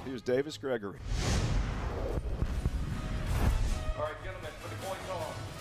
Here's Davis Gregory.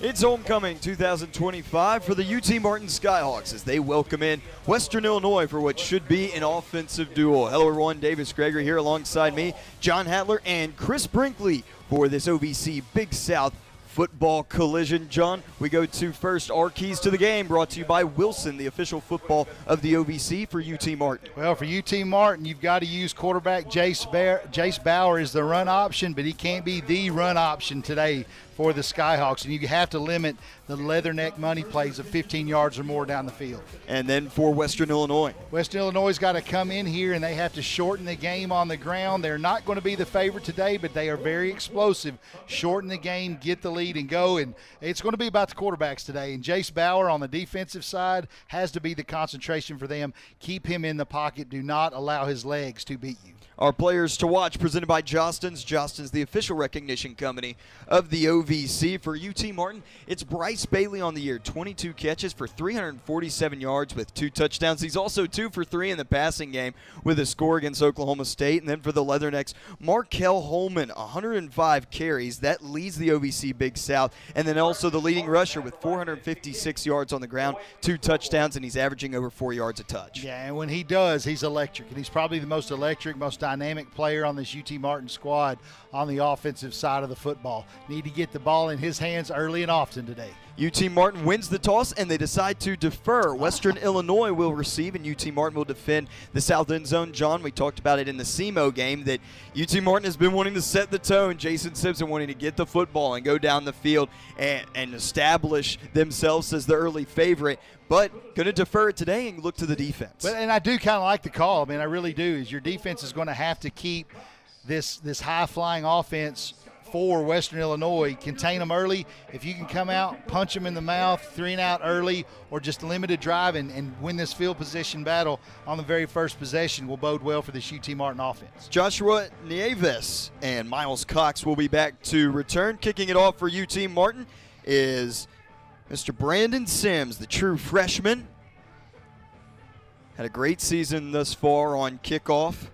It's homecoming 2025 for the UT Martin Skyhawks as they welcome in Western Illinois for what should be an offensive duel. Hello everyone, Davis Gregory here alongside me, John Hattler and Chris Brinkley for this OVC Big South football collision. John, we go to first our keys to the game, brought to you by Wilson, the official football of the OVC for UT Martin. Well, for UT Martin, you've got to use quarterback Jace Bauer as the run option, but he can't be the run option today for the Skyhawks, and you have to limit the leatherneck money plays of 15 yards or more down the field. And then for Western Illinois. Western Illinois got to come in here, and they have to shorten the game on the ground. They're not going to be the favorite today, but they are very explosive. Shorten the game, get the lead, and go. And it's going to be about the quarterbacks today. And Jace Bauer on the defensive side has to be the concentration for them. Keep him in the pocket. Do not allow his legs to beat you. Our players to watch presented by Jostens. Jostens, the official recognition company of the OVC. For UT Martin, it's Bryce Bailey on the year. 22 catches for 347 yards with 2 touchdowns. He's also 2 for 3 in the passing game with a score against Oklahoma State. And then for the Leathernecks, Markel Holman, 105 carries. That leads the OVC Big South. And then also the leading rusher with 456 yards on the ground, 2 touchdowns, and he's averaging over 4 yards a touch. Yeah, and when he does, he's electric. And he's probably the most electric, most dynamic player on this UT Martin squad on the offensive side of the football. Need to get the ball in his hands early and often today. UT Martin wins the toss, and they decide to defer. Western Illinois will receive, and UT Martin will defend the south end zone. John, we talked about it in the SEMO game that UT Martin has been wanting to set the tone. Jason Simpson wanting to get the football and go down the field and establish themselves as the early favorite, but going to defer it today and look to the defense. And I do kind of like the call. I mean, I really do. Is your defense is going to have to keep this high-flying offense for Western Illinois, contain them early. If you can come out, punch them in the mouth, 3 and out early, or just a limited drive and win this field position battle on the very first possession will bode well for this UT Martin offense. Joshua Nieves and Miles Cox will be back to return. Kicking it off for UT Martin is Mr. Brandon Sims, the true freshman. Had a great season thus far on kickoff.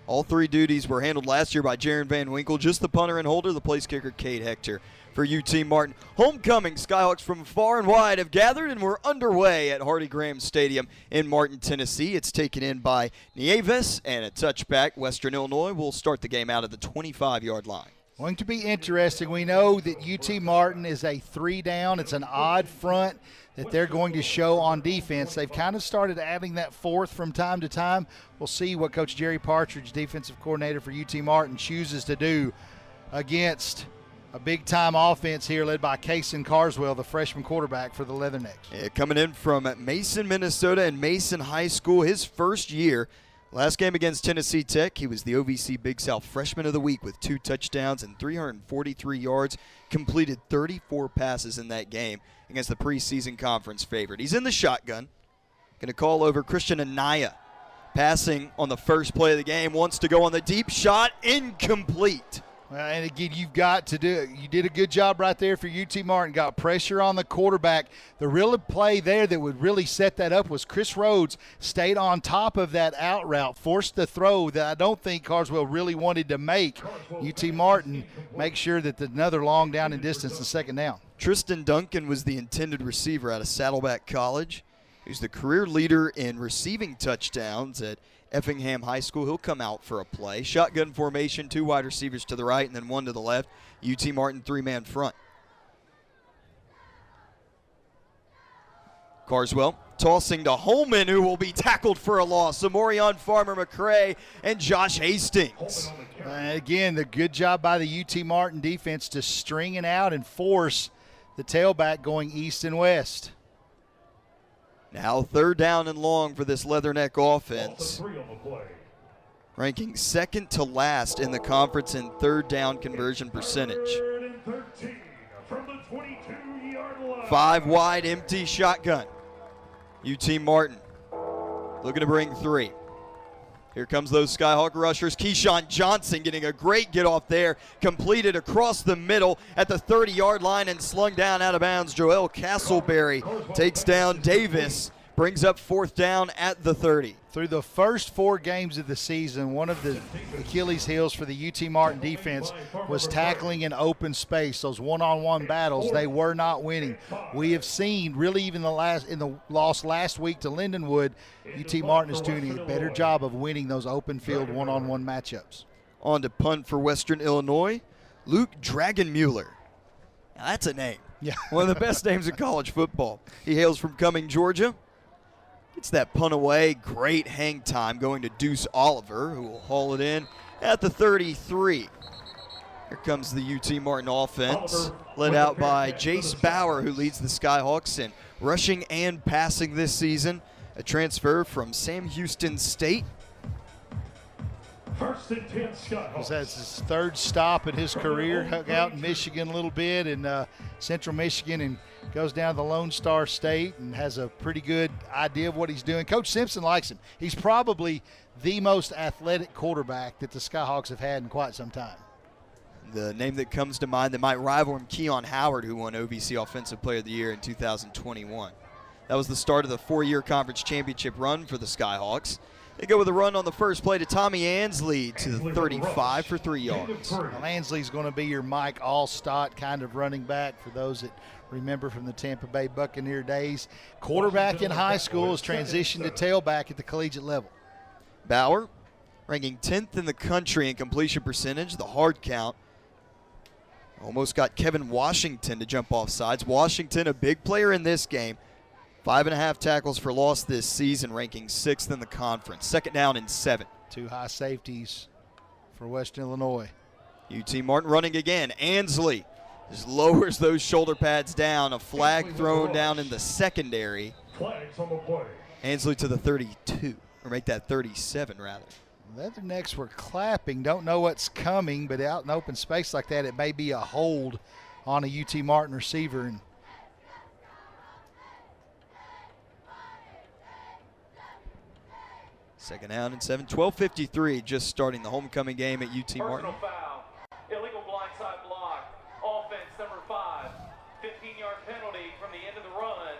All 3 duties were handled last year by Jaron Van Winkle. Just the punter and holder, the place kicker, Cade Hector for UT Martin. Homecoming Skyhawks from far and wide have gathered, and we're underway at Hardy Graham Stadium in Martin, Tennessee. It's taken in by Nieves, and a touchback. Western Illinois will start the game out at the 25-yard line. Going to be interesting. We know that UT Martin is a 3-down. It's an odd front that they're going to show on defense. They've kind of started adding that 4th from time to time. We'll see what Coach Jerry Partridge, defensive coordinator for UT Martin, chooses to do against a big-time offense here led by Kaysen Carswell, the freshman quarterback for the Leathernecks. Yeah, coming in from Mason, Minnesota, and Mason High School, his first year. Last game against Tennessee Tech, he was the OVC Big South Freshman of the Week with 2 touchdowns and 343 yards, completed 34 passes in that game against the preseason conference favorite. He's in the shotgun, going to call over Christian Anaya, passing on the first play of the game, wants to go on the deep shot, incomplete. Well, and again, you've got to do it. You did a good job right there for UT Martin. Got pressure on the quarterback. The real play there that would really set that up was Chris Rhodes stayed on top of that out route, forced the throw that I don't think Carswell really wanted to make. UT Martin make sure that another long down and distance and 2nd down. Tristan Duncan was the intended receiver out of Saddleback College. He's the career leader in receiving touchdowns at Effingham High School. He'll come out for a play. Shotgun formation, 2 wide receivers to the right and then 1 to the left. UT Martin 3-man front. Carswell tossing to Holman, who will be tackled for a loss. Amorion Farmer-McCray and Josh Hastings. Again, the good job by the UT Martin defense to string it out and force the tailback going east and west. Now 3rd down and long for this Leatherneck offense. Ranking 2nd to last in the conference in 3rd down conversion percentage. 5 wide, empty shotgun. UT Martin looking to bring 3. Here comes those Skyhawk rushers. Keyshawn Johnson getting a great get off there. Completed across the middle at the 30-yard line and slung down out of bounds. Joel Castleberry takes down Davis Brings up 4th down at the 30. Through the first 4 games of the season, one of the Achilles heels for the UT Martin defense was tackling in open space. Those one-on-one battles, they were not winning. We have seen, really even in the loss last week to Lindenwood, UT Martin is doing a better job of winning those open field one-on-one matchups. On to punt for Western Illinois, Luke Dragonmuller. Now that's a name. Yeah. One of the best names in college football. He hails from Cumming, Georgia. Gets that punt away. Great hang time going to Deuce Oliver, who will haul it in at the 33. Here comes the UT Martin offense, led out by Jace Bauer, who leads the Skyhawks in rushing and passing this season. A transfer from Sam Houston State. First and 10 Skyhawks. That's his 3rd stop in his career. Hung out in Michigan a little bit in Central Michigan and goes down to the Lone Star State and has a pretty good idea of what he's doing. Coach Simpson likes him. He's probably the most athletic quarterback that the Skyhawks have had in quite some time. The name that comes to mind that might rival him, Keon Howard, who won OVC Offensive Player of the Year in 2021. That was the start of the 4-year conference championship run for the Skyhawks. They go with a run on the first play to Tommy Ansley to the 35 for 3 yards. Well, Ansley's going to be your Mike Allstott kind of running back for those that remember from the Tampa Bay Buccaneer days. Quarterback in high school has transitioned to tailback at the collegiate level. Bauer, ranking 10th in the country in completion percentage, the hard count. Almost got Kevin Washington to jump off sides. Washington, a big player in this game. 5.5 tackles for loss this season, ranking 6th in the conference. 2nd down and 7. 2 high safeties for Western Illinois. UT Martin running again. Ansley just lowers those shoulder pads down. A flag thrown down in the secondary. Flags on the play. Ansley to the 32, or make that 37 rather. Leathernecks were clapping. Don't know what's coming, but out in open space like that, it may be a hold on a UT Martin receiver. And Second down and 7. 12:53 just starting the homecoming game at UT Martin. Personal foul, illegal blindside block, offense number 5, 15-yard penalty from the end of the run,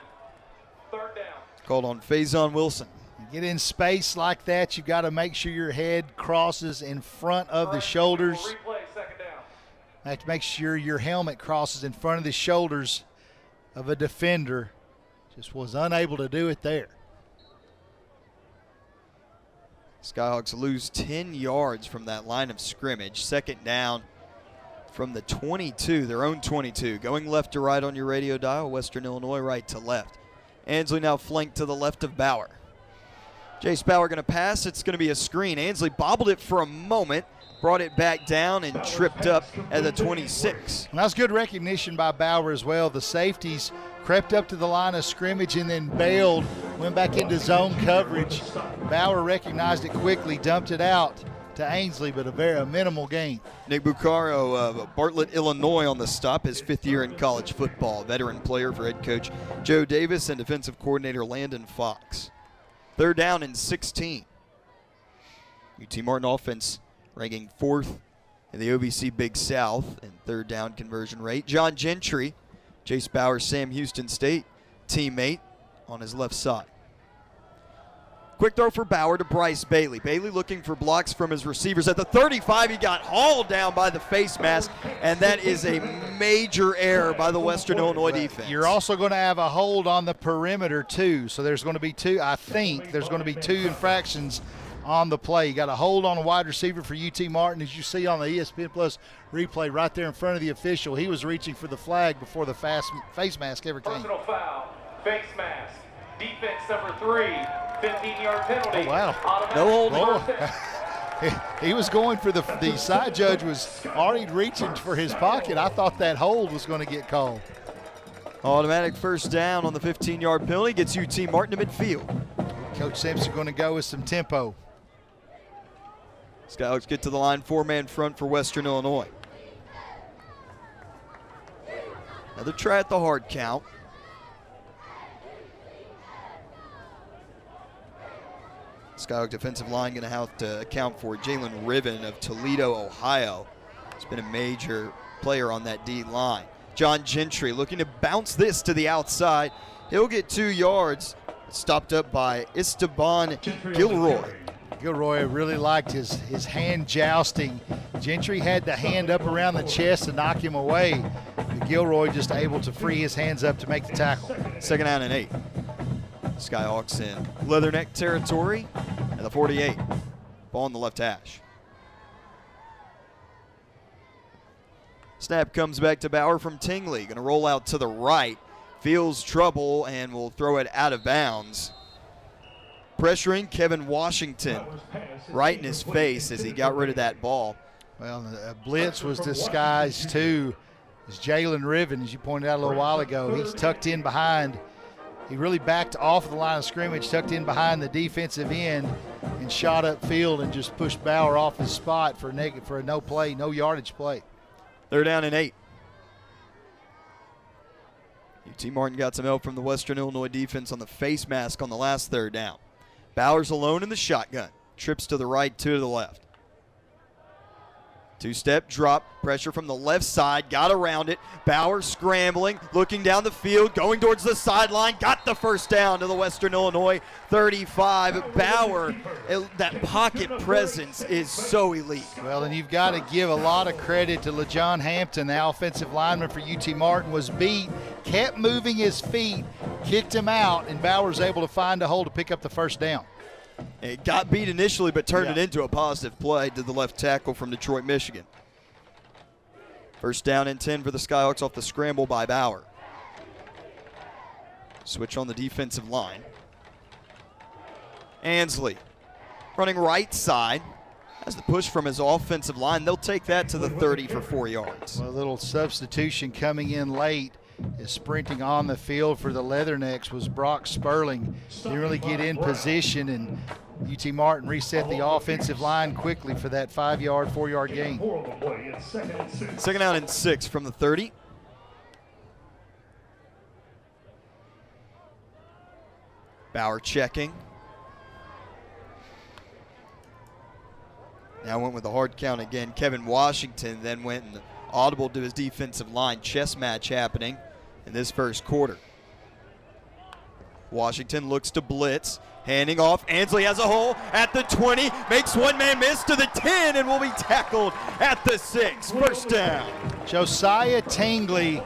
3rd down. Called on Faison Wilson. you get in space like that, you've got to make sure your head crosses in front of the shoulders. Replay, 2nd down. You have to make sure your helmet crosses in front of the shoulders of a defender. Just was unable to do it there. Skyhawks lose 10 yards from that line of scrimmage. 2nd down from the 22, their own 22. Going left to right on your radio dial, Western Illinois right to left. Ansley now flanked to the left of Bauer. Jace Bauer going to pass. It's going to be a screen. Ansley bobbled it for a moment, brought it back down and tripped up at the 26. And that's good recognition by Bauer as well. The safeties crept up to the line of scrimmage and then bailed, went back into zone coverage. Bauer recognized it quickly, dumped it out to Ansley, but a minimal gain. Nick Buccaro of Bartlett, Illinois on the stop, his 5th year in college football. Veteran player for head coach Joe Davis and defensive coordinator Landon Fox. 3rd down and 16. UT Martin offense ranking 4th in the OVC Big South in 3rd down conversion rate. John Gentry, Jace Bauer, Sam Houston State teammate, on his left side. Quick throw for Bauer to Bryce Bailey. Bailey looking for blocks from his receivers. At the 35, he got hauled down by the face mask, and that is a major error by the Western Illinois defense. You're also going to have a hold on the perimeter too, so there's going to be two infractions on the play. You got a hold on a wide receiver for UT Martin, as you see on the ESPN Plus replay right there in front of the official. He was reaching for the flag before the face mask ever came. Personal foul, face mask, defense number 3, 15-yard penalty. Oh, wow. No holding. He was going for the side judge was already reaching for his pocket. I thought that hold was going to get called. Automatic 1st down on the 15-yard penalty gets UT Martin to midfield. Coach Simpson going to go with some tempo. Skyhawks get to the line, 4-man front for Western Illinois. Another try at the hard count. Skyhawk defensive line going to have to account for Jalen Riven of Toledo, Ohio. He's been a major player on that D line. John Gentry looking to bounce this to the outside. He'll get 2 yards. stopped up by Esteban Gilroy. Gilroy really liked his hand jousting. Gentry had the hand up around the chest to knock him away. But Gilroy just able to free his hands up to make the tackle. Second down and 8. Skyhawks in Leatherneck territory at the 48. Ball on the left hash. Snap comes back to Bauer from Tingley. Going to roll out to the right. Feels trouble and will throw it out of bounds. Pressuring Kevin Washington right in his face as he got rid of that ball. Well, the blitz was disguised too. As Jalen Riven, as you pointed out a little while ago, he's tucked in behind. He really backed off the line of scrimmage, tucked in behind the defensive end, and shot upfield and just pushed Bauer off his spot for a no play, no yardage play. Third down and 8. UT Martin got some help from the Western Illinois defense on the face mask on the last third down. Bauer's alone in the shotgun. Trips to the right, 2 to the left. Two-step drop, pressure from the left side, got around it. Bauer scrambling, looking down the field, going towards the sideline, got the first down to the Western Illinois 35. Bauer, that pocket presence is so elite. Well, and you've got to give a lot of credit to LeJohn Hampton, the offensive lineman for UT Martin, was beat, kept moving his feet, kicked him out, and Bauer's able to find a hole to pick up the first down. It got beat initially, but turned it into a positive play to the left tackle from Detroit, Michigan. First down and 10 for the Skyhawks off the scramble by Bauer. Switch on the defensive line. Ansley running right side. Has the push from his offensive line. They'll take that to the 30 for 4 yards. Well, a little substitution coming in late. Is sprinting on the field for the Leathernecks was Brock Sperling. Didn't really get in position, and UT Martin reset the offensive line quickly for that 5-yard, 4-yard gain. Second down and 6 from the 30. Bauer checking. Now went with a hard count again. Kevin Washington then went and audible to his defensive line. Chess match happening in this first quarter. Washington looks to blitz, handing off. Ansley has a hole at the 20, makes one man miss to the 10, and will be tackled at the 6. First down. Josiah Tingley,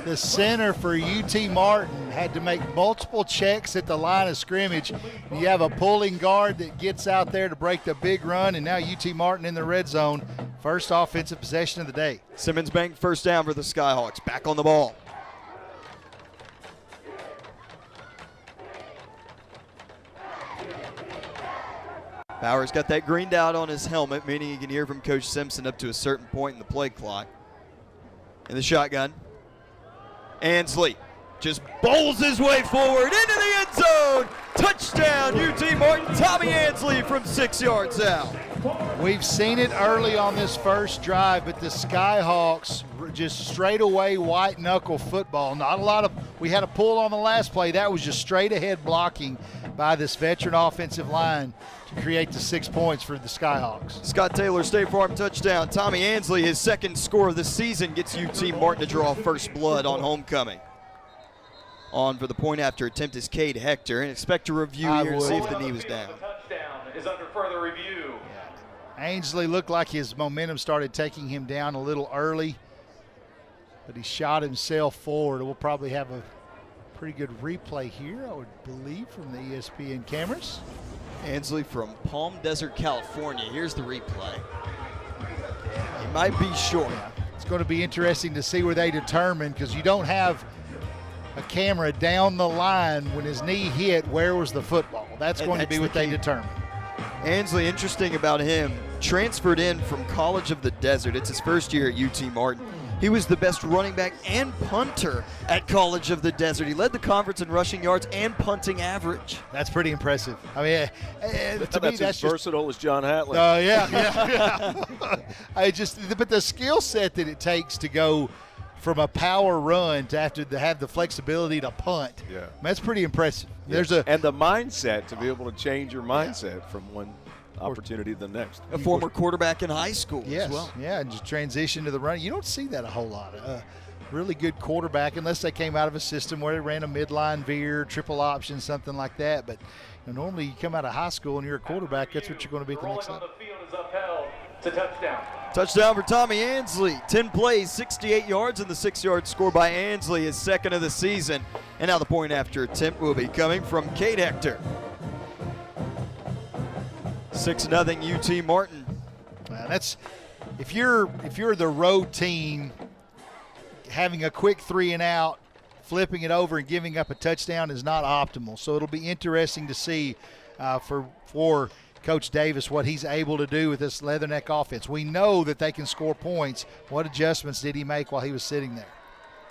the center for UT Martin, had to make multiple checks at the line of scrimmage. You have a pulling guard that gets out there to break the big run, and now UT Martin in the red zone. First offensive possession of the day. Simmons Bank first down for the Skyhawks. Back on the ball. Bauer's got that greened out on his helmet, meaning he can hear from Coach Simpson up to a certain point in the play clock. In the shotgun, Ansley just bowls his way forward into the end zone. Touchdown, UT Martin. Tommy Ansley from 6 yards out. We've seen it early on this first drive, but the Skyhawks just straight away white knuckle football. Not a lot of, we had a pull on the last play. That was just straight ahead blocking by this veteran offensive line to create the 6 points for the Skyhawks. Scott Taylor, State Farm touchdown. Tommy Ansley, his second score of the season, gets UT Martin to draw first blood on homecoming. On for the point after attempt is Cade Hector, and expect a review here and see if the knee was down. The touchdown is under further review. Ainsley looked like his momentum started taking him down a little early, but he shot himself forward. We'll probably have a pretty good replay here, I would believe, from the ESPN cameras. Ansley from Palm Desert, California. Here's the replay. He might be short. It's going to be interesting to see where they determine, because you don't have a camera down the line when his knee hit. Where was the football? That's going to be what they determine. Ansley, interesting about him, transferred in from College of the Desert. It's his first year at UT Martin. He was the best running back and punter at College of the Desert. He led the conference in rushing yards and punting average. That's pretty impressive. I mean, to me, that's as versatile as John Hatley. Yeah. But the skill set that it takes to go from a power run to have the flexibility to punt. Yeah. That's pretty impressive. Yeah. And the mindset to be able to change your mindset from one opportunity to the next. A former quarterback in high school as well. Yeah, and just transition to the run. You don't see that a whole lot. really good quarterback unless they came out of a system where they ran a midline veer, triple option, something like that. But normally you come out of high school and you're a quarterback, that's what you're going to be at the next level. The field is upheld. It's a touchdown. Touchdown for Tommy Ansley. 10 plays, 68 yards, and the 6-yard score by Ansley is second of the season. And now the point after attempt will be coming from Cade Hector. 6-0 UT Martin. That's if you're the road team, having a quick 3 and out, flipping it over and giving up a touchdown is not optimal. So it'll be interesting to see for Coach Davis what he's able to do with this Leatherneck offense. We know that they can score points. What adjustments did he make while he was sitting there?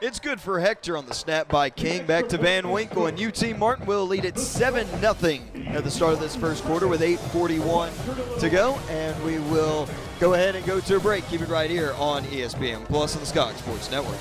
It's good for Hector on the snap by King. Back to Van Winkle, and UT Martin will lead it 7-0 at the start of this first quarter with 8:41 to go. And we will go ahead and go to a break. Keep it right here on ESPN Plus and the Sky Sports Network.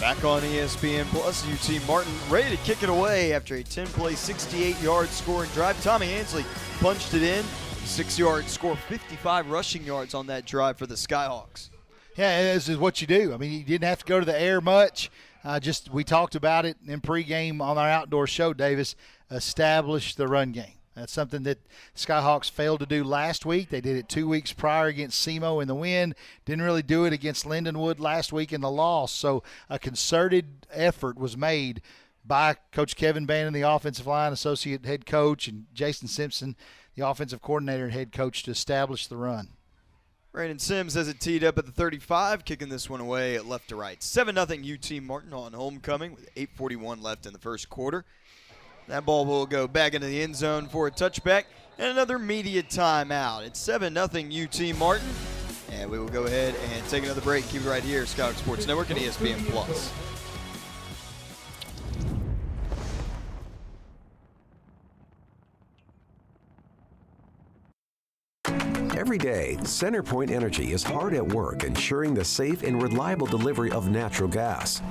Back on ESPN Plus, UT Martin ready to kick it away after a 10-play, 68-yard scoring drive. Tommy Ansley punched it in, 6-yard score, 55 rushing yards on that drive for the Skyhawks. Yeah, this is what you do. I mean, you didn't have to go to the air much. We talked about it in pregame on our outdoor show, Davis. Establish the run game. That's something that Skyhawks failed to do last week. They did it 2 weeks prior against SEMO in the win. Didn't really do it against Lindenwood last week in the loss. So a concerted effort was made by Coach Kevin Bannon, the offensive line associate head coach, and Jason Simpson, the offensive coordinator and head coach, to establish the run. Brandon Sims has it teed up at the 35, kicking this one away at left to right. 7-0 UT Martin on homecoming with 8:41 left in the first quarter. That ball will go back into the end zone for a touchback and another media timeout. It's 7-0 UT Martin, and we will go ahead and take another break. Keep it right here, Skyhawk Sports Network and ESPN Plus. Every day, CenterPoint Energy is hard at work ensuring the safe and reliable delivery of natural gas.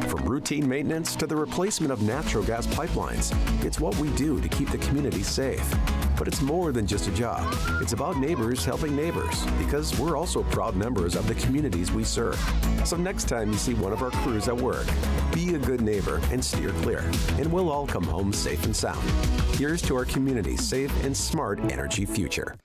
From routine maintenance to the replacement of natural gas pipelines, it's what we do to keep the community safe. But it's more than just a job. It's about neighbors helping neighbors, because we're also proud members of the communities we serve. So next time you see one of our crews at work, be a good neighbor and steer clear, and we'll all come home safe and sound. Here's to our community's safe and smart energy future.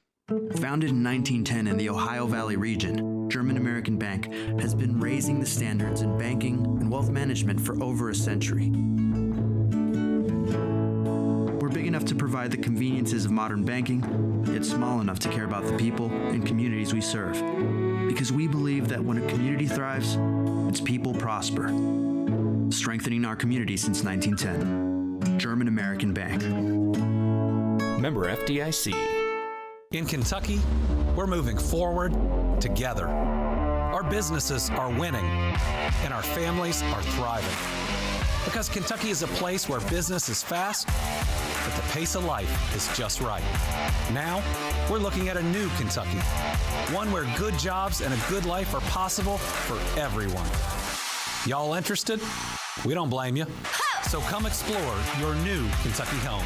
Founded in 1910 in the Ohio Valley region, German American Bank has been raising the standards in banking and wealth management for over a century. to provide the conveniences of modern banking, yet small enough to care about the people and communities we serve. Because we believe that when a community thrives, its people prosper. Strengthening our community since 1910. German American Bank. Member FDIC. In Kentucky, we're moving forward together. Our businesses are winning, and our families are thriving. Because Kentucky is a place where business is fast, but the pace of life is just right. Now, we're looking at a new Kentucky, one where good jobs and a good life are possible for everyone. Y'all interested? We don't blame you. So come explore your new Kentucky home.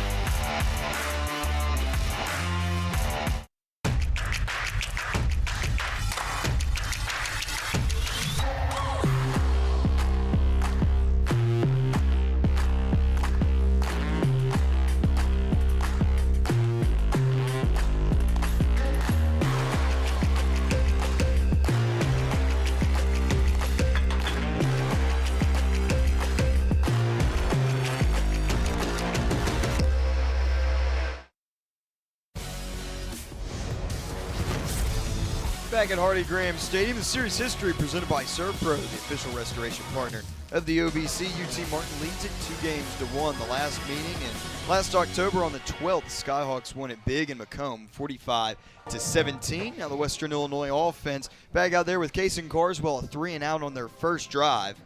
Back at Hardy Graham Stadium, the series history presented by Servpro, the official restoration partner of the OVC. UT Martin leads it 2-1 the last meeting, and last October on the 12th, Skyhawks won it big in Macomb, 45-17. Now the Western Illinois offense back out there with Kason Carswell, a 3-and-out on their first drive,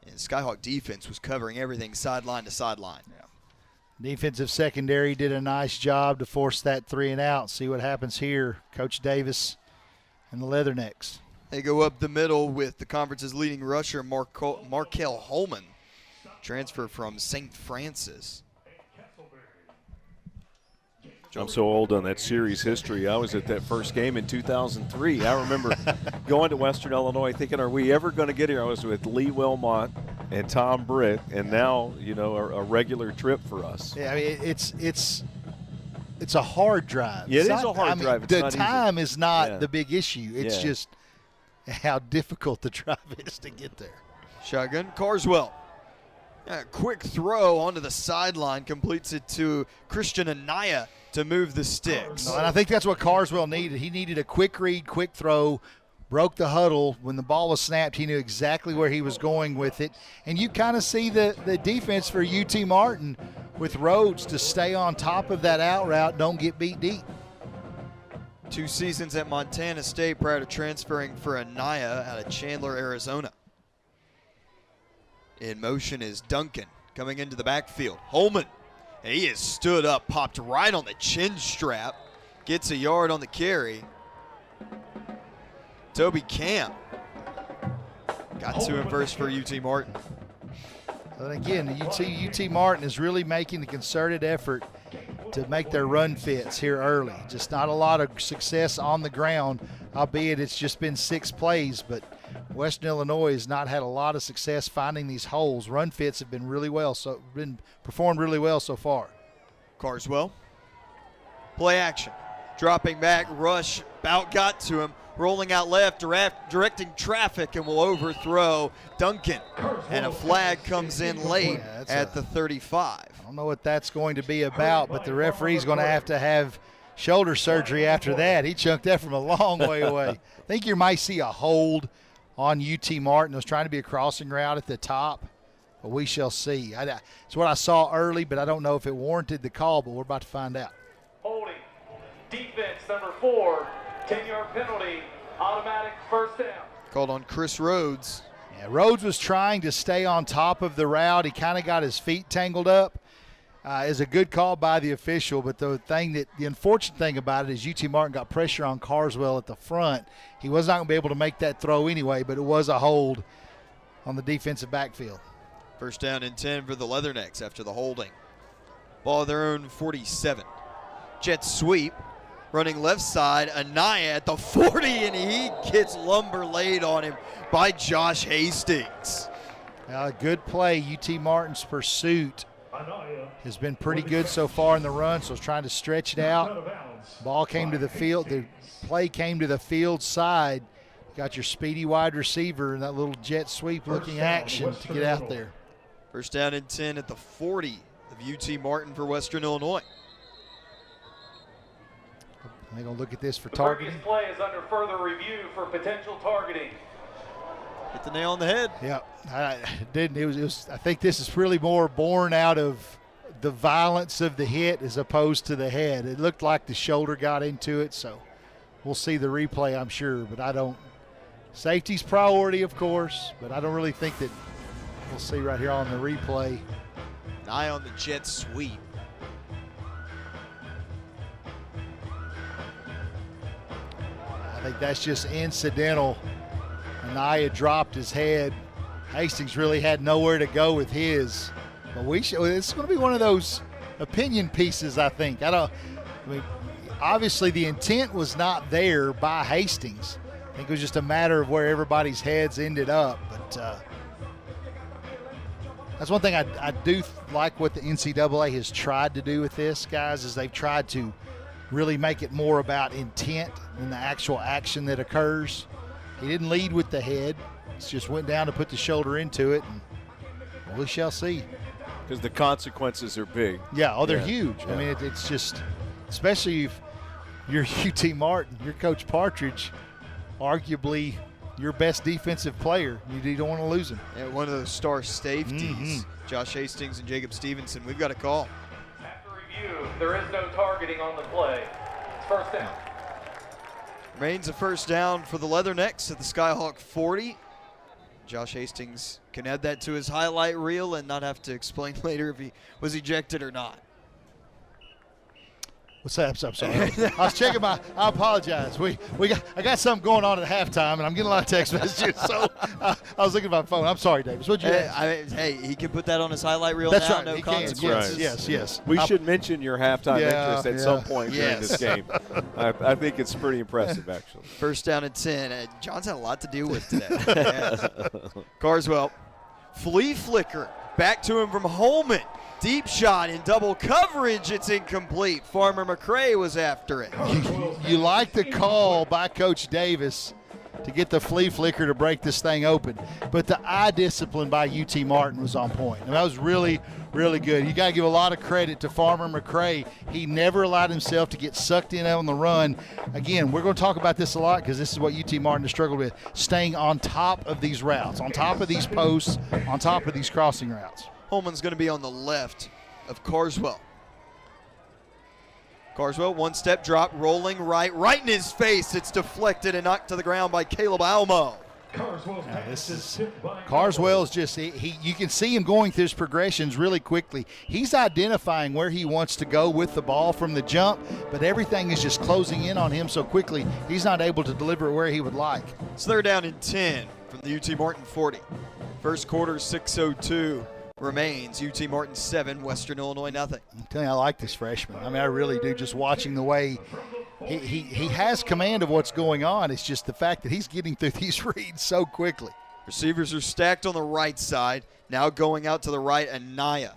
and Skyhawk defense was covering everything sideline to sideline. Defensive secondary did a nice job to force that 3-and-out. See what happens here. Coach Davis and the Leathernecks. They go up the middle with the conference's leading rusher, Markel Holman, transfer from St. Francis. I'm so old on that series history. I was at that first game in 2003. I remember going to Western Illinois thinking, are we ever going to get here? I was with Lee Wilmot and Tom Britt, and now, you know, a regular trip for us. Yeah, I mean, it's a hard drive. Yeah, it is a hard drive. It's the not time easy. is not the big issue. It's Yeah. just how difficult the drive is to get there. Shotgun, Carswell. A quick throw onto the sideline, completes it to Christian Anaya to move the sticks. And I think that's what Carswell needed. He needed a quick read, quick throw, broke the huddle. When the ball was snapped, he knew exactly where he was going with it. And you kind of see the defense for UT Martin with Rhodes to stay on top of that out route, don't get beat deep. 2 seasons at Montana State prior to transferring for Anaya out of Chandler, Arizona. In motion is Duncan coming into the backfield. Holman, he is stood up, popped right on the chin strap, gets a yard on the carry. Toby Camp got to him first for UT Martin. And again, UT Martin is really making a concerted effort to make their run fits here early. Just not a lot of success on the ground, albeit it's just been 6 plays, but Western Illinois has not had a lot of success finding these holes. Run fits have been performed really well so far. Carswell, play action, dropping back, rush, about got to him, rolling out left, directing traffic, and will overthrow Duncan. And a flag comes in late at the 35. I don't know what that's going to be about, but the referee's going to have shoulder surgery after that. He chunked that from a long way away. I think you might see a hold on UT Martin. It was trying to be a crossing route at the top, but we shall see. It's what I saw early, but I don't know if it warranted the call, but we're about to find out. Holding. Defense number 4. 10-yard penalty. Automatic first down. Called on Chris Rhodes. Yeah, Rhodes was trying to stay on top of the route. He kind of got his feet tangled up. Is a good call by the official, but the unfortunate thing about it is UT Martin got pressure on Carswell at the front. He was not going to be able to make that throw anyway, but it was a hold on the defensive backfield. First down and 10 for the Leathernecks after the holding. Ball at their own 47. Jet sweep, running left side, Anaya at the 40, and he gets lumber laid on him by Josh Hastings. Good play. UT Martin's pursuit has been pretty good so far in the run, so it's trying to stretch it out. Ball came to the field. The play came to the field side. You got your speedy wide receiver and that little jet sweep looking action to get out there. First down and 10 at the 40 of UT Martin for Western Illinois. They're going to look at this for The targeting. previous play is under further review for potential targeting. Hit the nail on the head. Yeah, I didn't. It was. I think this is really more born out of the violence of the hit as opposed to the head. It looked like the shoulder got into it, so we'll see the replay, I'm sure. But I don't. Safety's priority, of course, but I don't really think that we'll see right here on the replay. An eye on the jet sweep. I think that's just incidental. Anaya dropped his head. Hastings really had nowhere to go with his. But it's going to be one of those opinion pieces, I think. I mean, obviously the intent was not there by Hastings. I think it was just a matter of where everybody's heads ended up. But that's one thing I do like what the NCAA has tried to do with this, guys, is they've tried to really make it more about intent than the actual action that occurs. He didn't lead with the head. It just went down to put the shoulder into it, and we shall see. Because the consequences are big. Yeah, they're Yeah. huge. Yeah. I mean, it's just, especially if you're UT Martin, you're Coach Partridge, arguably your best defensive player. You don't want to lose him. Yeah, one of those star safeties, Mm-hmm. Josh Hastings and Jacob Stevenson. We've got a call. After review, there is no targeting on the play. It's first down. Remains a first down for the Leathernecks at the Skyhawk 40. Josh Hastings can add that to his highlight reel and not have to explain later if he was ejected or not. What's that? I'm sorry. I was checking I apologize. I got something going on at halftime, and I'm getting a lot of text messages. So I was looking at my phone. I'm sorry, Davis. What'd you ask? Hey, he can put that on his highlight reel That's now. right. No He can. consequences. Yes. We should mention your halftime interest at some point during Yes. this game. I think it's pretty impressive, actually. First down and 10. John's had a lot to deal with today. Yes. Carswell, flea flicker. Back to him from Holman. Deep shot in double coverage. It's incomplete. Farmer McCray was after it. You like the call by Coach Davis to get the flea flicker to break this thing open. But the eye discipline by UT Martin was on point. And that was really, really good. You got to give a lot of credit to Farmer McCray. He never allowed himself to get sucked in on the run. Again, we're going to talk about this a lot because this is what UT Martin has struggled with, staying on top of these routes, on top of these posts, on top of these crossing routes. Holman's going to be on the left of Carswell. Carswell, one-step drop, rolling right in his face. It's deflected and knocked to the ground by Caleb Almo. Carswell is just, you can see him going through his progressions really quickly. He's identifying where he wants to go with the ball from the jump, but everything is just closing in on him so quickly, he's not able to deliver it where he would like. It's third down and 10 from the UT Martin 40. First quarter, 6:02 remains. UT Martin 7, Western Illinois nothing. I'm telling you, I like this freshman. I mean, I really do. Just watching the way he has command of what's going on. It's just the fact that he's getting through these reads so quickly. Receivers are stacked on the right side. Now going out to the right, Anaya.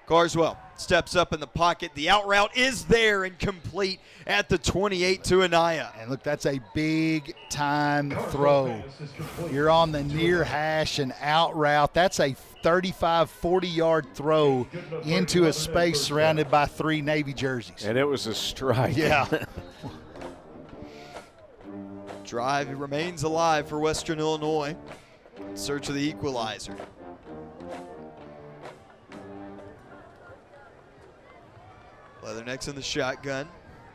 Carswell steps up in the pocket. The out route is there and complete at the 28 to Anaya. And look, that's a big time throw. You're on the near hash and out route. That's a 35, 40-yard throw into a space surrounded by 3 Navy jerseys. And it was a strike. Yeah. Drive remains alive for Western Illinois. In search of the equalizer. Leathernecks in the shotgun.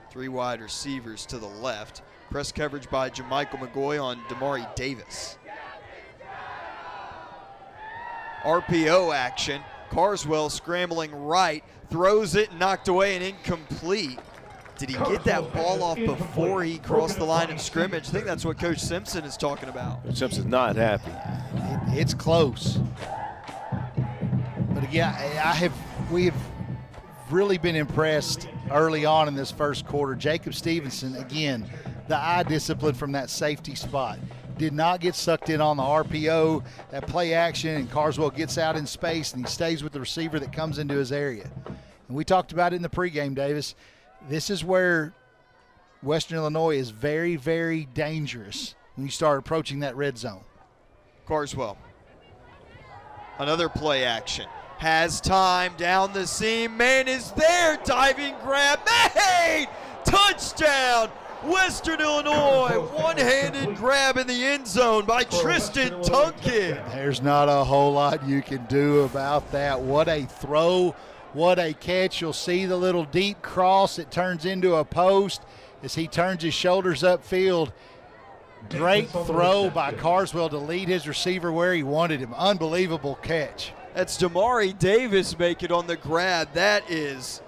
3 wide receivers to the left. Press coverage by Jamichael McGoy on Damari Davis. RPO action. Carswell scrambling right. Throws it, knocked away and incomplete. Did he get that ball off before he crossed the line of scrimmage? I think that's what Coach Simpson is talking about. Coach Simpson's not happy. It's close. But again, we have really been impressed early on in this first quarter. Jacob Stevenson, again, the eye discipline from that safety spot. Did not get sucked in on the RPO, that play action, and Carswell gets out in space and he stays with the receiver that comes into his area. And we talked about it in the pregame, Davis. This is where Western Illinois is very, very dangerous when you start approaching that red zone. Carswell. Another play action. has time down the seam. Man is there. Diving grab made. Touchdown. Western Illinois. One-handed grab in the end zone by Tristan Tunkin. There's not a whole lot you can do about that. What a throw. What a catch. You'll see the little deep cross. It turns into a post as he turns his shoulders upfield. Great throw by Carswell to lead his receiver where he wanted him. Unbelievable catch. That's Damari Davis make it on the grab. That is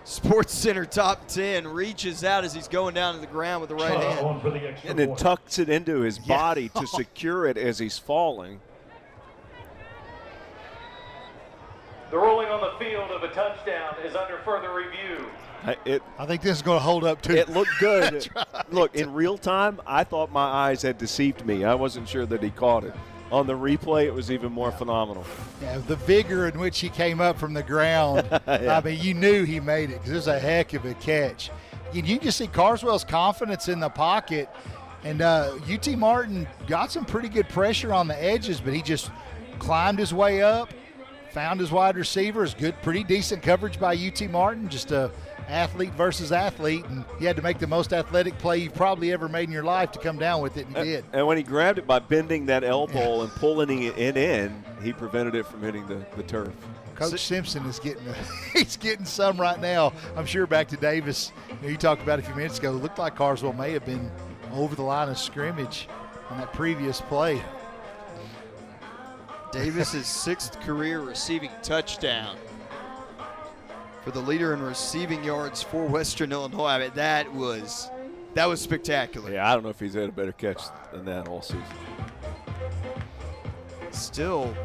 Sports Center top 10. Reaches out as he's going down to the ground with the right hand. And then tucks it into his body to secure it as he's falling. The ruling on the field of a touchdown is under further review. I think this is going to hold up too. It looked good. Right. Look, in real time, I thought my eyes had deceived me. I wasn't sure that he caught it. On the replay, it was even more phenomenal. Yeah, the vigor in which he came up from the ground, I mean, you knew he made it because it was a heck of a catch. And you can just see Carswell's confidence in the pocket. And UT Martin got some pretty good pressure on the edges, but he just climbed his way up, found his wide receivers. Good, pretty decent coverage by UT Martin. Just a athlete versus athlete, and you had to make the most athletic play you've probably ever made in your life to come down with it, and he did. And when he grabbed it by bending that elbow and pulling it in, he prevented it from hitting the turf. Coach Simpson is he's getting some right now. I'm sure back to Davis, you talked about a few minutes ago, it looked like Carswell may have been over the line of scrimmage on that previous play. Davis's 6th career receiving touchdown. For the leader in receiving yards for Western Illinois. I mean, that was spectacular. Yeah, I don't know if he's had a better catch than that all season. Still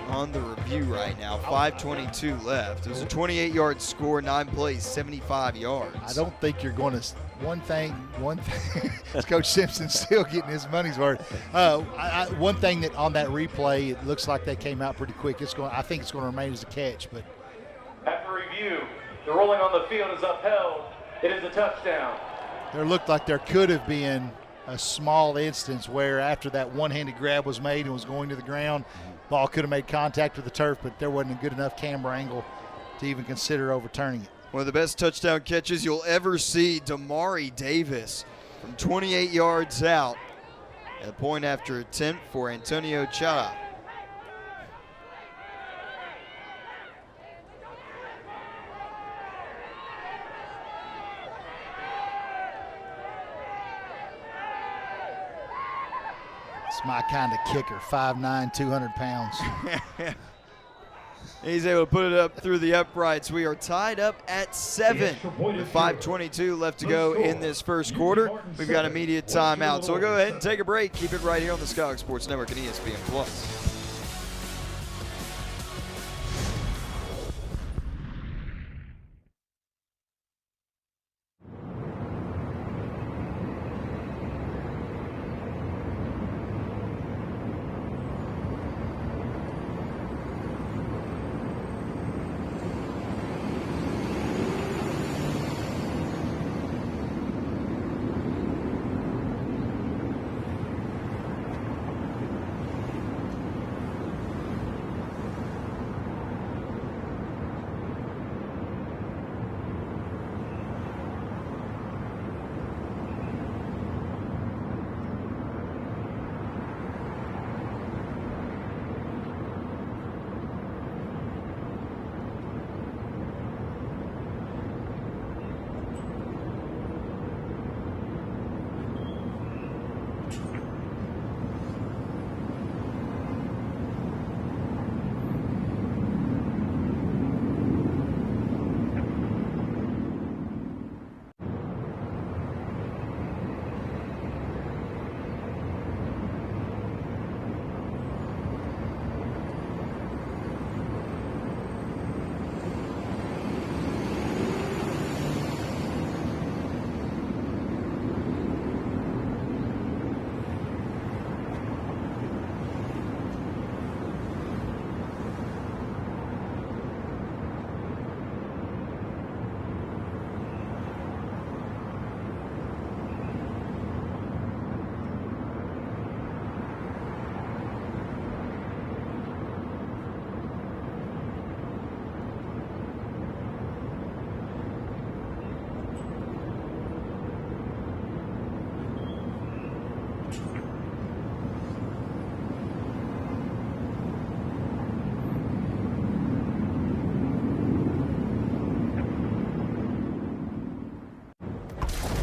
on the review right now, 5:22 left. It was a 28-yard score, 9 plays, 75 yards. I don't think you're going to – one thing Coach Simpson's still getting his money's worth. One thing that on that replay, it looks like they came out pretty quick. I think it's going to remain as a catch, but – after review, the ruling on the field is upheld. It is a touchdown. There looked like there could have been a small instance where after that one-handed grab was made and was going to the ground, ball could have made contact with the turf, but there wasn't a good enough camera angle to even consider overturning it. One of the best touchdown catches you'll ever see, Damari Davis from 28 yards out. A point after attempt for Antonio Chara. It's my kind of kicker, 5'9", 200 pounds. He's able to put it up through the uprights. We are tied up at 7 with 5:22 left to go in this first quarter. We've got immediate timeout. So we'll go ahead and take a break. Keep it right here on the Skyhawk Sports Network and ESPN+.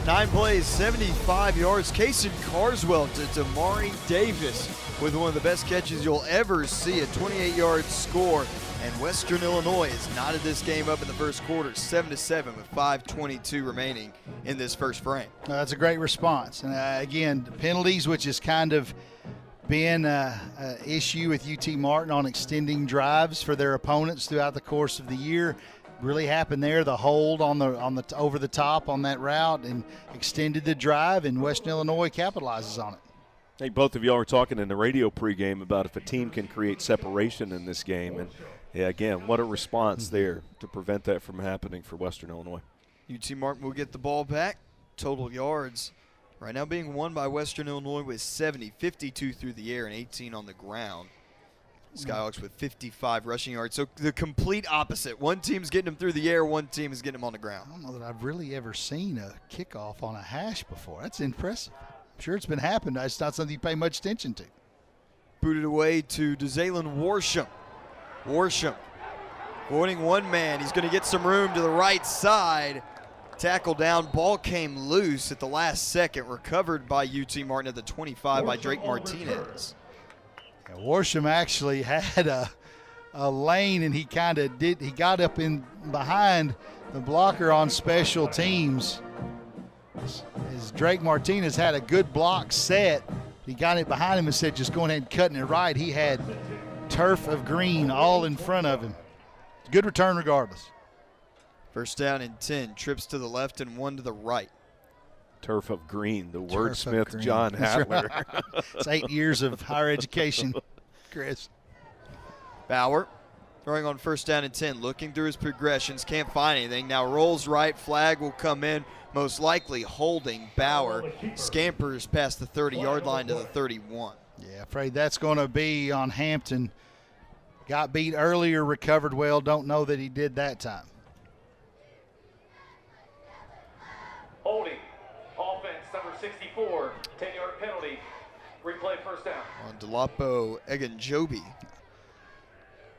9 plays, 75 yards. Kason Carswell to Damari Davis with one of the best catches you'll ever see, a 28-yard score. And Western Illinois has knotted this game up in the first quarter, 7-7 with 5:22 remaining in this first frame. That's a great response. And again, penalties, which has kind of been an issue with UT Martin on extending drives for their opponents throughout the course of the year, really happened there. The hold on the over the top on that route and extended the drive, and Western Illinois capitalizes on it. I think both of y'all were talking in the radio pregame about if a team can create separation in this game. And, yeah, again, what a response there to prevent that from happening for Western Illinois. UT Martin will get the ball back. Total yards right now being won by Western Illinois with 70, 52 through the air and 18 on the ground. Skyhawks with 55 rushing yards. So the complete opposite. One team's getting them through the air, one team is getting them on the ground. I don't know that I've really ever seen a kickoff on a hash before. That's impressive. I'm sure it's been happening. It's not something you pay much attention to. Booted away to Dzalen Worsham. Worsham avoiding one man. He's going to get some room to the right side. Tackle down. Ball came loose at the last second. Recovered by UT Martin at the 25 by Drake Martinez. Yeah, Worsham actually had a lane, and he got up in behind the blocker on special teams. As Drake Martinez had a good block set, he got it behind him and said, just going ahead and cutting it right. He had turf of green all in front of him. Good return regardless. First down and 10. Trips to the left and one to the right. Turf of green, the wordsmith John Hattler. Right. It's 8 years of higher education, Chris. Bauer throwing on first down and 10, looking through his progressions, can't find anything. Now rolls right, flag will come in, most likely holding. Bauer scampers past the 30-yard line to the 31. Yeah, afraid that's going to be on Hampton. Got beat earlier, recovered well. Don't know that he did that time. Holding. Offense, number 64, 10-yard penalty. Replay first down. On Delapo Eganjobi.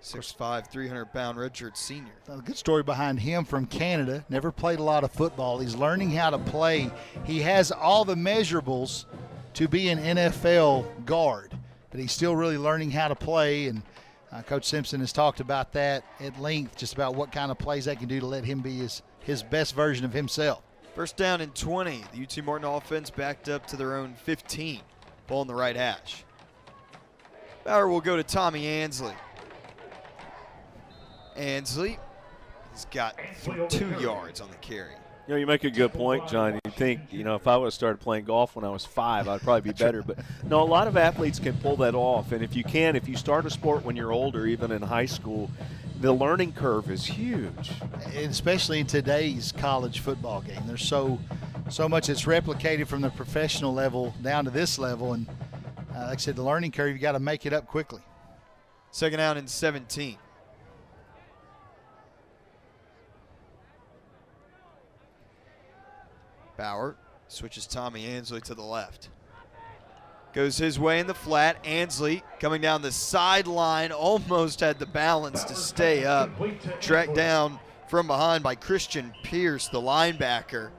6'5", 300-pound redshirt senior. A good story behind him from Canada. Never played a lot of football. He's learning how to play. He has all the measurables to be an NFL guard, but he's still really learning how to play. And Coach Simpson has talked about that at length, just about what kind of plays they can do to let him be his best version of himself. First down and 20. The UT Martin offense backed up to their own 15. Ball in the right hash. Bauer will go to Tommy Ansley. Ansley has got 2 yards on the carry. You know, you make a good point, John. You think, if I would have started playing golf when I was 5, I'd probably be better. But, no, a lot of athletes can pull that off. And if you start a sport when you're older, even in high school, the learning curve is huge. And especially in today's college football game. There's so much that's replicated from the professional level down to this level. And like I said, the learning curve, you got to make it up quickly. Second down and 17. Bauer switches Tommy Ansley to the left. Goes his way in the flat. Ansley coming down the sideline, almost had the balance to stay up. Tracked down from behind by Christian Pierce, the linebacker.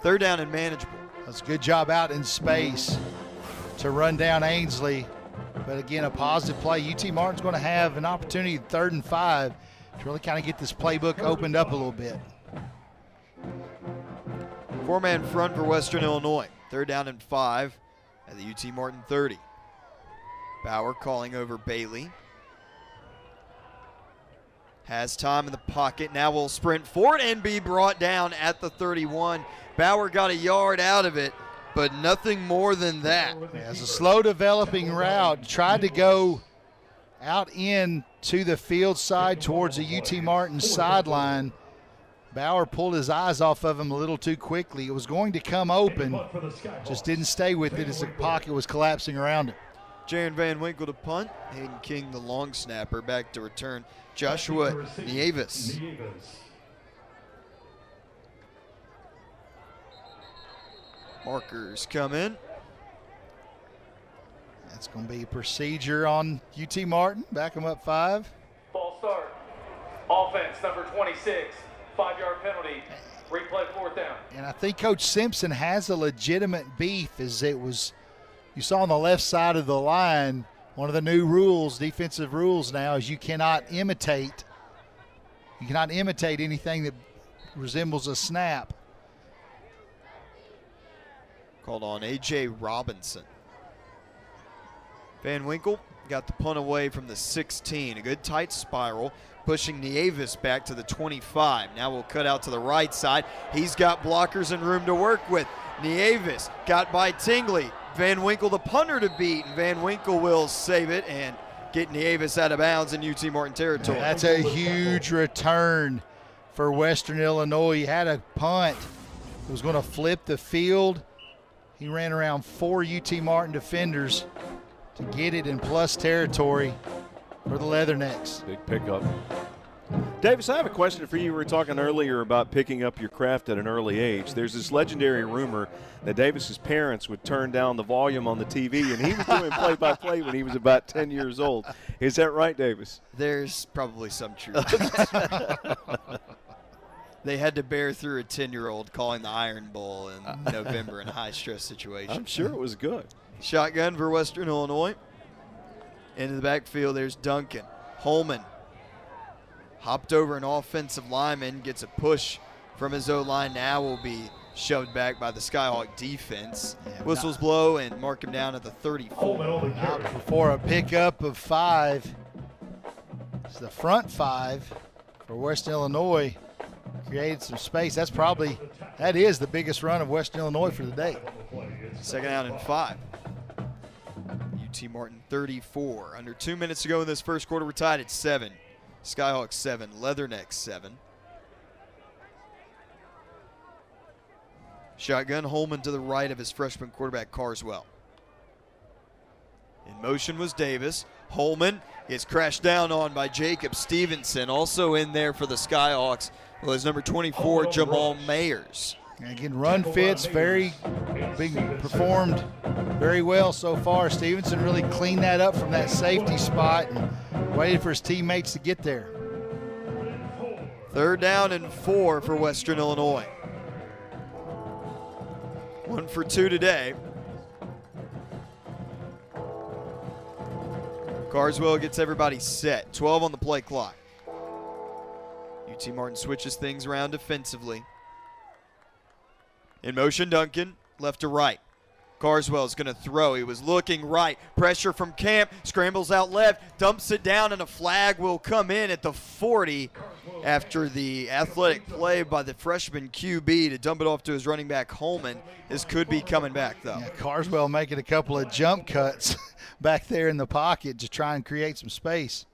Third down and manageable. That's a good job out in space to run down Ansley. But again, a positive play. UT Martin's going to have an opportunity at 3rd and 5 to really kind of get this playbook opened up a little bit. 4-man front for Western Illinois. Third down and 5 at the UT Martin 30. Bauer calling over Bailey. Has time in the pocket. Now will sprint forward and be brought down at the 31. Bauer got a yard out of it, but nothing more than that. Yeah, it's a slow developing route. Tried to go out in to the field side towards the UT Martin sideline. Bauer pulled his eyes off of him a little too quickly. It was going to come open, just didn't stay with it as the pocket was collapsing around him. Jaron Van Winkle to punt. Hayden King, the long snapper, back to return. Joshua Nieves. Markers come in. That's going to be a procedure on UT Martin. Back them up 5. False start. Offense, number 26. 5-yard penalty. Replay 4th down. And I think Coach Simpson has a legitimate beef, as you saw on the left side of the line. One of the new rules, defensive rules now, is you cannot imitate anything that resembles a snap. Called on A.J. Robinson. Van Winkle got the punt away from the 16. A good tight spiral, pushing Nieves back to the 25. Now we'll cut out to the right side. He's got blockers and room to work with. Nieves got by Tingley. Van Winkle the punter to beat, and Van Winkle will save it and get Nieves out of bounds in UT Martin territory. That's a huge return for Western Illinois. He had a punt. It was going to flip the field. He ran around 4 UT Martin defenders to get it in plus territory for the Leathernecks. Big pickup. Davis, I have a question for you. We were talking earlier about picking up your craft at an early age. There's this legendary rumor that Davis's parents would turn down the volume on the TV, and he was doing play-by-play when he was about 10 years old. Is that right, Davis? There's probably some truth. They had to bear through a 10-year-old calling the Iron Bowl in November in a high-stress situation. I'm sure it was good. Shotgun for Western Illinois. Into the backfield, there's Duncan. Holman hopped over an offensive lineman, gets a push from his O-line. Now will be shoved back by the Skyhawk defense. Whistles blow and mark him down at the 34. Out before a pickup of 5. It's the front 5 for Western Illinois. Created some space. That is the biggest run of Western Illinois for the day. Second out and 5. UT Martin 34. Under 2 minutes to go in this first quarter. We're tied at 7. Skyhawks 7, Leathernecks 7. Shotgun, Holman to the right of his freshman quarterback Carswell. In motion was Davis. Holman is crashed down on by Jacob Stevenson. Also in there for the Skyhawks was number 24, Jamal Mayers. Again, run fits, being performed very well so far. Stevenson really cleaned that up from that safety spot and waited for his teammates to get there. Third down and 4 for Western Illinois. 1 for 2 today. Carswell gets everybody set. 12 on the play clock. UT Martin switches things around defensively. In motion, Duncan, left to right. Carswell's going to throw. He was looking right. Pressure from Camp. Scrambles out left. Dumps it down, and a flag will come in at the 40 after the athletic play by the freshman QB to dump it off to his running back, Holman. This could be coming back, though. Yeah, Carswell making a couple of jump cuts back there in the pocket to try and create some space.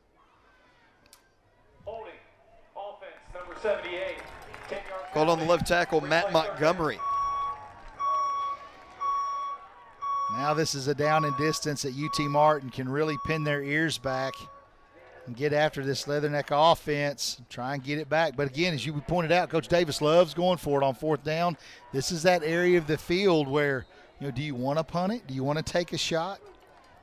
Holding. Offense, number 78. Called on the left tackle, Matt Montgomery. Now this is a down and distance that UT Martin can really pin their ears back and get after this Leatherneck offense, try and get it back. But again, as you pointed out, Coach Davis loves going for it on 4th down. This is that area of the field where, do you want to punt it? Do you want to take a shot?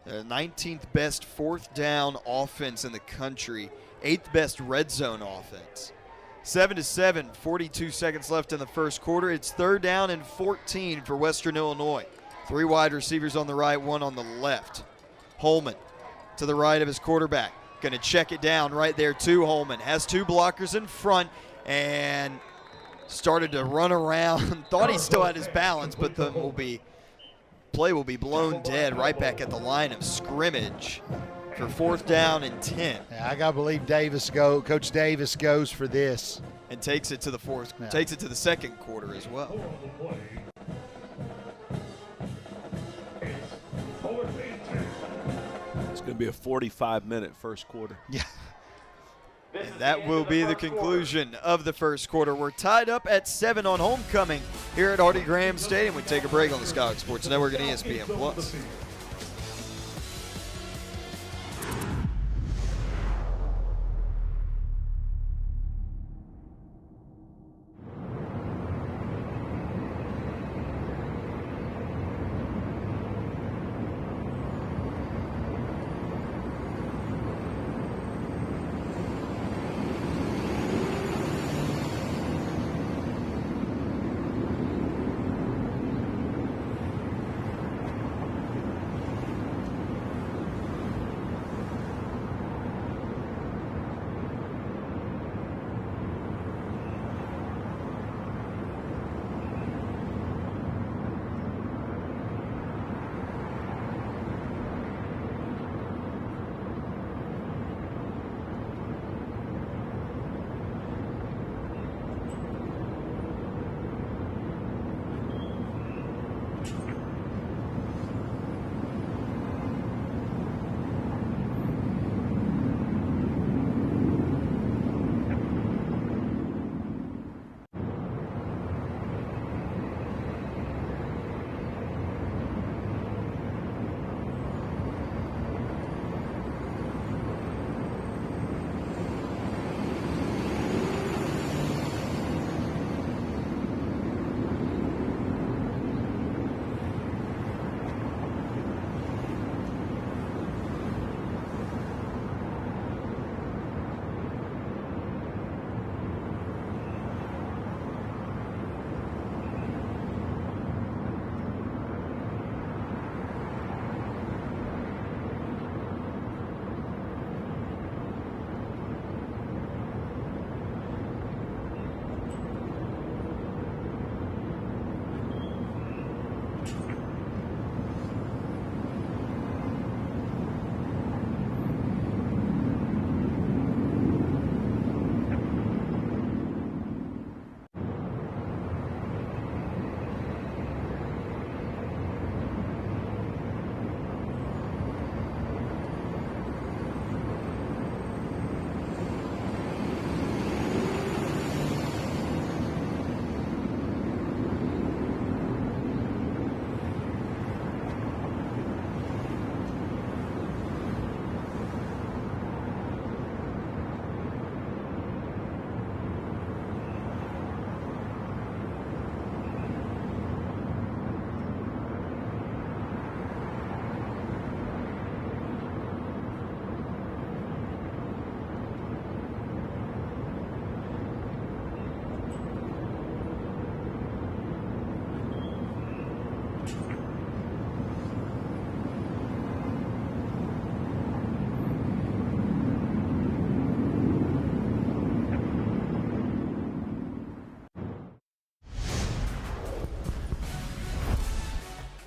The 19th best 4th down offense in the country, 8th best red zone offense. 7-7, 42 seconds left in the first quarter. It's 3rd down and 14 for Western Illinois. 3 wide receivers on the right, 1 on the left. Holman to the right of his quarterback. Going to check it down right there to Holman. Has 2 blockers in front and started to run around. Thought he still had his balance, but the play will be blown dead right back at the line of scrimmage for 4th down and 10. Yeah, I got to believe Coach Davis goes for this. And takes it to the takes it to the second quarter as well. It's going to be a 45-minute first quarter. Yeah. And that will be the conclusion of the first quarter. We're tied up at 7 on homecoming here at Hardy Graham Stadium. We take a break on the Skyhawk Sports Network and ESPN Plus.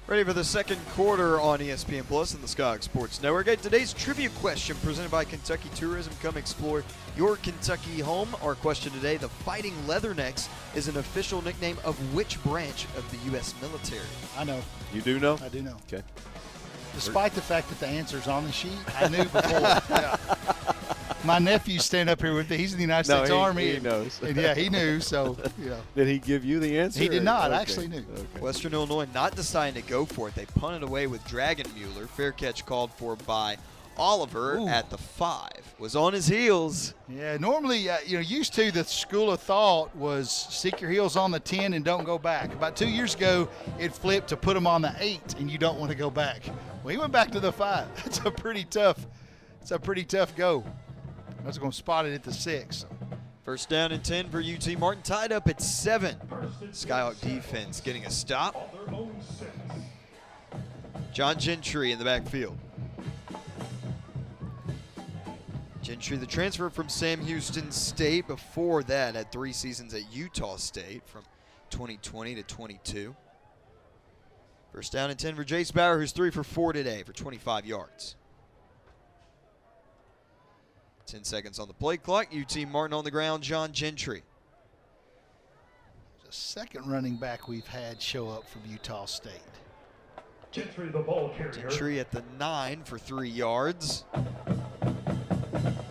Ready for the second quarter on ESPN Plus and the Skog Sports Network. Today's trivia question presented by Kentucky Tourism. Come explore your Kentucky home. Our question today, the Fighting Leathernecks is an official nickname of which branch of the U.S. military? I know. You do know? I do know. Okay. Despite the fact that the answer's on the sheet, I knew before. Yeah. My nephew's standing up here with me. He's in the United States Army. He knows. And yeah, he knew. So, yeah. Did he give you the answer? He did not. Okay. I actually knew. Okay. Western Illinois not deciding to go for it. They punted away with Dragon Mueller. Fair catch called for by Oliver at the 5. Was on his heels. Yeah, normally, used to the school of thought was stick your heels on the 10 and don't go back. About 2 years ago, it flipped to put them on the 8 and you don't want to go back. Well, he went back to the 5. That's a pretty tough go. I was going to spot it at the 6. First down and 10 for UT Martin, tied up at 7. Skyhawk defense getting a stop. John Gentry in the backfield. Gentry, the transfer from Sam Houston State. Before that, had 3 seasons at Utah State from 2020 to 22. First down and 10 for Jace Bauer, who's 3 for 4 today for 25 yards. 10 seconds on the play clock. UT Martin on the ground, John Gentry. The second running back we've had show up from Utah State. Gentry, the ball carrier. Gentry at the 9 for 3 yards.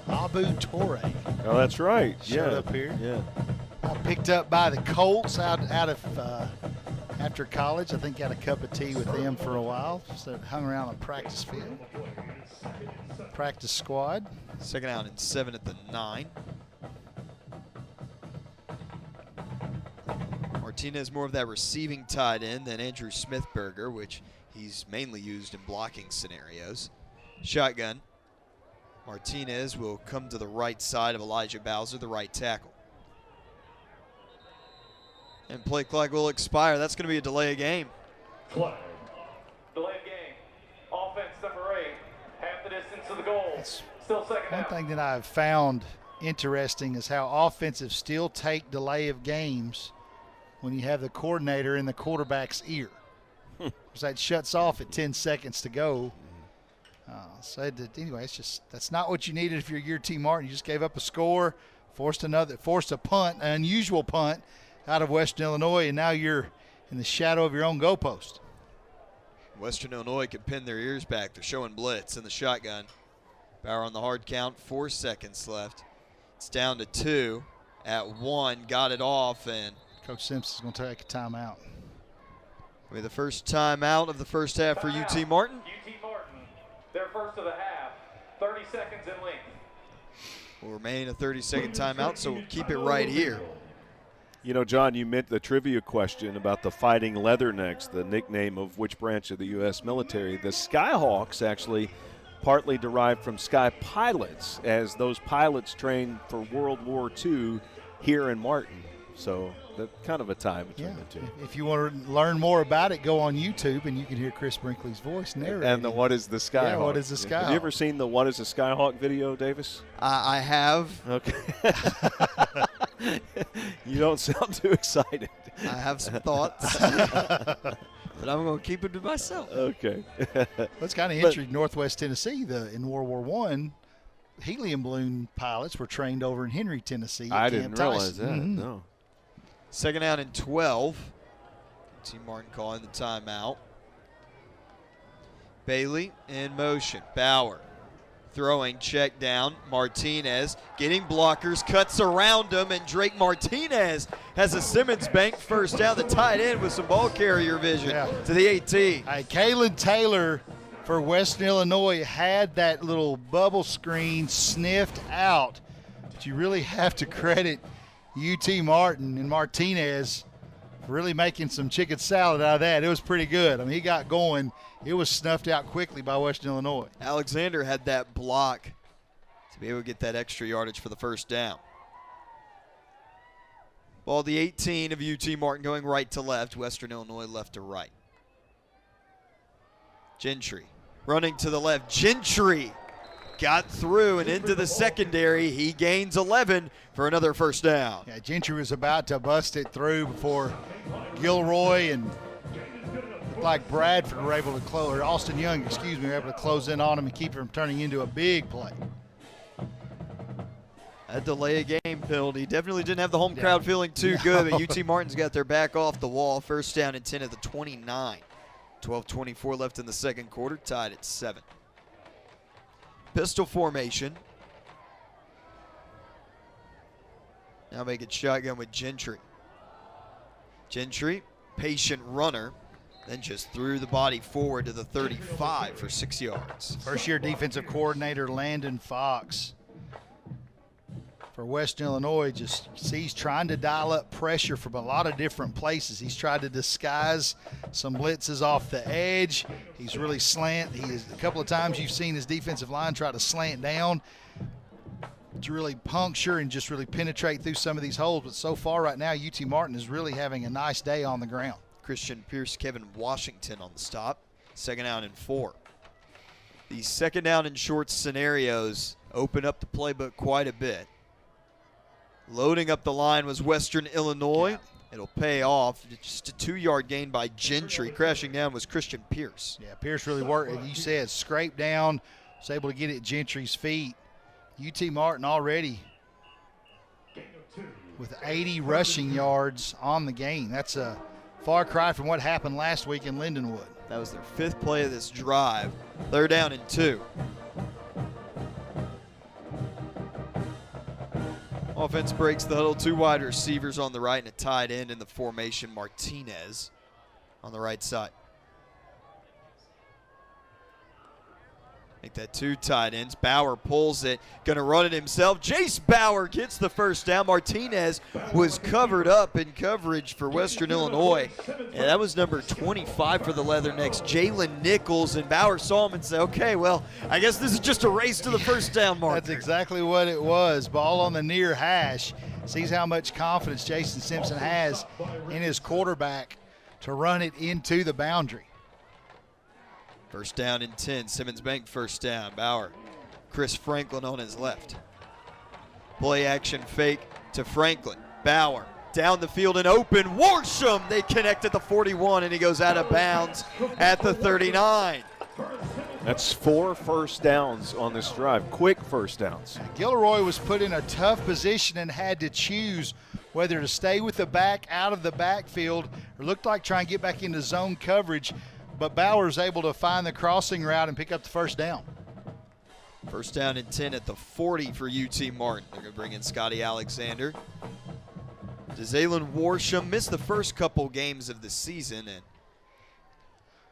Abu Torre. Oh, that's right. Showed up here. Yeah. Picked up by the Colts out of after college. I think got a cup of tea with them for a while. So hung around the practice field. Practice squad. Second down and 7 at the 9. Martinez more of that receiving tight end than Andrew Smithberger, which he's mainly used in blocking scenarios. Shotgun. Martinez will come to the right side of Elijah Bowser, the right tackle. And play clock will expire. That's going to be a delay of game. Flag. Delay of game. Offense number 8. Half the distance to the goal. Still second down. One thing that I've found interesting is how offensive still take delay of games when you have the coordinator in the quarterback's ear. Because that shuts off at 10 seconds to go. Anyway, it's just that's not what you needed if you're UT Martin. You just gave up a score, forced a punt, an unusual punt out of Western Illinois, and now you're in the shadow of your own goalpost. Western Illinois can pin their ears back. They're showing blitz in the shotgun. Bauer on the hard count, 4 seconds left. It's down to 2 at 1. Got it off, and Coach Simpson's going to take a timeout. With the first timeout of the first half for UT Martin. UT Martin, their first of the half. 30 seconds in length. Will remain a 30-second timeout, so we'll keep it right here. You know, John, you meant the trivia question about the Fighting Leathernecks, the nickname of which branch of the U.S. military. The Skyhawks actually partly derived from Sky Pilots, as those pilots trained for World War II here in Martin. So that's kind of a tie between the two. If you want to learn more about it, go on YouTube and you can hear Chris Brinkley's voice narrating. And the What is the Skyhawk? Yeah, What is the Skyhawk? Have you ever seen the What is the Skyhawk video, Davis? I have. Okay. You don't sound too excited. I have some thoughts. But I'm going to keep it to myself. Okay. That's kind of interesting. Northwest Tennessee, in World War I, helium balloon pilots were trained over in Henry, Tennessee. I didn't realize that. Mm-hmm. No. Second down and 12. T. Martin calling the timeout. Bailey in motion. Bauer throwing, check down. Martinez getting blockers, cuts around him, and Drake Martinez has a Simmons bank first down. The tight end with some ball carrier vision to the 18. Kalen Taylor for Western Illinois had that little bubble screen sniffed out. But you really have to credit UT Martin and Martinez for really making some chicken salad out of that. It was pretty good. I mean, he got going. It was snuffed out quickly by Western Illinois. Alexander had that block to be able to get that extra yardage for the first down. Ball the 18 of UT Martin going right to left. Western Illinois left to right. Gentry running to the left. Gentry got through and into the secondary. He gains 11 for another first down. Yeah, Gentry was about to bust it through before Gilroy and like Bradford were able to close, or Austin Young, excuse me, were able to close in on him and keep him from turning into a big play. That delay of game penalty definitely didn't have the home crowd feeling too good, but UT Martin's got their back off the wall. First down and 10 at the 29. 12:24 left in the second quarter, tied at 7. Pistol formation. Now making shotgun with Gentry. Gentry, patient runner, then just threw the body forward to the 35 for 6 yards. First-year defensive coordinator Landon Fox for Western Illinois, just he's trying to dial up pressure from a lot of different places. He's tried to disguise some blitzes off the edge. He's really a couple of times you've seen his defensive line try to slant down to really puncture and just really penetrate through some of these holes. But so far right now, UT Martin is really having a nice day on the ground. Christian Pierce, Kevin Washington on the stop. Second down and 4. These second down and short scenarios open up the playbook quite a bit. Loading up the line was Western Illinois. It'll pay off. Just a 2-yard gain by Gentry. Crashing down was Christian Pierce. Yeah, Pierce really worked. You said scraped down, was able to get it at Gentry's feet. UT Martin already with 80 rushing yards on the game. That's a far cry from what happened last week in Lindenwood. That was their 5th play of this drive. Third down and 2. Offense breaks the huddle. 2 wide receivers on the right and a tight end in the formation. Martinez on the right side. Make that 2 tight ends. Bauer pulls it. Going to run it himself. Jace Bauer gets the first down. Martinez was covered up in coverage for Western Illinois. And that was number 25 for the Leathernecks, Jalen Nichols. And Bauer saw him and said, okay, well, I guess this is just a race to the first down mark. That's exactly what it was. Ball on the near hash. Sees how much confidence Jason Simpson has in his quarterback to run it into the boundary. First down and 10. Simmons Bank first down. Bauer. Chris Franklin on his left. Play action fake to Franklin. Bauer down the field and open. Worsham. They connect at the 41 and he goes out of bounds at the 39. That's 4 first downs on this drive. Quick first downs. Gilroy was put in a tough position and had to choose whether to stay with the back out of the backfield or looked like trying to get back into zone coverage. But Bauer's able to find the crossing route and pick up the first down. First down and 10 at the 40 for UT Martin. They're going to bring in Scotty Alexander. Zaylen Worsham missed the first couple games of the season and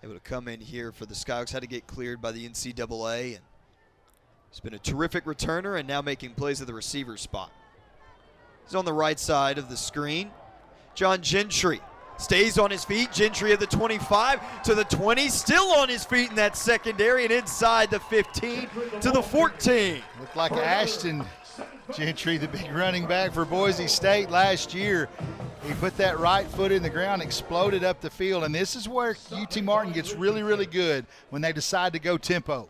able to come in here for the Skyhawks. Had to get cleared by the NCAA. And he's been a terrific returner and now making plays at the receiver spot. He's on the right side of the screen. John Gentry stays on his feet. Gentry at the 25 to the 20. Still on his feet in that secondary and inside the 15 to the 14. Looked like Ashton Gentry, the big running back for Boise State last year. He put that right foot in the ground, exploded up the field, and this is where UT Martin gets really, really good when they decide to go tempo.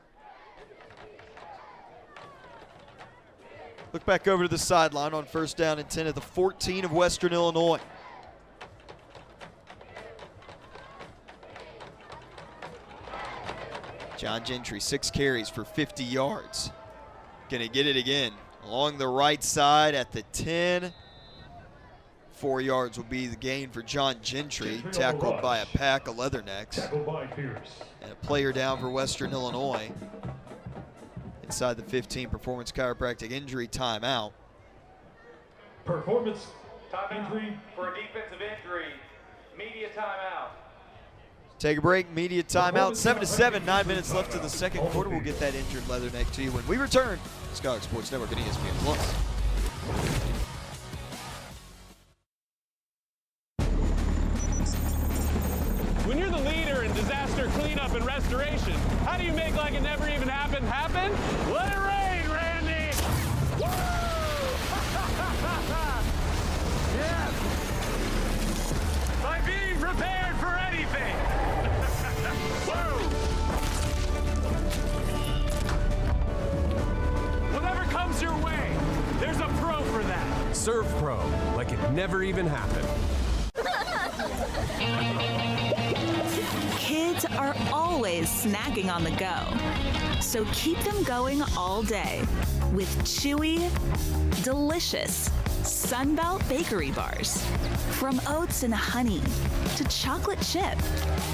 Look back over to the sideline on first down and 10 at the 14 of Western Illinois. John Gentry, 6 carries for 50 yards. Gonna get it again along the right side at the 10. 4 yards will be the gain for John Gentry, tackled by a pack of Leathernecks. And a player down for Western Illinois. Inside the 15, performance chiropractic injury timeout. Performance Timeout for a defensive injury. Media timeout. Take a break, media timeout. 7-7, 9 minutes left of the second quarter. We'll get that injured Leatherneck to you when we return. Skyhawk Sports Network and ESPN Plus. When you're the leader in disaster cleanup and restoration, how do you make like it never even happened happen? Let it rain, Randy! Woo! Yes! By being prepared for anything! Woo! Whatever comes your way, there's a pro for that. Serve Pro, like it never even happened. and are always snacking on the go. So keep them going all day with chewy, delicious Sunbelt Bakery Bars. From oats and honey to chocolate chip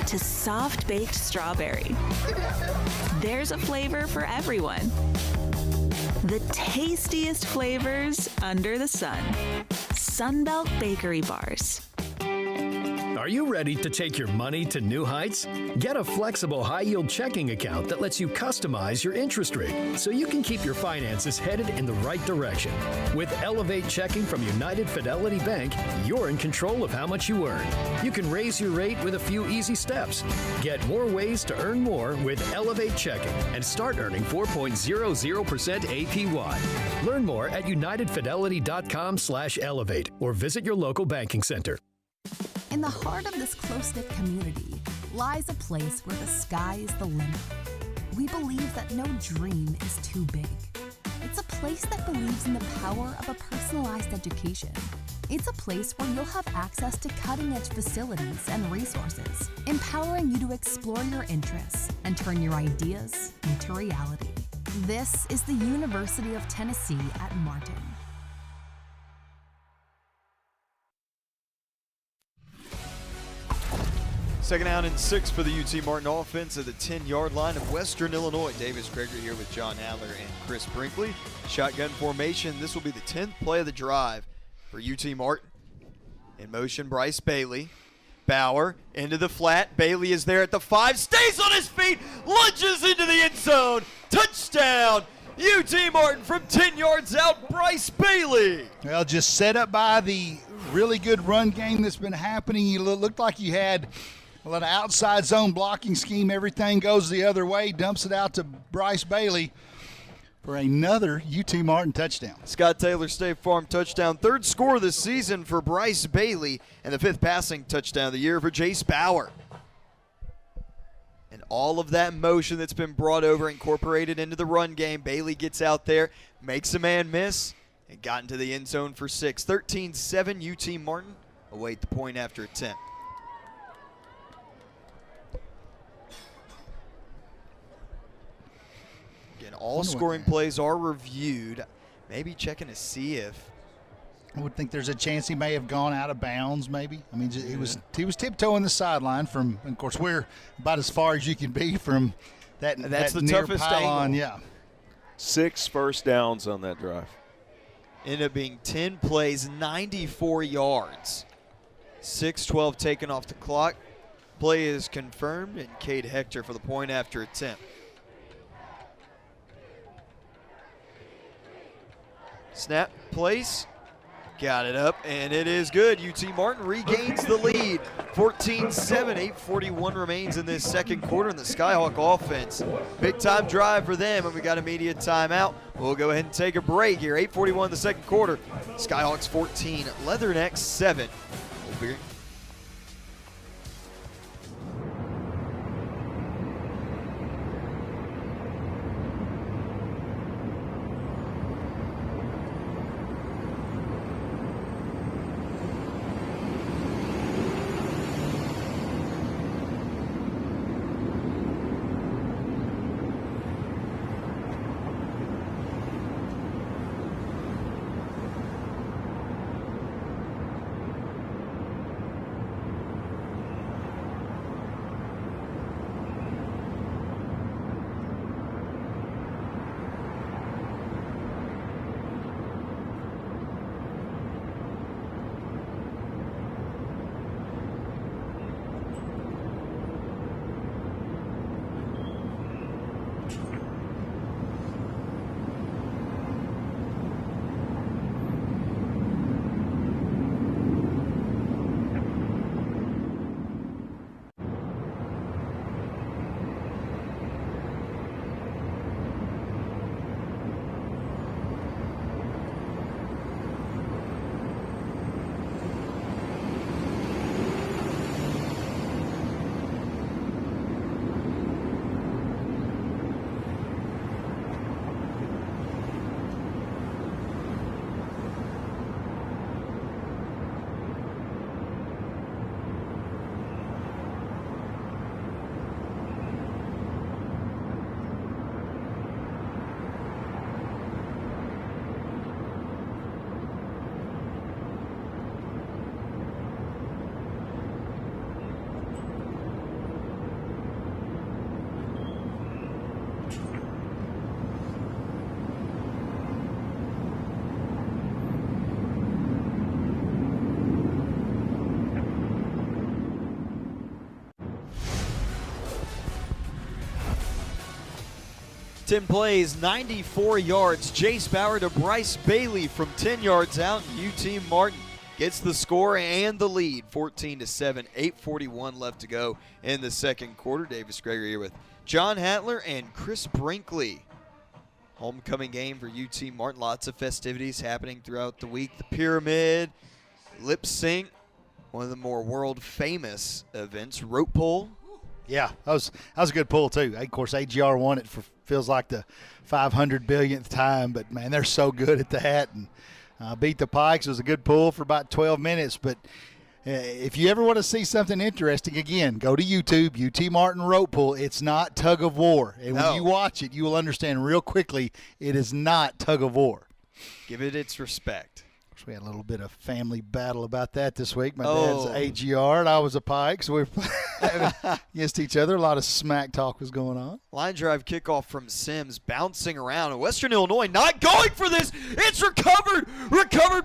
to soft baked strawberry. There's a flavor for everyone. The tastiest flavors under the sun. Sunbelt Bakery Bars. Are you ready to take your money to new heights? Get a flexible high-yield checking account that lets you customize your interest rate so you can keep your finances headed in the right direction. With Elevate Checking from United Fidelity Bank, you're in control of how much you earn. You can raise your rate with a few easy steps. Get more ways to earn more with Elevate Checking and start earning 4.00% APY. Learn more at unitedfidelity.com/elevate or visit your local banking center. In the heart of this close-knit community lies a place where the sky is the limit. We believe that no dream is too big. It's a place that believes in the power of a personalized education. It's a place where you'll have access to cutting-edge facilities and resources, empowering you to explore your interests and turn your ideas into reality. This is the University of Tennessee at Martin. Second down and 6 for the UT Martin offense at the 10-yard line of Western Illinois. Davis Gregory here with John Adler and Chris Brinkley. Shotgun formation. This will be the 10th play of the drive for UT Martin. In motion, Bryce Bailey. Bauer into the flat. Bailey is there at the 5. Stays on his feet. Lunges into the end zone. Touchdown. UT Martin from 10 yards out. Bryce Bailey. Well, just set up by the really good run game that's been happening. You looked like you had a lot of outside zone blocking scheme. Everything goes the other way. Dumps it out to Bryce Bailey for another UT Martin touchdown. Scott Taylor State Farm touchdown. Third score of the season for Bryce Bailey and the 5th passing touchdown of the year for Jace Bauer. And all of that motion that's been brought over, incorporated into the run game. Bailey gets out there, makes a man miss, and got into the end zone for 6. 13-7 UT Martin await the point after attempt. Again, all scoring plays are reviewed. Maybe checking to see if. I would think there's a chance he may have gone out of bounds, maybe. I mean, he was tiptoeing the sideline from, of course, we're about as far as you can be from that's the near toughest pylon. angle. Yeah. 6 first downs on that drive. Ended up being 10 plays, 94 yards. 6:12 taken off the clock. Play is confirmed, and Cade Hector for the point after attempt. Snap, place, got it up, and it is good. UT Martin regains the lead. 14-7, 8:41 remains in this second quarter in the Skyhawk offense. Big time drive for them, and we got immediate timeout. We'll go ahead and take a break here. 8:41 in the second quarter. Skyhawks 14, Leathernecks 7. We'll be 10 plays, 94 yards. Jace Bauer to Bryce Bailey from 10 yards out. UT Martin gets the score and the lead, 14-7, 8:41 left to go in the second quarter. Davis Gregory here with John Hatler and Chris Brinkley. Homecoming game for UT Martin. Lots of festivities happening throughout the week. The Pyramid, Lip Sync, one of the more world famous events, rope pull. Yeah, that was a good pull too. Of course, AGR won it for feels like the 500 billionth time, but man, they're so good at that. And beat the Pikes. It was a good pull for about 12 minutes. But if you ever want to see something interesting, again, go to YouTube, UT Martin rope pull. It's not tug of war, and when you watch it, you will understand real quickly it is not tug of war. Give it its respect. We had a little bit of family battle about that this week. My dad's AGR and I was a Pike, so we were against each other. A lot of smack talk was going on. Line drive kickoff from Sims, bouncing around. And Western Illinois not going for this. It's recovered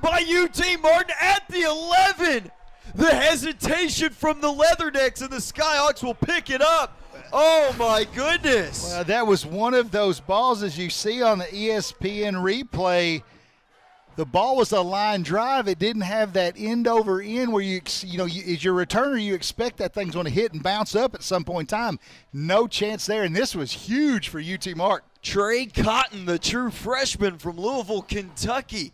by UT Martin at the 11. The hesitation from the Leathernecks, and the Skyhawks will pick it up. Oh, my goodness. Well, that was one of those balls, as you see on the ESPN replay. The ball was a line drive. It didn't have that end over end where as your returner, you expect that thing's going to hit and bounce up at some point in time. No chance there, and this was huge for UT Martin. Trey Cotton, the true freshman from Louisville, Kentucky.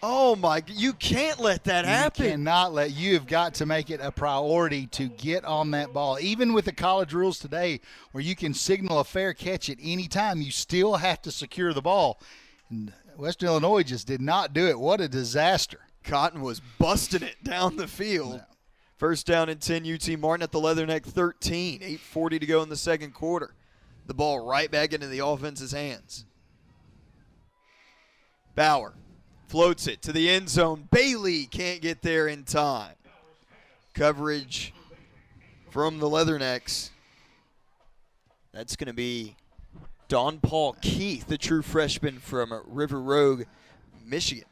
Oh, my, you can't let that happen. You cannot you have got to make it a priority to get on that ball. Even with the college rules today where you can signal a fair catch at any time, you still have to secure the ball. And Western Illinois just did not do it. What a disaster. Cotton was busting it down the field. Yeah. First down and 10, UT Martin at the Leatherneck 13. 8:40 to go in the second quarter. The ball right back into the offense's hands. Bauer floats it to the end zone. Bailey can't get there in time. Coverage from the Leathernecks. That's going to be Don Paul Keith, the true freshman from River Rogue, Michigan.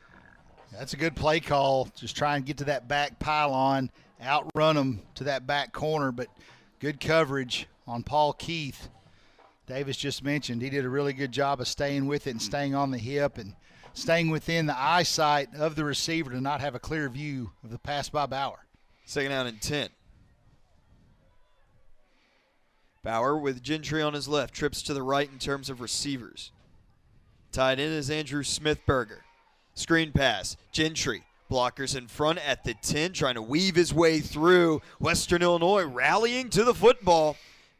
That's a good play call. Just try and get to that back pylon, outrun them to that back corner, but good coverage on Paul Keith. Davis just mentioned he did a really good job of staying with it and staying on the hip and staying within the eyesight of the receiver to not have a clear view of the pass by Bauer. Second down and 10. Bauer with Gentry on his left, trips to the right in terms of receivers. Tied in is Andrew Smithberger. Screen pass, Gentry. Blockers in front at the 10, trying to weave his way through. Western Illinois rallying to the football,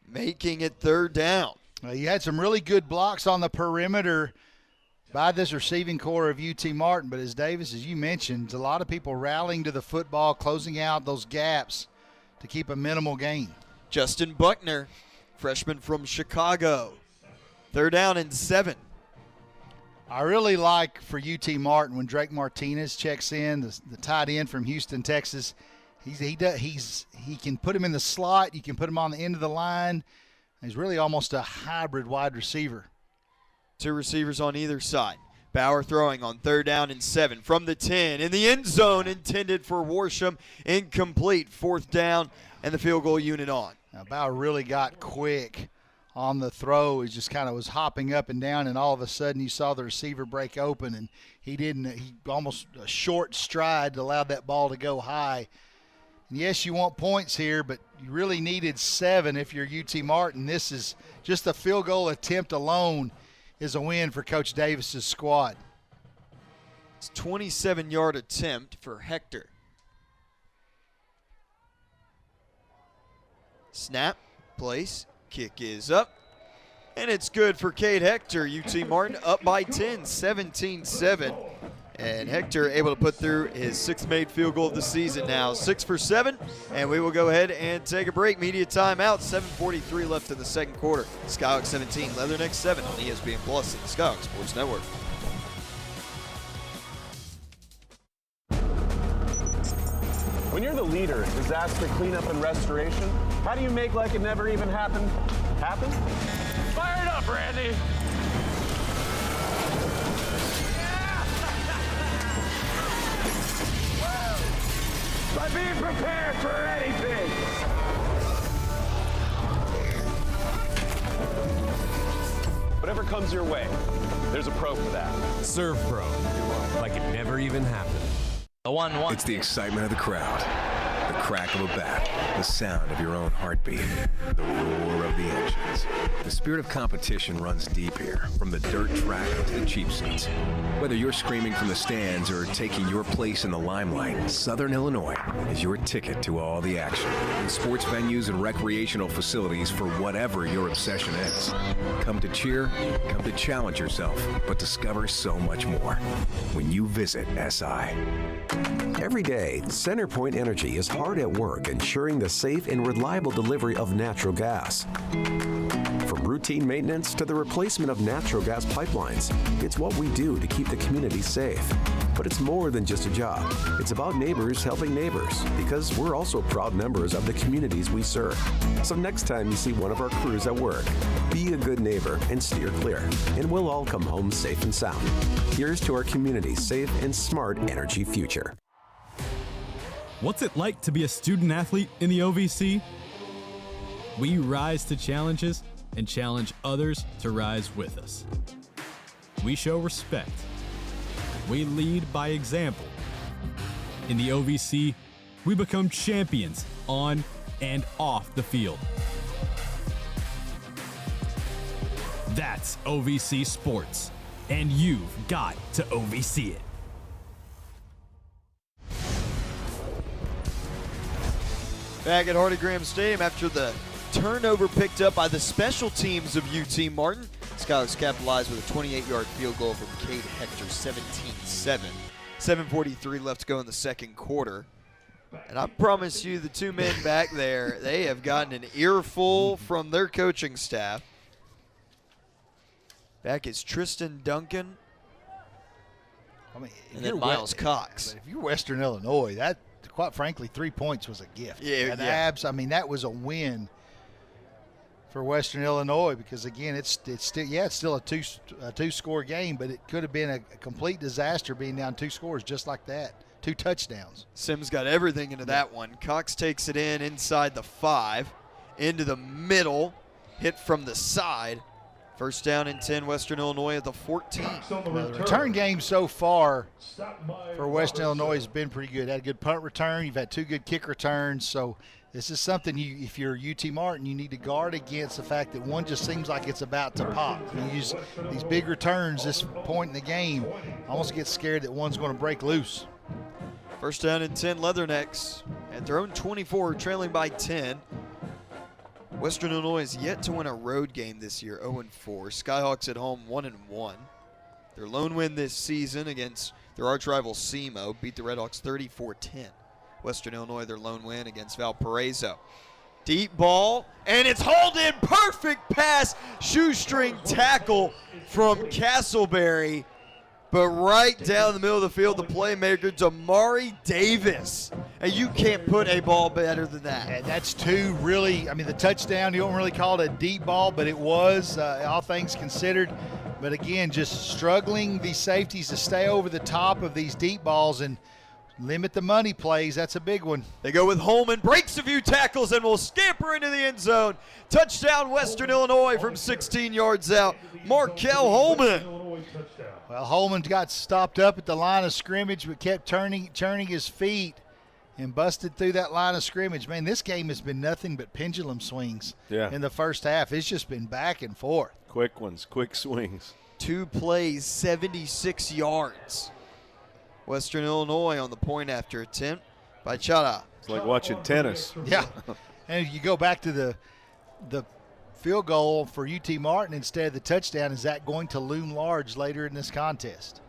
making it third down. You had some really good blocks on the perimeter by this receiving core of UT Martin, but as Davis, as you mentioned, a lot of people rallying to the football, closing out those gaps to keep a minimal gain. Justin Buckner, freshman from Chicago. Third down and 7. I really like for UT Martin when Drake Martinez checks in, the tight end from Houston, Texas. He can put him in the slot. You can put him on the end of the line. He's really almost a hybrid wide receiver. Two receivers on either side. Bauer throwing on third down and 7 from the 10 in the end zone, intended for Worsham, incomplete. Fourth down and the field goal unit on. Now, Bauer really got quick on the throw. He just kind of was hopping up and down, and all of a sudden you saw the receiver break open, and he almost a short stride allowed that ball to go high. And yes, you want points here, but you really needed 7 if you're UT Martin. This is just a field goal attempt alone is a win for Coach Davis's squad. It's a 27-yard attempt for Hector. Snap, place, kick is up, and it's good for Cade Hector. UT Martin up by 10, 17-7. And Hector able to put through his 6th made field goal of the season now. 6 for 7, and we will go ahead and take a break. Media timeout, 7:43 left in the second quarter. Skyhawks 17, Leathernecks 7 on ESPN Plus and the Skyhawks Sports Network. When you're the leader in disaster cleanup and restoration, how do you make like it never even happened happen? Fire it up, Randy! By being prepared for anything! But whatever comes your way, there's a pro for that. Serve Pro, like it never even happened. The 1-1. It's the excitement of the crowd, the crack of a bat, the sound of your own heartbeat, the roar of the engines. The spirit of competition runs deep here, from the dirt track to the cheap seats. Whether you're screaming from the stands or taking your place in the limelight, Southern Illinois is your ticket to all the action. In sports venues and recreational facilities for whatever your obsession is. Come to cheer, come to challenge yourself, but discover so much more when you visit SI. Every day, CenterPoint Energy is hard at work ensuring the safe and reliable delivery of natural gas. From routine maintenance to the replacement of natural gas pipelines, it's what we do to keep the community safe. But it's more than just a job. It's about neighbors helping neighbors, because we're also proud members of the communities we serve. So next time you see one of our crews at work, be a good neighbor and steer clear, and we'll all come home safe and sound. Here's to our community's safe and smart energy future. What's it like to be a student athlete in the OVC? We rise to challenges and challenge others to rise with us. We show respect. We lead by example. In the OVC, we become champions on and off the field. That's OVC Sports, and you've got to OVC it. Back at Hardy Graham Stadium after the turnover picked up by the special teams of UT Martin. Skyhawks capitalized with a 28-yard field goal from Cade Hector, 17-7. 7:43 left to go in the second quarter. And I promise you, the two men back there, they have gotten an earful from their coaching staff. Back is Tristan Duncan. And then Miles Cox. But if you're Western Illinois, that, quite frankly, 3 points was a gift. Yeah, that was a win for Western Illinois, because again, it's still a two-score game, but it could have been a complete disaster being down 2 scores just like that. 2 touchdowns. Sims got everything into that one. Cox takes it inside the 5, into the middle, hit from the side. First down and 10, Western Illinois at the 14. The return game so far for Western Illinois has been pretty good. Had a good punt return. You've had 2 good kick returns. So this is something if you're UT Martin, you need to guard against the fact that one just seems like it's about to pop. You use these big returns this point in the game, almost get scared that one's going to break loose. First down and 10, Leathernecks at their own 24, trailing by 10. Western Illinois is yet to win a road game this year, 0-4. Skyhawks at home, 1-1. Their lone win this season against their arch rival SEMO, beat the Redhawks 34-10. Western Illinois, their lone win against Valparaiso. Deep ball, and it's hauled in. Perfect pass, shoestring tackle from Castleberry. But right down the middle of the field, the playmaker, Damari Davis. And you can't put a ball better than that. And that's 2 really, the touchdown, you don't really call it a deep ball, but it was, all things considered. But again, just struggling these safeties to stay over the top of these deep balls and limit the money plays. That's a big one. They go with Holman, breaks a few tackles, and will scamper into the end zone. Touchdown, Western Illinois from 16 yards out. Markel Holman. Well, Holman got stopped up at the line of scrimmage, but kept turning his feet and busted through that line of scrimmage. Man, this game has been nothing but pendulum swings in the first half. It's just been back and forth. Quick ones, quick swings. 2 plays, 76 yards. Western Illinois on the point after attempt by Chada. It's like watching tennis. Yeah. And you go back to the field goal for UT Martin instead of the touchdown. Is that going to loom large later in this contest?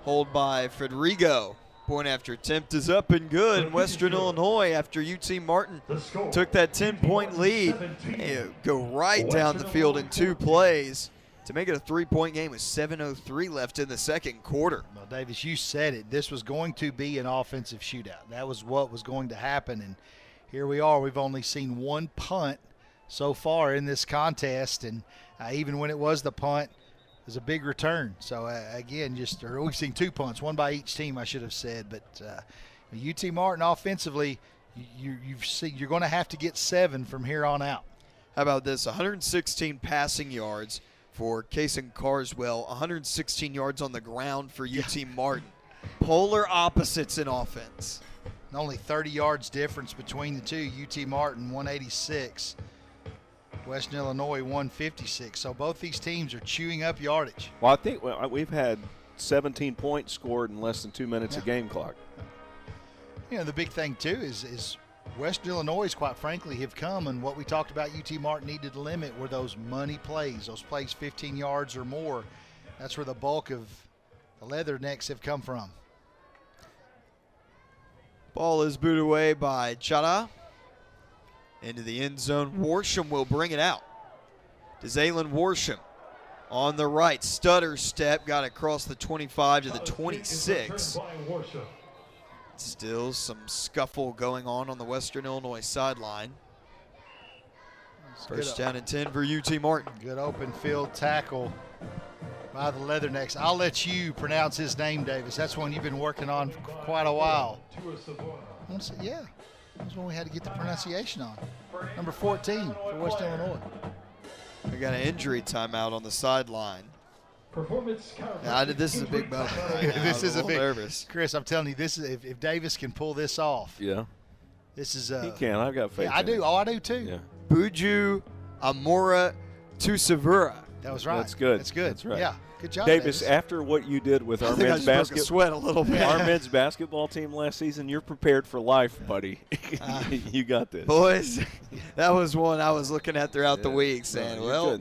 Hold by Federico. Point after attempt is up and good. And Western Illinois, after UT Martin took that 10-point lead, they go right down the field in 2 plays to make it a 3-point game with 7:03 left in the second quarter. Well, Davis, you said it. This was going to be an offensive shootout. That was what was going to happen, and here we are. We've only seen 1 punt so far in this contest, and even when it was the punt, it was a big return. So, again, we've seen 2 punts, 1 by each team, I should have said. But UT Martin offensively, you're going to have to get 7 from here on out. How about this? 116 passing yards for Kason Carswell, 116 yards on the ground for UT Martin. Polar opposites in offense. And only 30 yards difference between the two. UT Martin 186, Western Illinois 156. So both these teams are chewing up yardage. Well, I think we've had 17 points scored in less than 2 minutes of game clock. You know, the big thing too is Western Illinois, quite frankly, have come, and what we talked about UT Martin needed to limit were those money plays, those plays 15 yards or more. That's where the bulk of the Leathernecks have come from. Ball is booted away by Chada. Into the end zone. Worsham will bring it out. To Zaylen Worsham on the right. Stutter step. Got across the 25 to the 26. Still some scuffle going on the Western Illinois sideline. First down and 10 for UT Martin. Good open field tackle by the Leathernecks. I'll let you pronounce his name, Davis. That's one you've been working on for quite a while. Yeah, that's one we had to get the pronunciation on. Number 14 for Western Illinois. We got an injury timeout on the sideline. This is a big moment right now. This is a big nervous. Chris, I'm telling you, this is if Davis can pull this off. Yeah. This is he can. I've got faith. Yeah, I do. Oh, I do too. Yeah. Buju Amora Tusavura. That was right. That's good. That's good. That's right. Yeah. Good job, Davis. After what you did with our men's sweat a little bit. Our men's basketball team last season, you're prepared for life, buddy. You got this, boys. That was one I was looking at throughout the week, saying, "Well,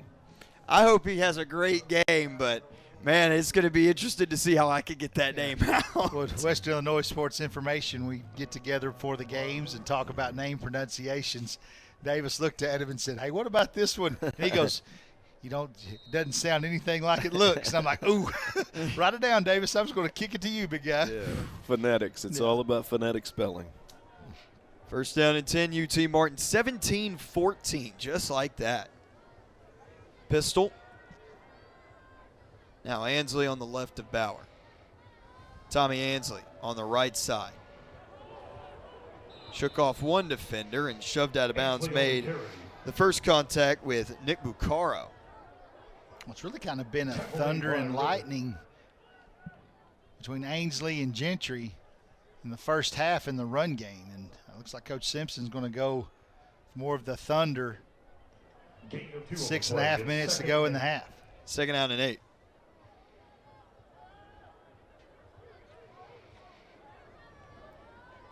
I hope he has a great game, but." Man, it's going to be interesting to see how I can get that name out. Well, Western Illinois Sports Information, we get together before the games and talk about name pronunciations. Davis looked at him and said, "Hey, what about this one?" And he goes, it doesn't sound anything like it looks. And I'm like, ooh, write it down, Davis. I'm just going to kick it to you, big guy. Yeah. Phonetics. It's all about phonetic spelling. First down and 10, UT Martin, 17-14, just like that. Pistol. Now Ansley on the left of Bauer. Tommy Ansley on the right side. Shook off one defender and shoved out of bounds, made the first contact with Nick Bucaro. Well, it's really kind of been a thunder and lightning between Ansley and Gentry in the first half in the run game. And it looks like Coach Simpson's going to go more of the thunder. 6.5 minutes to go in the half. Second down and 8.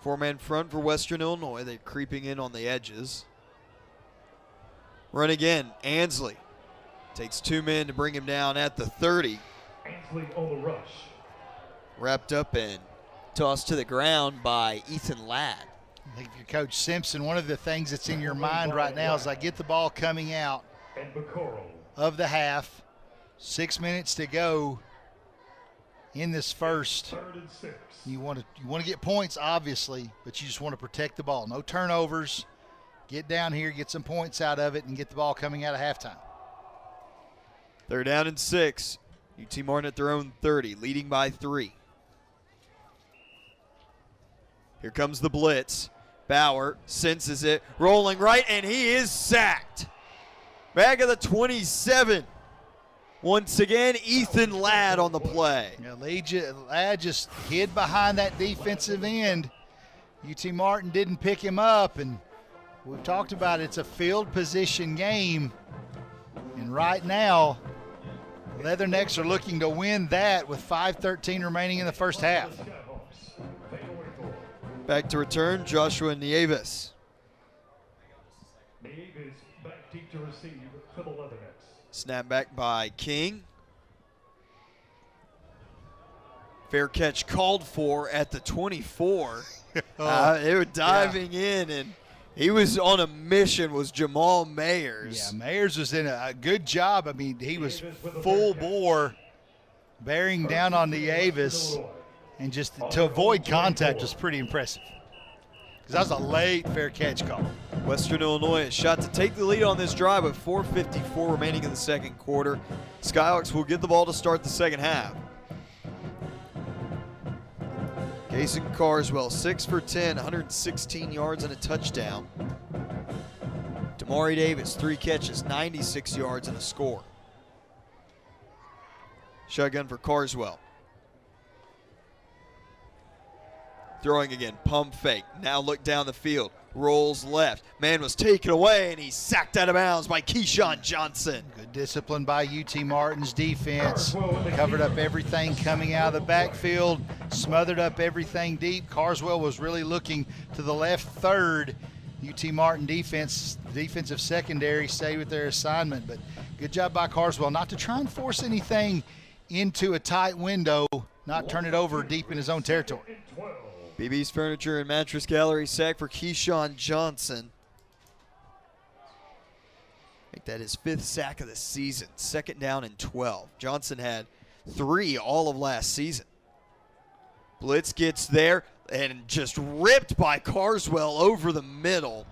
Four-man front for Western Illinois. They're creeping in on the edges. Run again. Ansley takes 2 men to bring him down at the 30. Ansley on the rush. Wrapped up and tossed to the ground by Ethan Ladd. I think for Coach Simpson, one of the things that's in your mind right now is I get the ball coming out of the half. 6 minutes to go in this first. 3rd and 6. You want to get points, obviously, but you just want to protect the ball. No turnovers. Get down here, get some points out of it, and get the ball coming out of halftime. 3rd down and 6. UT Martin at their own 30, leading by 3. Here comes the blitz. Bauer senses it, rolling right, and he is sacked. Back of the 27. Once again, Ethan Ladd on the play. Yeah, Ladd just hid behind that defensive end. UT Martin didn't pick him up, and we've talked about it's a field position game. And right now, Leathernecks are looking to win that with 5:13 remaining in the first half. Back to return, Joshua Nieves. Nieves back deep to receive for the Leathernecks. Snap back by King. Fair catch called for at the 24. They were diving in, and he was on a mission, was Jamal Mayers. Yeah, Mayers was in a good job. I mean, he was full bore, bearing down on Nieves, and just to avoid contact was pretty impressive. Because that was a late fair catch call. Western Illinois shot to take the lead on this drive with 4:54 remaining in the second quarter. Skyhawks will get the ball to start the second half. Kason Carswell, 6 for 10, 116 yards and a touchdown. Damari Davis, 3 catches, 96 yards and a score. Shotgun for Carswell. Throwing again, pump fake. Now look down the field. Rolls left. Man was taken away, and he's sacked out of bounds by Keyshawn Johnson. Good discipline by UT Martin's defense. Covered up everything coming out of the backfield, smothered up everything deep. Carswell was really looking to the left third. UT Martin defensive secondary stayed with their assignment, but good job by Carswell not to try and force anything into a tight window, not turn it over deep in his own territory. BB's Furniture and Mattress Gallery sack for Keyshawn Johnson. Make that his 5th sack of the season. 2nd down and 12. Johnson had 3 all of last season. Blitz gets there and just ripped by Carswell over the middle.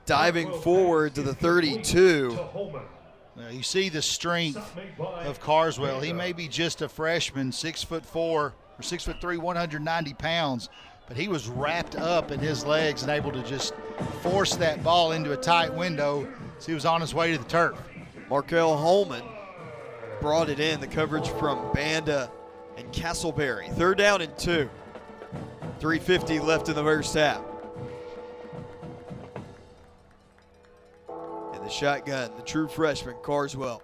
Diving forward to the 32. Now you see the strength of Carswell. He may be just a freshman, 6'4", or 6'3", 190 pounds, but he was wrapped up in his legs and able to just force that ball into a tight window as he was on his way to the turf. Markel Holman brought it in, the coverage from Banda and Castleberry. 3rd down and 2. 3:50 left in the first half. And the shotgun, the true freshman, Carswell.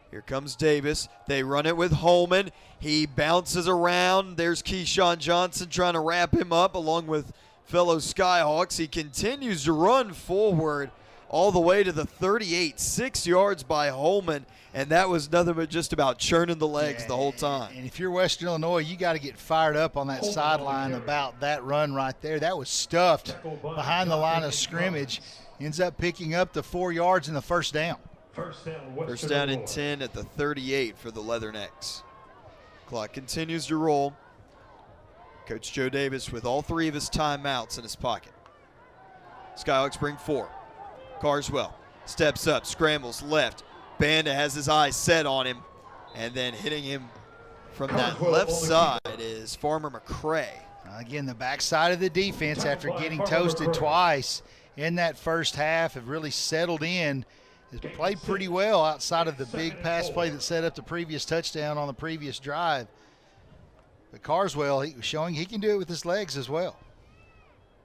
Here comes Davis. They run it with Holman. He bounces around. There's Keyshawn Johnson trying to wrap him up along with fellow Skyhawks. He continues to run forward all the way to the 38. 6 yards by Holman, and that was nothing but just about churning the legs the whole time. And if you're Western Illinois, you got to get fired up on that sideline about that run right there. That was stuffed behind the line of scrimmage. Ends up picking up the 4 yards in the first down. First down and 10 at the 38 for the Leathernecks. Clock continues to roll. Coach Joe Davis with all 3 of his timeouts in his pocket. Skyhawks bring 4. Carswell steps up, scrambles left. Banda has his eyes set on him, and then hitting him from that left side is Farmer McCray. Again, the backside of the defense after getting toasted twice in that first half have really settled in. Has played pretty well outside of the big pass play that set up the previous touchdown on the previous drive. But Carswell, he was showing he can do it with his legs as well.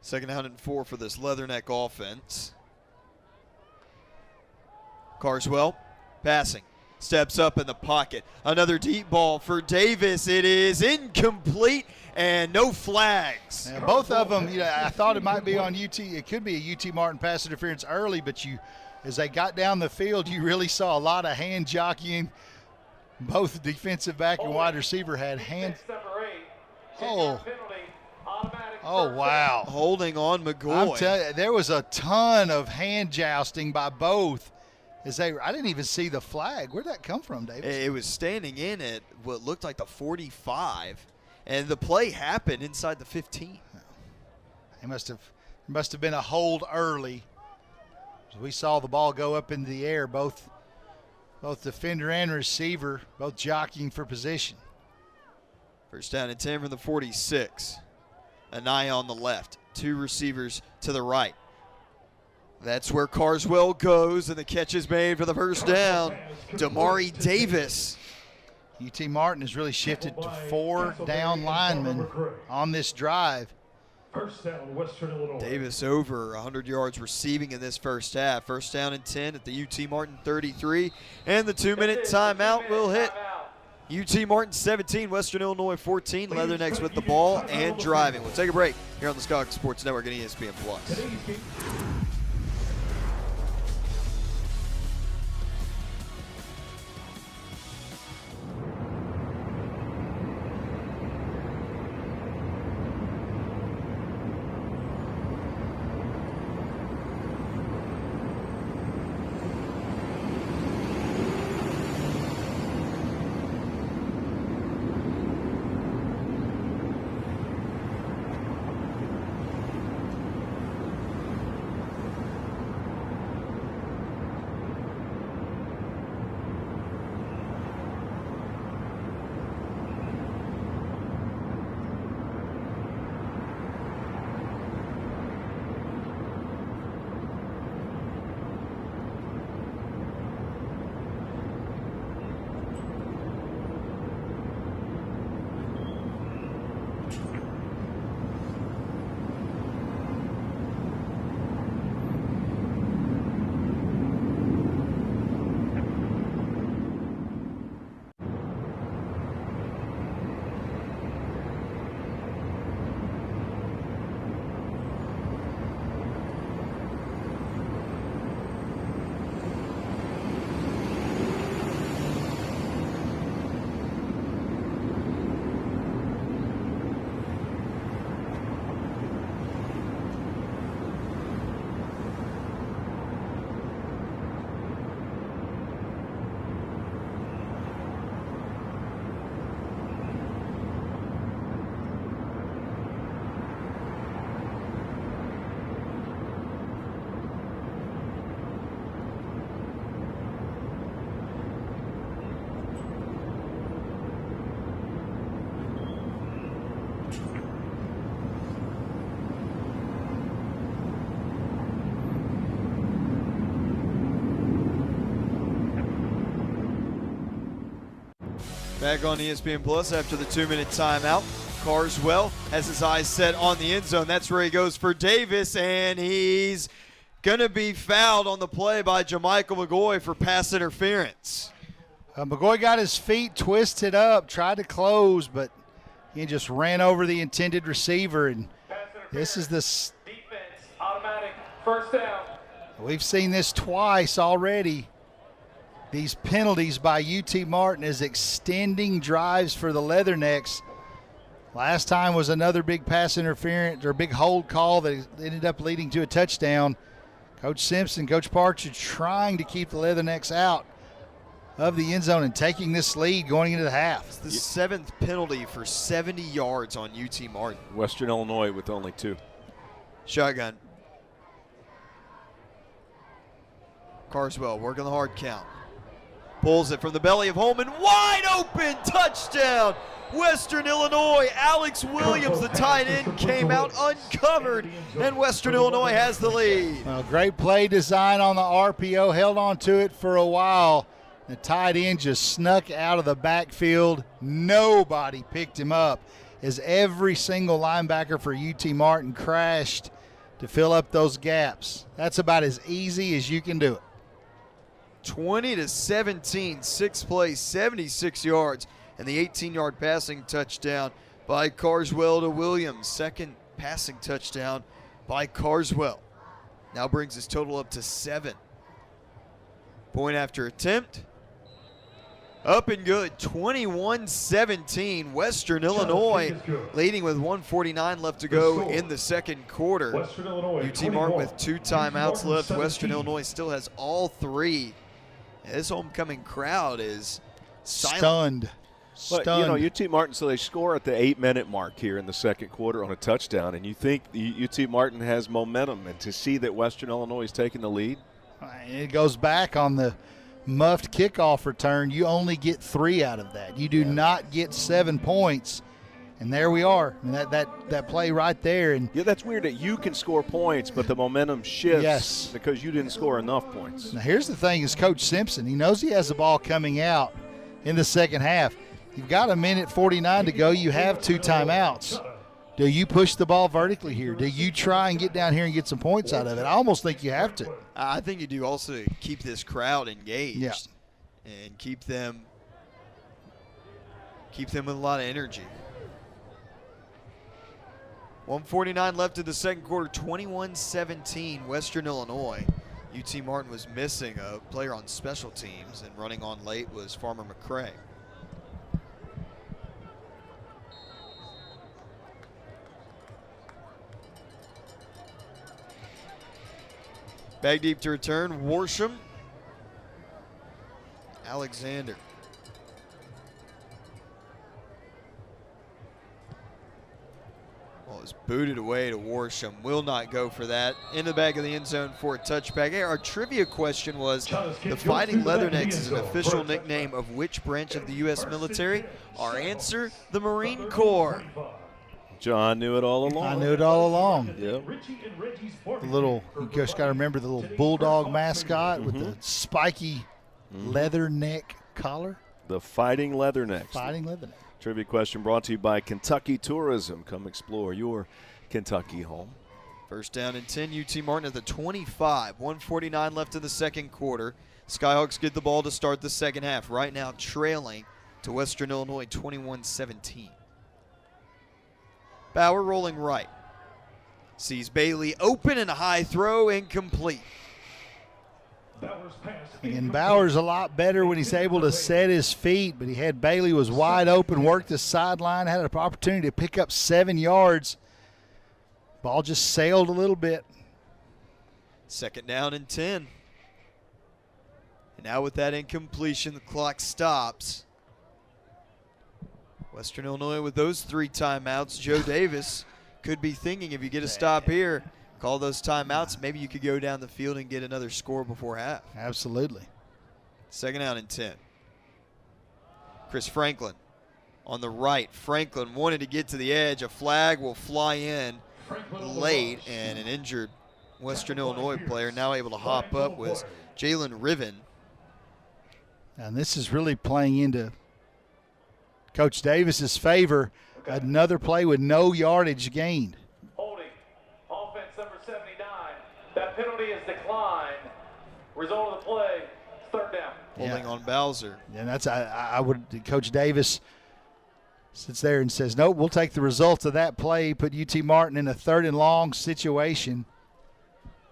2nd down and 4 for this Leatherneck offense. Carswell passing, steps up in the pocket. Another deep ball for Davis. It is incomplete and no flags. Now, both of them, I thought it might be on UT. It could be a UT Martin pass interference early, but as they got down the field, you really saw a lot of hand jockeying. Both defensive back and wide receiver had hand. Oh, wow. Holding on McGoy. I'm telling you, there was a ton of hand jousting by both. I didn't even see the flag. Where'd that come from, Davis? It was standing in at what looked like the 45, and the play happened inside the 15. It must have been a hold early. We saw the ball go up into the air, both defender and receiver, both jockeying for position. First down and 10 from the 46. An eye on the left, 2 receivers to the right. That's where Carswell goes, and the catch is made for the first down. Damari Davis. UT Martin has really shifted to 4 down linemen on this drive. First down, Western Illinois. Davis over 100 yards receiving in this first half. First down and 10 at the UT Martin 33. And the 2-minute timeout will hit. UT Martin 17, Western Illinois 14. Leathernecks with the ball and driving. We'll take a break here on the Skyhawk Sports Network and ESPN Plus. Back on ESPN Plus after the 2-minute timeout. Carswell has his eyes set on the end zone. That's where he goes for Davis, and he's going to be fouled on the play by Jamichael McGoy for pass interference. McGoy got his feet twisted up, tried to close, but he just ran over the intended receiver. And this is this. Defense, automatic, first down. We've seen this twice already. These penalties by UT Martin is extending drives for the Leathernecks. Last time was another big pass interference or big hold call that ended up leading to a touchdown. Coach Simpson, Coach Partridge trying to keep the Leathernecks out of the end zone and taking this lead going into the half. It's the 7th penalty for 70 yards on UT Martin. Western Illinois with only 2. Shotgun. Carswell working the hard count. Pulls it from the belly of Holman. Wide open touchdown. Western Illinois. Alex Williams, the tight end, came out uncovered, and Western Illinois has the lead. Well, great play design on the RPO. Held on to it for a while. The tight end just snuck out of the backfield. Nobody picked him up as every single linebacker for UT Martin crashed to fill up those gaps. That's about as easy as you can do it. 20-17, 6 plays, 76 yards, and the 18-yard passing touchdown by Carswell to Williams. Second passing touchdown by Carswell. Now brings his total up to 7. Point after attempt. Up and good, 21-17, Western Illinois leading with 1:49 left to go in the second quarter. UT Martin with 2 timeouts left. Western Illinois still has all 3. This homecoming crowd is silent. Stunned. But, you know, UT Martin, so they score at the 8-minute mark here in the second quarter on a touchdown, and you think UT Martin has momentum, and to see that Western Illinois is taking the lead. It goes back on the muffed kickoff return. You only get 3 out of that. You do not get 7 points. And there we are. I mean, that play right there. And yeah, that's weird that you can score points, but the momentum shifts yes, because you didn't score enough points. Now here's the thing is Coach Simpson, he knows he has the ball coming out in the second half. You've got 1:49 to go. You have 2 timeouts. Do you push the ball vertically here? Do you try and get down here and get some points out of it? I almost think you have to. I think you do also keep this crowd engaged and keep them with a lot of energy. 1:49 left in the second quarter, 21-17, Western Illinois. UT Martin was missing a player on special teams, and running on late was Farmer McCray. Back deep to return, Worsham. Alexander. Well, it's booted away to Worsham. Will not go for that. In the back of the end zone for a touchback. Hey, our trivia question was, the Fighting Leathernecks is an official nickname of which branch of the U.S. military? Our answer, the Marine Corps. John knew it all along. I knew it all along. Yep. The little, you just got to remember the little bulldog mascot with the spiky leather neck collar. The Fighting Leathernecks. Fighting Leathernecks. Trivia question brought to you by Kentucky Tourism. Come explore your Kentucky home. First down and 10, UT Martin at the 25. 1:49 left in the second quarter. Skyhawks get the ball to start the second half. Right now trailing to Western Illinois 21-17. Bauer rolling right. Sees Bailey open and a high throw, incomplete. And Bauer's a lot better when he's able to set his feet, but he had Bailey was wide open, worked the sideline, had an opportunity to pick up 7 yards. Ball just sailed a little bit. Second down and 10. And now with that incompletion, the clock stops. Western Illinois with those 3 timeouts. Joe Davis could be thinking, if you get a stop here, call those timeouts, maybe you could go down the field and get another score before half. Absolutely. Second down and 10. Chris Franklin on the right. Franklin wanted to get to the edge. A flag will fly in late, and an injured Western Illinois player now able to hop up was Jalen Riven. And this is really playing into Coach Davis's favor. Another play with no yardage gained. Holding. Offense number 79. That penalty is declined. Result of the play, third down. Holding on Bowser. And that's I would. Coach Davis sits there and says, nope, we'll take the results of that play, put UT Martin in a 3rd and long situation.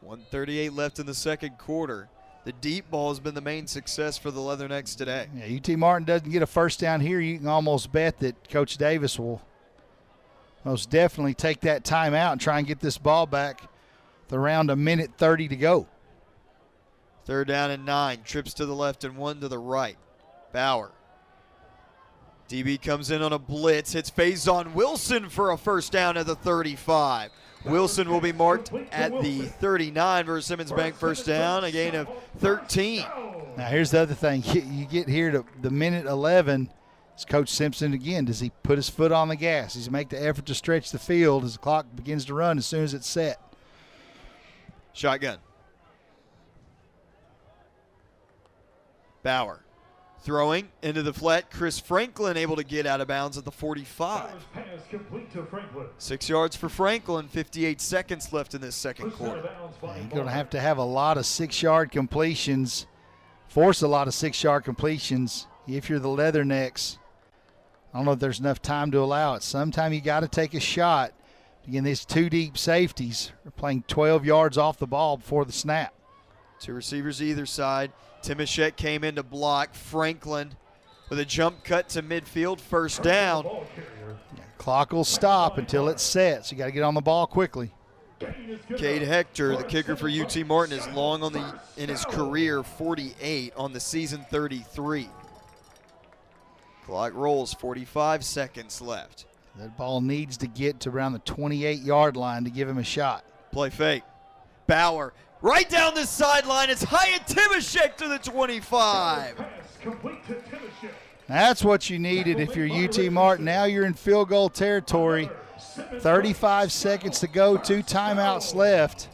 1:38 left in the second quarter. The deep ball has been the main success for the Leathernecks today. Yeah, UT Martin doesn't get a first down here. You can almost bet that Coach Davis will most definitely take that timeout and try and get this ball back with around 1:30 to go. 3rd down and 9. Trips to the left and 1 to the right. Bauer. DB comes in on a blitz. Hits Faison Wilson for a first down at the 35. Wilson will be marked at the 39 versus Simmons Bank first down, a gain of 13. Now here's the other thing. You get here to the 1:11. It's Coach Simpson again. Does he put his foot on the gas? Does he make the effort to stretch the field as the clock begins to run as soon as it's set? Shotgun. Bauer throwing into the flat. Chris Franklin able to get out of bounds at the 45. 6 yards for Franklin. 58 seconds left in this second quarter. You're going to have a lot of 6-yard completions, force a lot of 6-yard completions if you're the Leathernecks. I don't know if there's enough time to allow it. Sometime you got to take a shot. Again, these 2 deep safeties are playing 12 yards off the ball before the snap. 2 receivers either side. Timashek came in to block. Franklin with a jump cut to midfield, first down. Clock will stop until it's set, so you got to get on the ball quickly. Cade Hector, the kicker for UT Martin, is long in his career, 48 on the season, 33. Clock rolls, 45 seconds left. That ball needs to get to around the 28-yard line to give him a shot. Play fake. Bauer right down the sideline. It's Hyatt Timashek to the 25. That's what you needed if you're UT Martin. Now you're in field goal territory. 35 seconds to go, 2 timeouts left.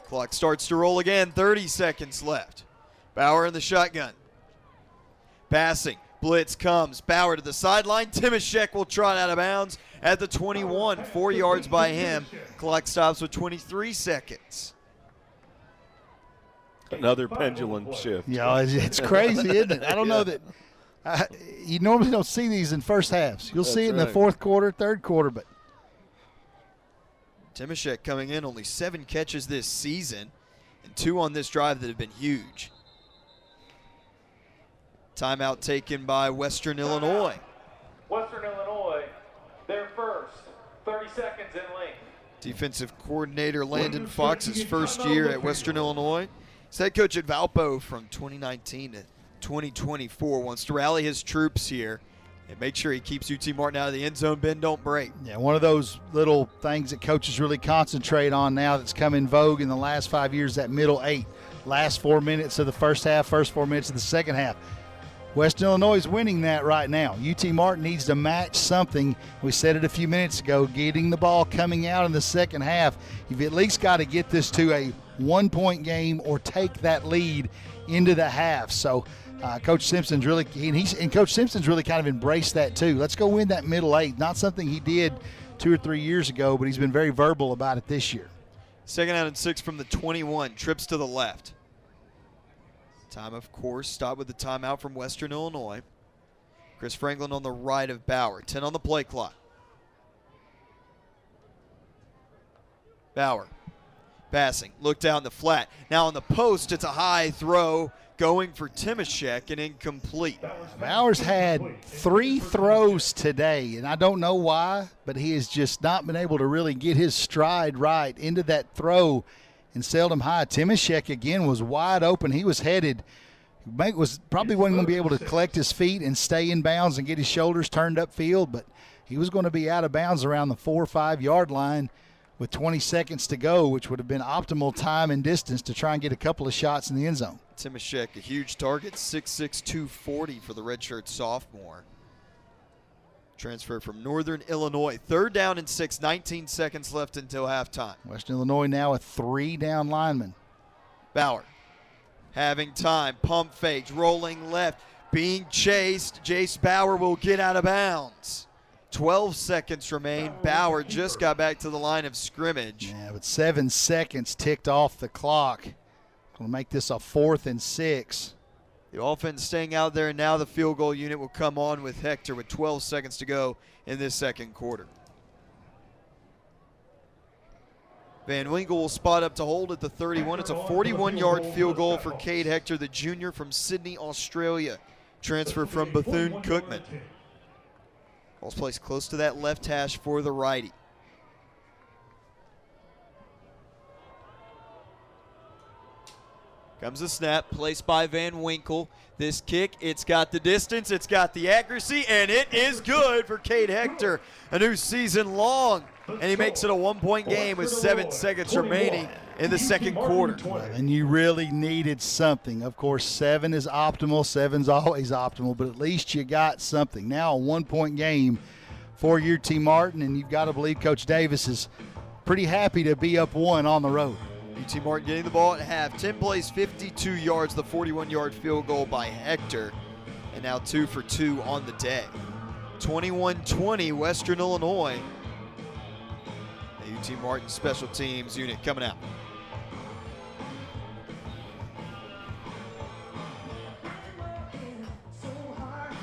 Clock starts to roll again, 30 seconds left. Bauer in the shotgun. Passing. Blitz comes. Bauer to the sideline. Timashek will trot out of bounds at the 21. 4 yards by him. Clock stops with 23 seconds. Another pendulum shift. Yeah, it's crazy, isn't it? I don't know that you normally don't see these in first halves. You'll see it in the fourth quarter, third quarter, but Timashek coming in, only 7 catches this season and 2 on this drive that have been huge. Timeout taken by Western Illinois. Western Illinois, their first. 30 seconds in length. Defensive coordinator Landon Fox's first year at Western Illinois. He's head coach at Valpo from 2019 to 2024. Wants to rally his troops here and make sure he keeps UT Martin out of the end zone. Bend, don't break. Yeah, one of those little things that coaches really concentrate on now that's come in vogue in the last 5 years, that middle 8. Last 4 minutes of the first half, first 4 minutes of the second half. Western Illinois is winning that right now. UT Martin needs to match something. We said it a few minutes ago, getting the ball coming out in the second half. You've at least got to get this to a 1-point game or take that lead into the half. So Coach Simpson's really Coach Simpson's really kind of embraced that too. Let's go win that middle 8. Not something he did 2 or 3 years ago, but he's been very verbal about it this year. 2nd down and 6 from the 21. Trips to the left. Time, of course, stop with the timeout from Western Illinois. Chris Franklin on the right of Bauer. 10 on the play clock. Bauer passing. Looked down the flat. Now on the post, it's a high throw going for Timashek and incomplete. Bauer's had 3 throws today, and I don't know why, but he has just not been able to really get his stride right into that throw and sailed him high. Timashek, again, was wide open. He was headed. Probably wasn't going to be able to collect his feet and stay in bounds and get his shoulders turned upfield, but he was going to be out of bounds around the 4 or 5 yard line with 20 seconds to go, which would have been optimal time and distance to try and get a couple of shots in the end zone. Timashek, a huge target, 6'6", 240 for the redshirt sophomore. Transfer from Northern Illinois. 3rd down and 6, 19 seconds left until halftime. Western Illinois now a 3 down lineman. Bauer having time, pump fakes, rolling left. being chased. Jace Bauer will get out of bounds. 12 seconds remain. Bauer just got back to the line of scrimmage. Yeah, but 7 seconds ticked off the clock. Going to make this a 4th and 6. The offense staying out there, and now the field goal unit will come on with Hector with 12 seconds to go in this second quarter. Van Winkle will spot up to hold at the 31. It's a 41-yard field goal for Cade Hector, the junior from Sydney, Australia. Transfer from Bethune-Cookman. Ball's placed close to that left hash for the righty. Comes a snap, placed by Van Winkle. This kick, it's got the distance, it's got the accuracy, and it is good for Cade Hector. A new season long, and he makes it a 1-point game with 7 seconds remaining in the second quarter. And you really needed something. Of course, 7 is optimal. 7's always optimal, but at least you got something. Now a 1-point game for UT Martin, and you've got to believe Coach Davis is pretty happy to be up 1 on the road. UT Martin getting the ball at half. 10 plays, 52 yards, the 41-yard field goal by Hector, and now 2 for 2 on the day. 21-20, Western Illinois. The UT Martin special teams unit coming out.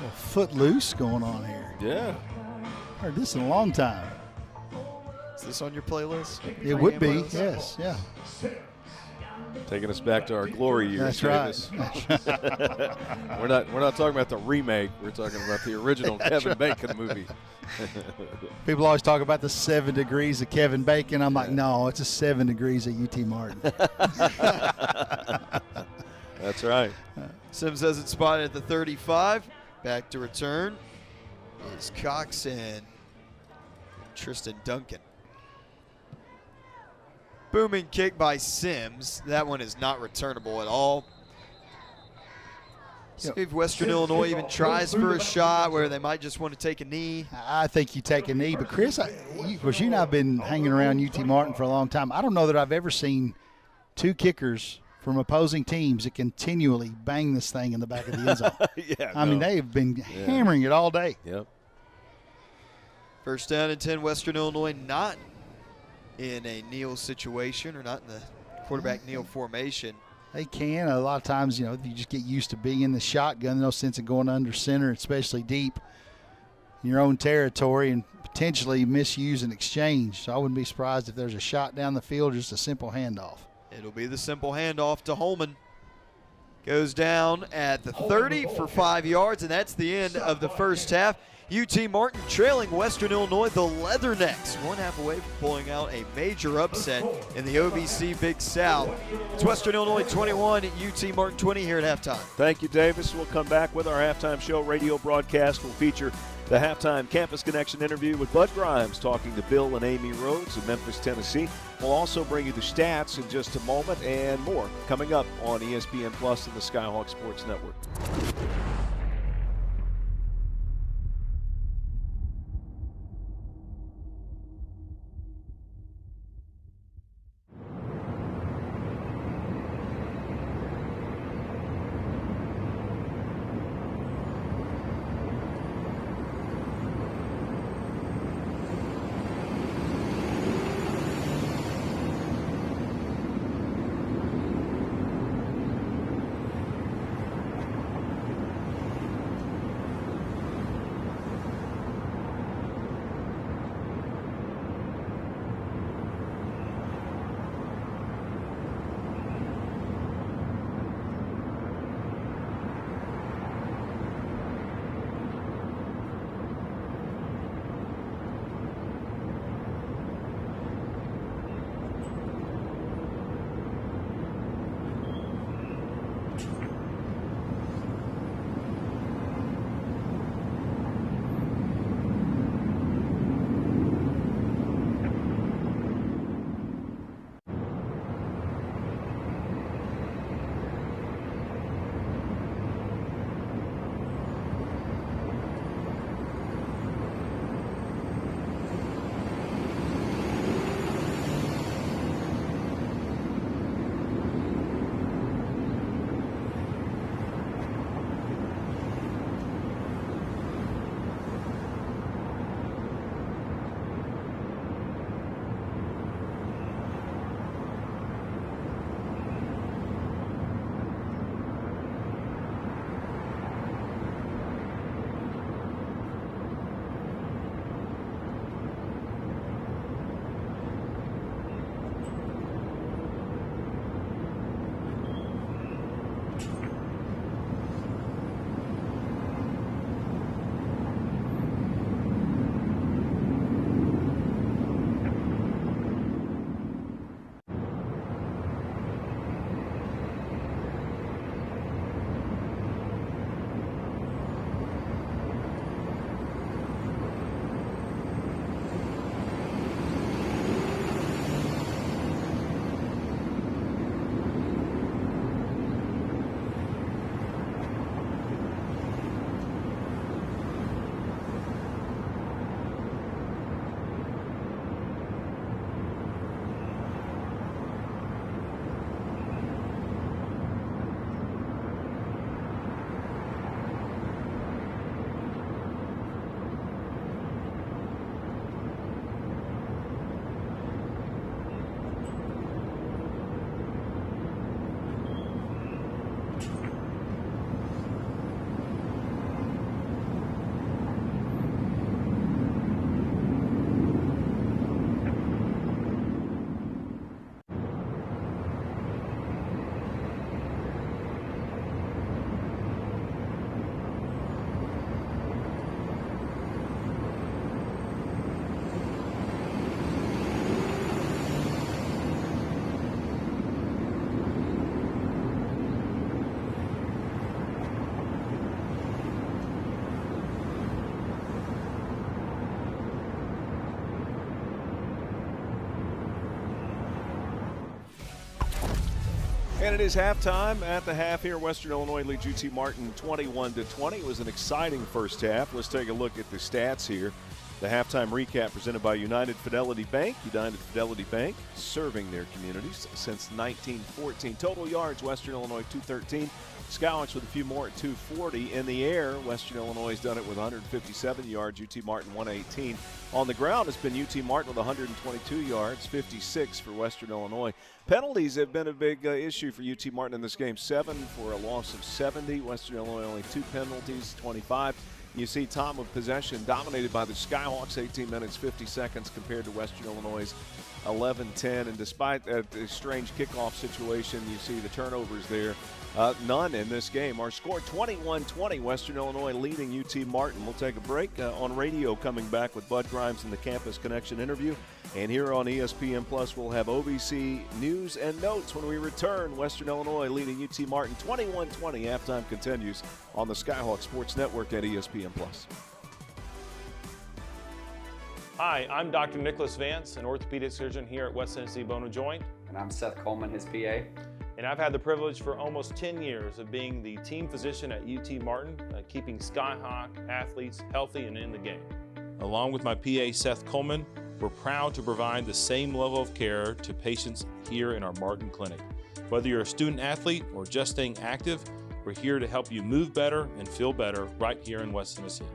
A foot loose going on here. Yeah. Heard this in a long time. Is this on your playlist? It would be, playlist? yes, yeah. Taking us back to our glory years. That's right. we're not talking about the remake. We're talking about the original Kevin Bacon movie. People always talk about the 7 degrees of Kevin Bacon. I'm like, no, it's a 7 degrees of UT Martin. That's right. Sims has it spotted at the 35. Back to return is Cox and Tristan Duncan. Booming kick by Sims. That one is not returnable at all. See if Western Illinois even tries for a shot where they might just want to take a knee. I think you take a knee. But, Chris, of course, you and I have been hanging around UT Martin for a long time. I don't know that I've ever seen 2 kickers from opposing teams that continually bang this thing in the back of the end zone. I mean, they've been hammering it all day. Yep. First down and 10, Western Illinois not in a kneel situation or not in the quarterback kneel formation. They can. A lot of times, you just get used to being in the shotgun. No sense in going under center, especially deep in your own territory, and potentially misuse an exchange. So I wouldn't be surprised if there's a shot down the field, just a simple handoff. It'll be the simple handoff to Holman. Goes down at the 30 for 5 yards, and that's the end of the first half. UT Martin trailing Western Illinois, the Leathernecks, 1/2 away from pulling out a major upset in the OVC Big South. It's Western Illinois 21, UT Martin 20 here at halftime. Thank you, Davis. We'll come back with our halftime show. Radio broadcast will feature the halftime Campus Connection interview with Bud Grimes talking to Bill and Amy Rhodes of Memphis, Tennessee. We'll also bring you the stats in just a moment and more coming up on ESPN Plus and the Skyhawk Sports Network. And it is halftime. At the half here, Western Illinois leads UT Martin 21-20. It was an exciting first half. Let's take a look at the stats here. The halftime recap presented by United Fidelity Bank. United Fidelity Bank serving their communities since 1914. Total yards, Western Illinois 213. Skyhawks with a few more at 240. In the air, Western Illinois has done it with 157 yards, UT Martin 118. On the ground, it's been UT Martin with 122 yards, 56 for Western Illinois. Penalties have been a big issue for UT Martin in this game. 7 for a loss of 70. Western Illinois only 2 penalties, 25. You see time of possession dominated by the Skyhawks, 18 minutes, 50 seconds compared to Western Illinois' 11-10. And despite a strange kickoff situation, you see the turnovers there. None in this game. Our score 21-20, Western Illinois leading UT Martin. We'll take a break on radio, coming back with Bud Grimes in the Campus Connection interview. And here on ESPN Plus, we'll have OVC news and notes when we return. Western Illinois leading UT Martin 21-20. Halftime continues on the Skyhawk Sports Network at ESPN Plus. Hi, I'm Dr. Nicholas Vance, an orthopedic surgeon here at West Tennessee Bone and Joint. And I'm Seth Coleman, his PA. And I've had the privilege for almost 10 years of being the team physician at UT Martin, keeping Skyhawk athletes healthy and in the game. Along with my PA, Seth Coleman, we're proud to provide the same level of care to patients here in our Martin Clinic. Whether you're a student athlete or just staying active, we're here to help you move better and feel better right here in West Tennessee.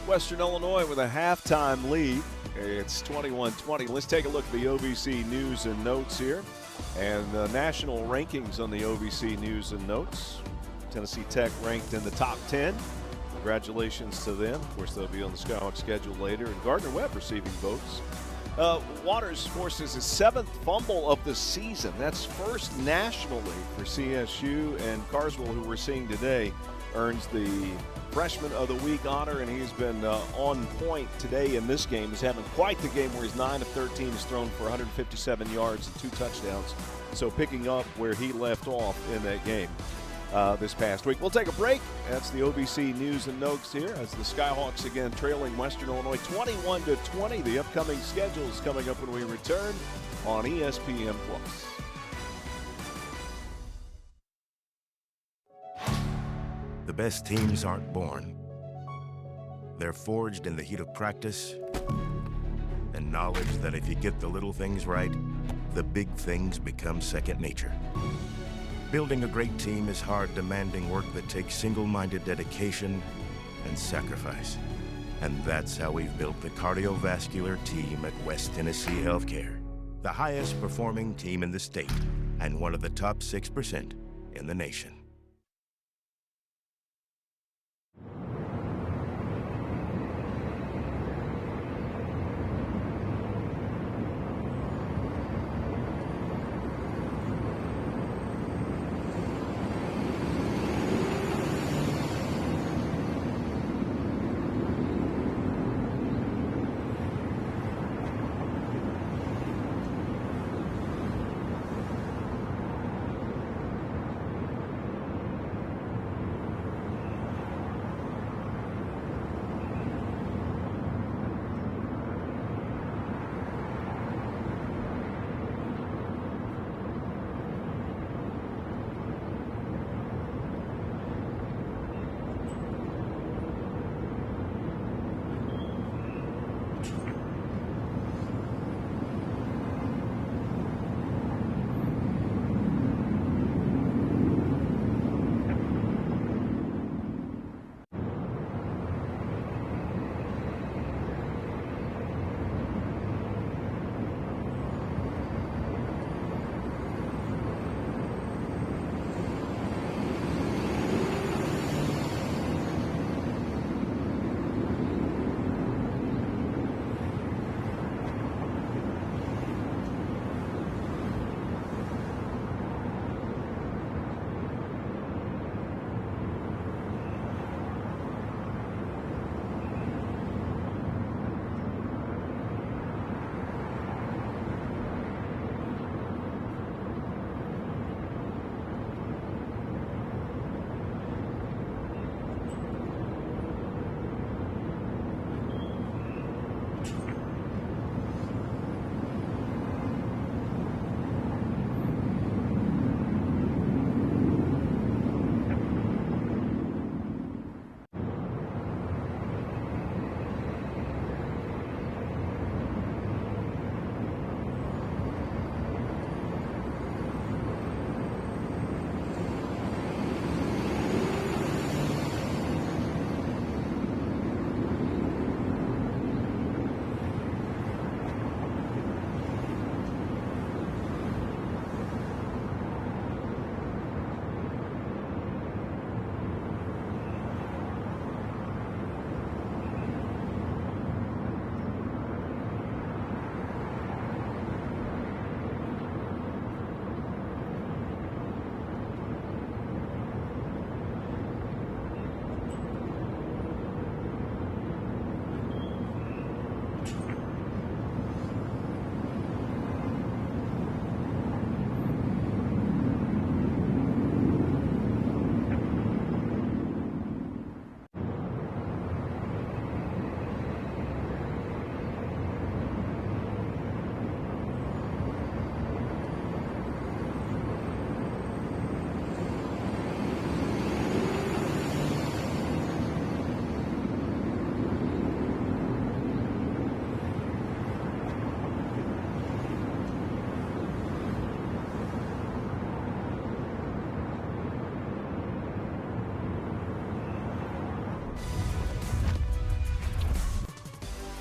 Western Illinois with a halftime lead. It's 21-20. Let's take a look at the OVC news and notes here. And the national rankings on the OVC news and notes. Tennessee Tech ranked in the top 10. Congratulations to them. Of course, they'll be on the Skyhawks schedule later. And Gardner-Webb receiving votes. Waters forces his 7th fumble of the season. That's first nationally for CSU. And Carswell, who we're seeing today, earns the Freshman of the Week honor, and he's been on point today in this game. He's having quite the game where he's 9 of 13. He's thrown for 157 yards and 2 touchdowns. So picking up where he left off in that game this past week. We'll take a break. That's the OVC news and notes here as the Skyhawks again trailing Western Illinois 21-20. The upcoming schedule is coming up when we return on ESPN+. The best teams aren't born. They're forged in the heat of practice and knowledge that if you get the little things right, the big things become second nature. Building a great team is hard, demanding work that takes single-minded dedication and sacrifice. And that's how we've built the cardiovascular team at West Tennessee Healthcare, the highest performing team in the state and one of the top 6% in the nation.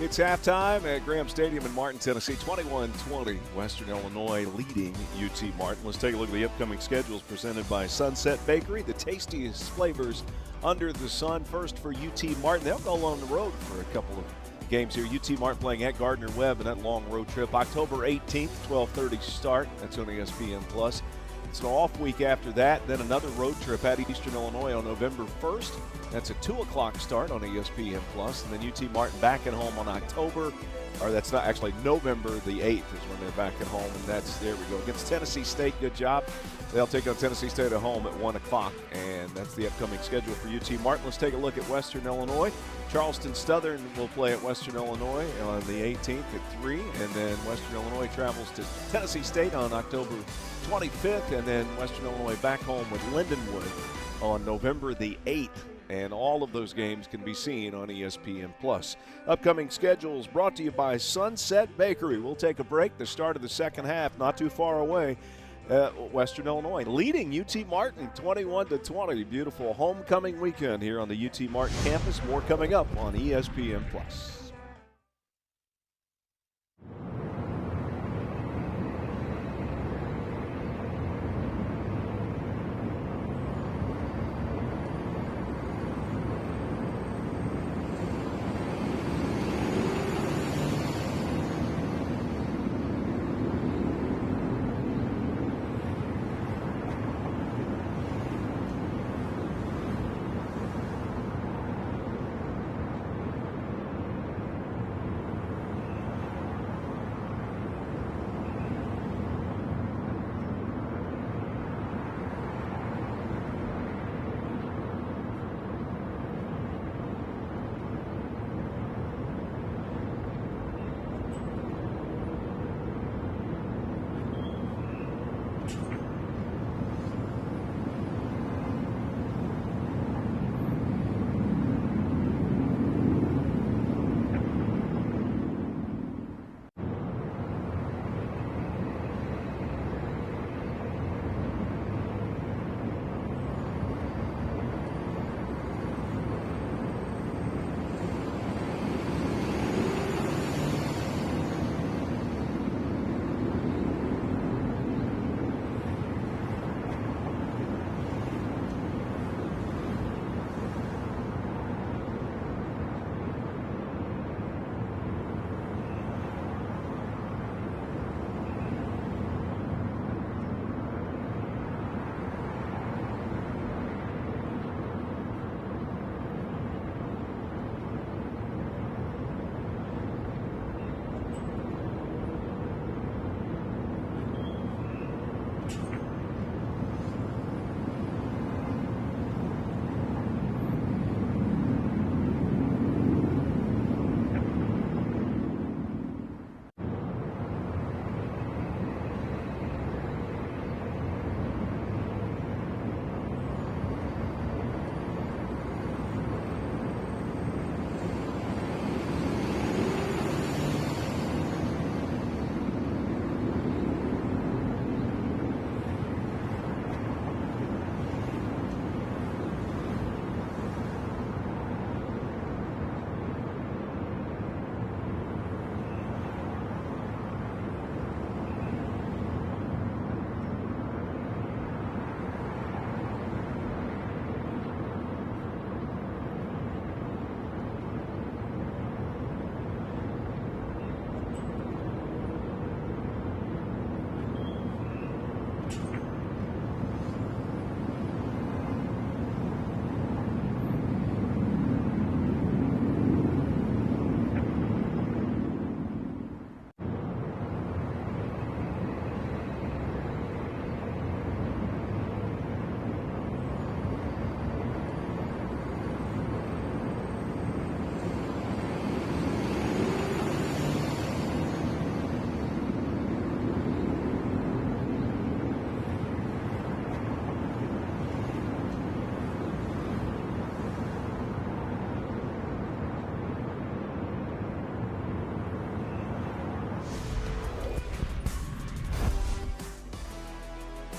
It's halftime at Graham Stadium in Martin, Tennessee. 21-20, Western Illinois leading UT Martin. Let's take a look at the upcoming schedules presented by Sunset Bakery. The tastiest flavors under the sun. First for UT Martin. They'll go on the road for a couple of games here. UT Martin playing at Gardner-Webb in that long road trip. October 18th, 12:30 start. That's on ESPN+. It's an off week after that. Then another road trip at Eastern Illinois on November 1st. That's a 2 o'clock start on ESPN+. And then UT Martin back at home on November the 8th is when they're back at home. And there we go, against Tennessee State. Good job. They'll take on Tennessee State at home at 1 o'clock. And that's the upcoming schedule for UT Martin. Let's take a look at Western Illinois. Charleston Southern will play at Western Illinois on the 18th at 3. And then Western Illinois travels to Tennessee State on October 25th. And then Western Illinois back home with Lindenwood on November the 8th. And all of those games can be seen on ESPN+. Upcoming schedules brought to you by Sunset Bakery. We'll take a break. The start of the second half, not too far away. Western Illinois leading UT Martin 21-20. Beautiful homecoming weekend here on the UT Martin campus. More coming up on ESPN+.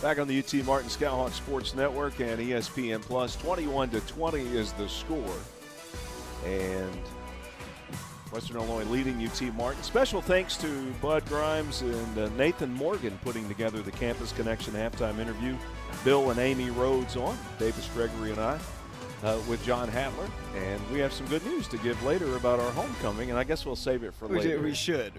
Back on the UT Martin Skyhawk Sports Network and ESPN+, 21-20 is the score. And Western Illinois leading UT Martin. Special thanks to Bud Grimes and Nathan Morgan putting together the Campus Connection halftime interview. Bill and Amy Rhodes on, Davis Gregory and I, with John Hattler. And we have some good news to give later about our homecoming, and I guess we'll save it for later. We should.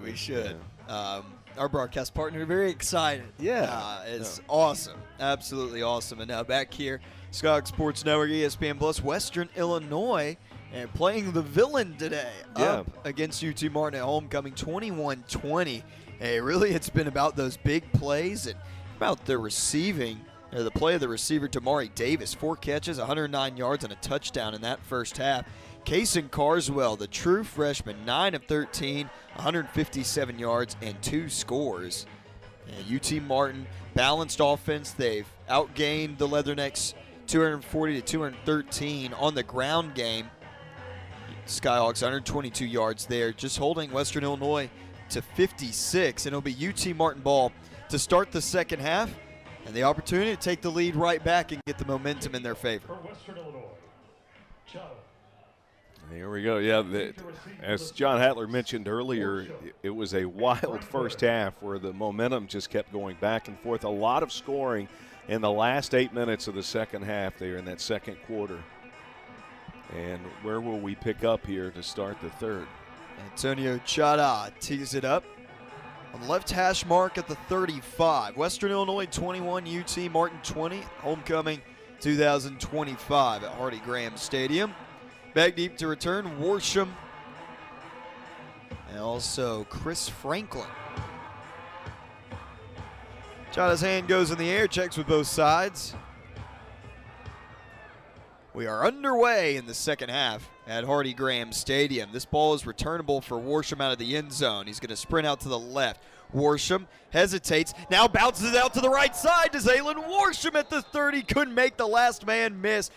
Yeah. Our broadcast partner, very excited. Yeah. It's awesome. Absolutely awesome. And now back here, Skyhawk Sports Network, ESPN Plus, Western Illinois, and playing the villain today up against UT Martin at homecoming, 21-20. Hey, really, it's been about those big plays and about the receiving. The play of the receiver, Tamari Davis, 4 catches, 109 yards, and a touchdown in that first half. Kaysen Carswell, the true freshman, 9 of 13, 157 yards, and 2 scores. And UT Martin, balanced offense. They've outgained the Leathernecks 240 to 213 on the ground game. Skyhawks 122 yards there, just holding Western Illinois to 56. And it'll be UT Martin ball to start the second half, and the opportunity to take the lead right back and get the momentum in their favor. For Western Illinois, John. Here we go. Yeah, as John Hattler mentioned earlier, it was a wild first half where the momentum just kept going back and forth. A lot of scoring in the last 8 minutes of the second half there in that second quarter. And where will we pick up here to start the third? Antonio Chada tees it up on the left hash mark at the 35. Western Illinois 21, UT Martin 20. Homecoming 2025 at Hardy Graham Stadium. Back deep to return, Worsham, and also Chris Franklin. Chada's hand goes in the air, checks with both sides. We are underway in the second half at Hardy Graham Stadium. This ball is returnable for Worsham out of the end zone. He's going to sprint out to the left. Worsham hesitates, now bounces it out to the right side to Zaylen Worsham at the 30. Couldn't make the last man miss.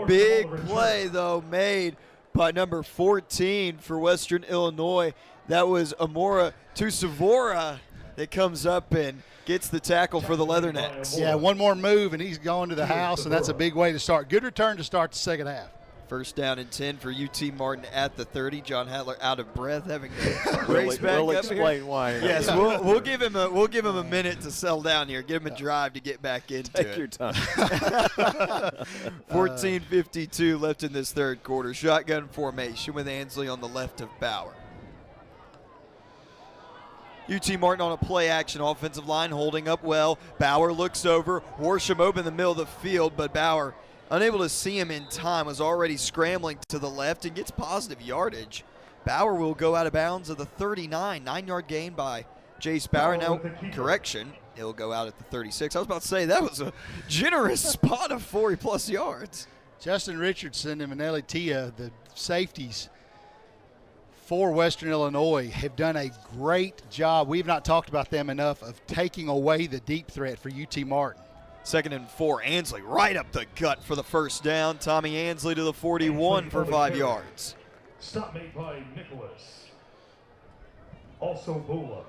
Big play, though, made by number 14 for Western Illinois. That was Amora Tusavora that comes up and gets the tackle for the Leathernecks. Yeah, one more move, and he's going to the house, and that's a big way to start. Good return to start the second half. First down and 10 for UT Martin at the 30. John Hattler out of breath, having to race back up explain here. why. Yes, we'll give him a minute to settle down here. Give him a drive to get back into it. Take your time. 14:52 left in this third quarter. Shotgun formation with Ansley on the left of Bauer. UT Martin on a play action offensive line holding up well. Bauer looks over. Worsham open in the middle of the field, but Bauer, unable to see him in time, was already scrambling to the left and gets positive yardage. Bauer will go out of bounds at the 39. 9-yard gain by Jace Bauer. Now, correction, he'll go out at the 36. I was about to say, that was a generous spot of 40-plus yards. Justin Richardson and Manelli Tia, the safeties for Western Illinois, have done a great job. We've not talked about them enough of taking away the deep threat for UT Martin. 2nd and 4, Ansley right up the gut for the first down. Tommy Ansley to the 41 for 5 yards. Stop made by Nicholas. Also Bula.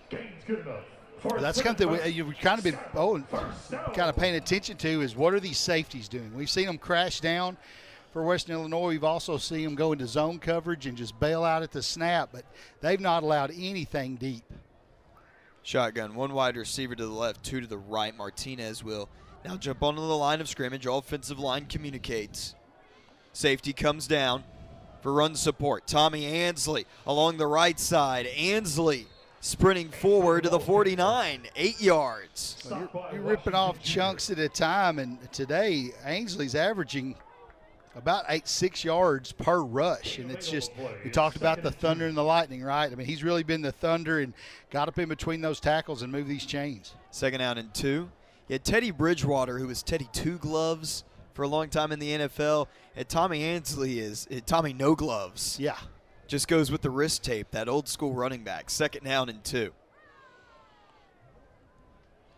Gains good enough. That's something you've kind of been kind of paying attention to, is what are these safeties doing? We've seen them crash down for Western Illinois. We've also seen them go into zone coverage and just bail out at the snap, but they've not allowed anything deep. Shotgun, 1 wide receiver to the left, 2 to the right. Martinez will now jump onto the line of scrimmage. Offensive line communicates. Safety comes down for run support. Tommy Ansley along the right side. Ansley sprinting forward to the 49, 8 yards. Well, you're ripping off chunks at a time, and today Ainsley's averaging about 6 yards per rush, and it's just, we talked about the thunder and the lightning, right? I mean, he's really been the thunder and got up in between those tackles and moved these chains. 2nd down and 2. You had Teddy Bridgewater, who was Teddy Two Gloves for a long time in the NFL, and Tommy Ansley is Tommy No Gloves. Yeah. Just goes with the wrist tape, that old school running back. 2nd down and 2.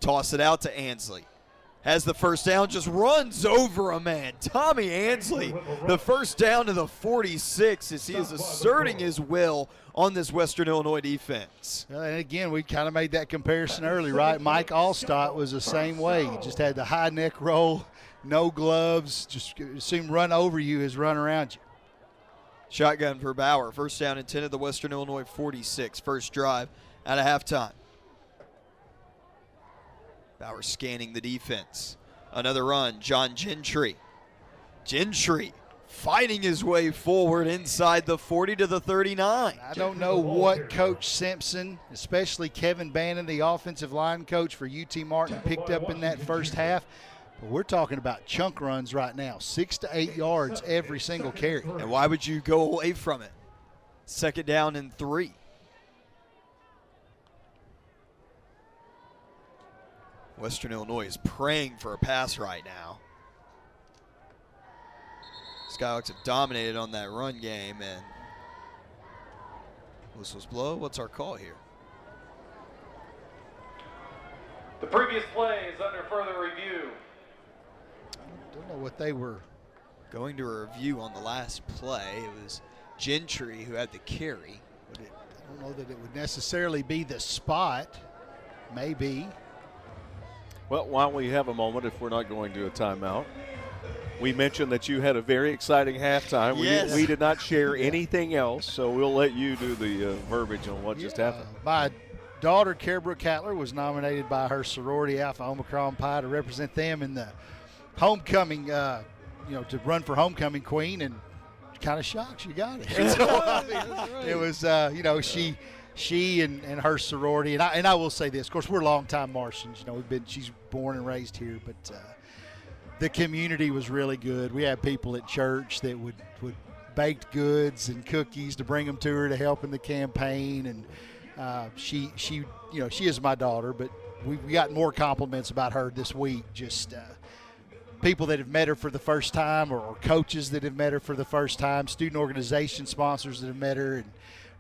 Toss it out to Ansley. Has the first down, just runs over a man. Tommy Ansley, the first down to the 46 as he is asserting his will on this Western Illinois defense. And again, we kind of made that comparison early, right? Mike Allstott was the same way. He just had the high neck roll, no gloves, just assume run over you is run around you. Shotgun for Bauer. First down and 10 at the Western Illinois 46. First drive out of halftime. Bauer scanning the defense. Another run. John Gentry. Gentry fighting his way forward inside the 40 to the 39. I don't know what Coach Simpson, especially Kevin Bannon, the offensive line coach for UT Martin, picked up in that first half. But we're talking about chunk runs right now, 6 to 8 yards every single carry. And why would you go away from it? Second down and 3. Western Illinois is praying for a pass right now. Skyhawks have dominated on that run game, and whistles blow. What's our call here? The previous play is under further review. I don't know what they were. Going to a review on the last play. It was Gentry who had the carry. But I don't know that it would necessarily be the spot. Maybe. Well, while we have a moment, if we're not going to a timeout, we mentioned that you had a very exciting halftime. Yes. We did not share anything else, so we'll let you do the verbiage on what just happened. My daughter, Carabrook Cattler, was nominated by her sorority Alpha Omicron Pi to represent them in the homecoming, to run for homecoming queen, and kind of shocked she got it. It was, she and her sorority, and I will say this, of course, we're longtime Martians. She's born and raised here, but the community was really good. We had people at church that would baked goods and cookies to bring them to her to help in the campaign, and she is my daughter, but we got more compliments about her this week. Just people that have met her for the first time, or coaches that have met her for the first time, student organization sponsors that have met her and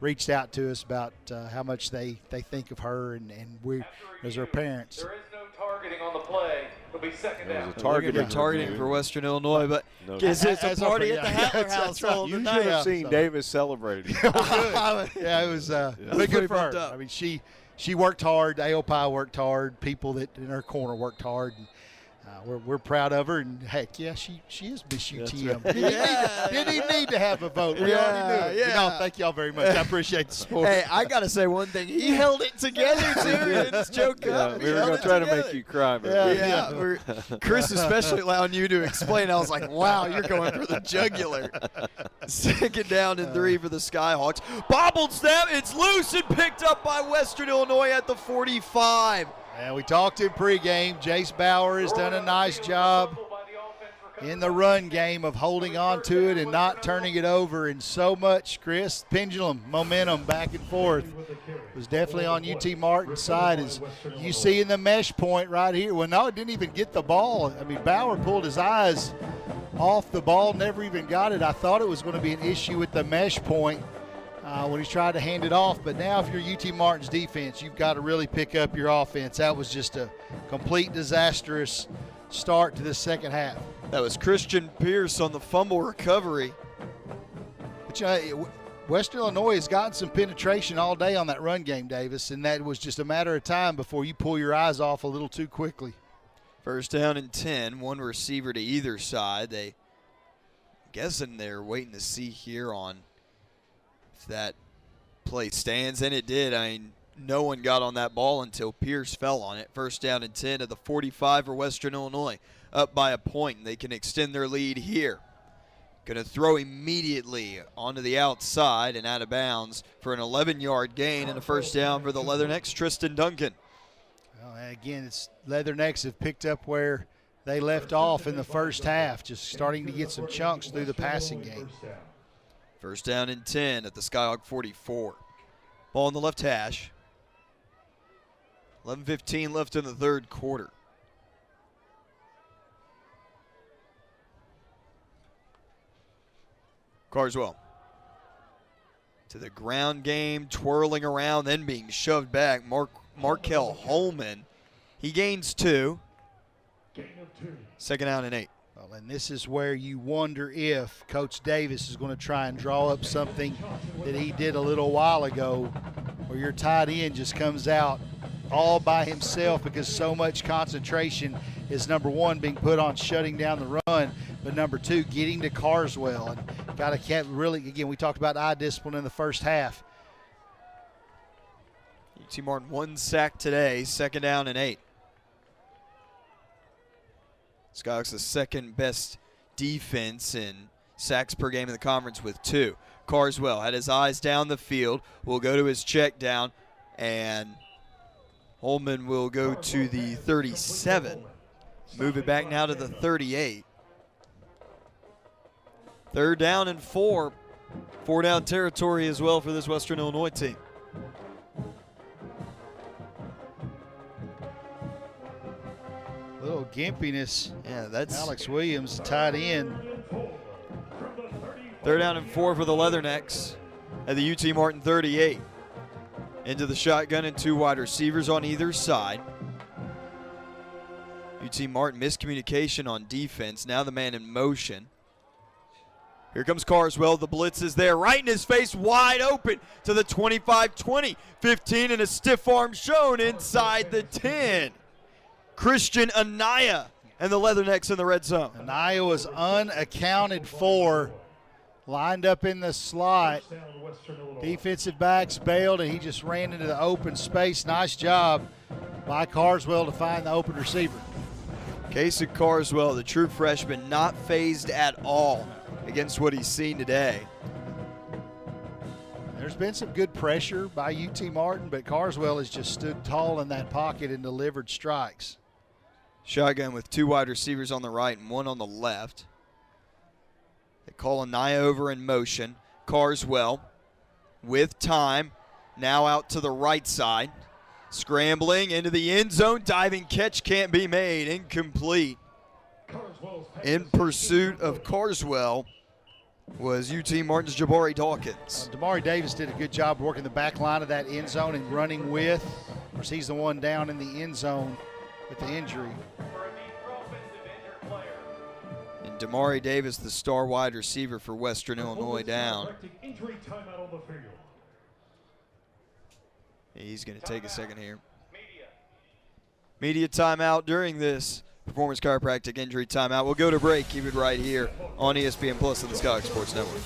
reached out to us about how much they think of her and we as her parents. There is no targeting on the play. It'll be second down. Targeting for Western Illinois, but it's a party at the Hattler household. You should have seen Davis celebrating. Yeah, it was good for her. I mean, she worked hard. AOPI worked hard. People that in her corner worked hard. And, we're proud of her, and heck, yeah, she is Miss UTM. Yeah. Didn't even need to have a vote. We already knew it. No, thank y'all very much. I appreciate the support. Hey, I got to say one thing. He held it together, too. It's joke up. We were going to try to make you cry. But Chris especially allowing you to explain. I was like, wow, you're going for the jugular. Second down and 3 for the Skyhawks. Bobbled snap. It's loose and picked up by Western Illinois at the 45. And we talked in pregame. Jace Bauer has done a nice job in the run game of holding on to it and not turning it over. And so much, Chris, pendulum, momentum back and forth was definitely on UT Martin's side. As you see in the mesh point right here. Well, no, it didn't even get the ball. I mean, Bauer pulled his eyes off the ball, never even got it. I thought it was going to be an issue with the mesh point when he tried to hand it off. But now if you're UT Martin's defense, you've got to really pick up your offense. That was just a complete disastrous start to the second half. That was Christian Pierce on the fumble recovery. But Western Illinois has gotten some penetration all day on that run game, Davis, and that was just a matter of time before you pull your eyes off a little too quickly. First down and 10, one receiver to either side. I'm guessing they're waiting to see here on if that play stands, and it did. I mean, no one got on that ball until Pierce fell on it. First down and 10 at the 45 for Western Illinois. Up by a point. They can extend their lead here. Going to throw immediately onto the outside and out of bounds for an 11-yard gain and a first down for the Leathernecks, Tristan Duncan. Well, again, it's Leathernecks have picked up where they left off in the first half, just starting to get some chunks through the passing game. First down and 10 at the Skyhawk 44. Ball in the left hash. 11:15 left in the third quarter. Carswell to the ground game, twirling around, then being shoved back. Markel Holman, he gains 2. Second down and 8. Well, and this is where you wonder if Coach Davis is going to try and draw up something that he did a little while ago, where your tight end just comes out all by himself because so much concentration is, number one, being put on shutting down the run, but number two, getting to Carswell. And Got to keep really, again, we talked about eye discipline in the first half. UT Martin 1 sack today, 2nd down and 8. Skyhawks the second best defense in sacks per game in the conference with 2. Carswell had his eyes down the field, will go to his check down, and Holman will go to the 37. Move it back now to the 38. 3rd down and 4. 4-down territory as well for this Western Illinois team. Little gimpiness. Yeah, that's Alex Williams, tight end. 3rd down and 4 for the Leathernecks at the UT Martin 38. Into the shotgun and 2 wide receivers on either side. UT Martin miscommunication on defense. Now the man in motion. Here comes Carswell. The blitz is there. Right in his face, wide open to the 25-20. 15 and a stiff arm shown inside the 10. Christian Anaya and the Leathernecks in the red zone. Anaya was unaccounted for. Lined up in the slot. Defensive backs bailed, and he just ran into the open space. Nice job by Carswell to find the open receiver. Casey Carswell, the true freshman, not phased at all against what he's seen today. There's been some good pressure by UT Martin, but Carswell has just stood tall in that pocket and delivered strikes. Shotgun with 2 wide receivers on the right and 1 on the left. They call Anaya over in motion. Carswell with time, now out to the right side. Scrambling into the end zone, diving catch can't be made, incomplete. In pursuit of Carswell was UT Martin's Jabari Dawkins. Damari Davis did a good job working the back line of that end zone and running with. Of course, he's the one down in the end zone with the injury. And Damari Davis, the star wide receiver for Western Illinois, down. He's going to take a second here. Media timeout during this Performance Chiropractic injury timeout. We'll go to break. Keep it right here on ESPN Plus and the Skyhawk Sports Network.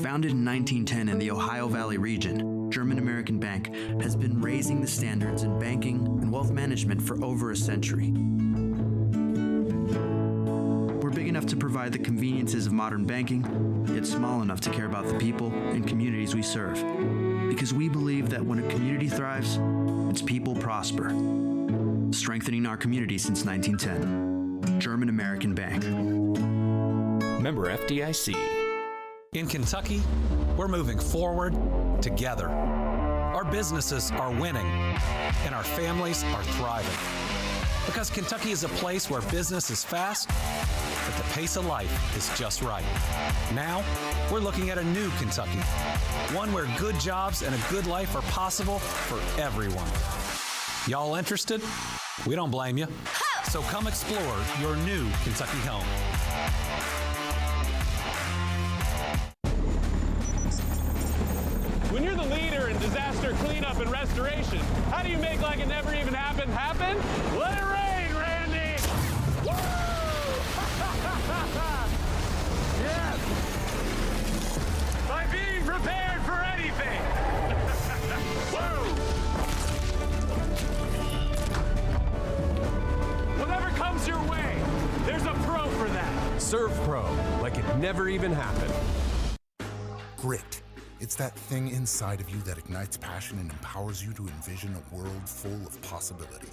Founded in 1910 in the Ohio Valley region, German American Bank has been raising the standards in banking and wealth management for over a century. We're big enough to provide the conveniences of modern banking, yet small enough to care about the people and communities we serve. Because we believe that when a community thrives, its people prosper. Strengthening our community since 1910. German American Bank. Member FDIC. In Kentucky, we're moving forward together. Our businesses are winning, and our families are thriving. Because Kentucky is a place where business is fast, but the pace of life is just right. Now, we're looking at a new Kentucky, one where good jobs and a good life are possible for everyone. Y'all interested? We don't blame you. So come explore your new Kentucky home. When you're the leader in disaster cleanup and restoration, how do you make like it never even happened happen? Let it rain, Randy! Woo! Yes! By being prepared for anything! Woo! Whatever comes your way, there's a pro for that. Serve Pro, like it never even happened. Grit. It's that thing inside of you that ignites passion and empowers you to envision a world full of possibility.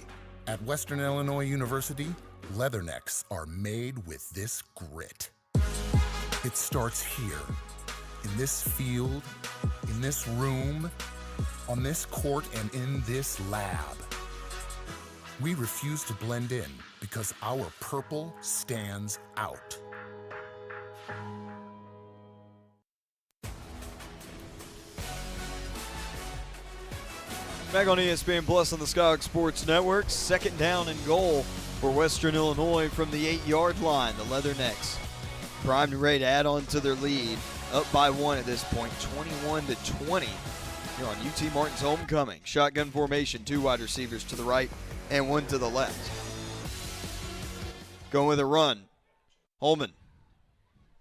At Western Illinois University, Leathernecks are made with this grit. It starts here, in this field, in this room, on this court, and in this lab. We refuse to blend in because our purple stands out. Back on ESPN Plus on the Skyhawk Sports Network. 2nd down and goal for Western Illinois from the 8-yard line. The Leathernecks primed and ready to add on to their lead. Up by 1 at this point, 21-20. Here on UT Martin's homecoming. Shotgun formation, 2 wide receivers to the right and 1 to the left. going with a run. Holman.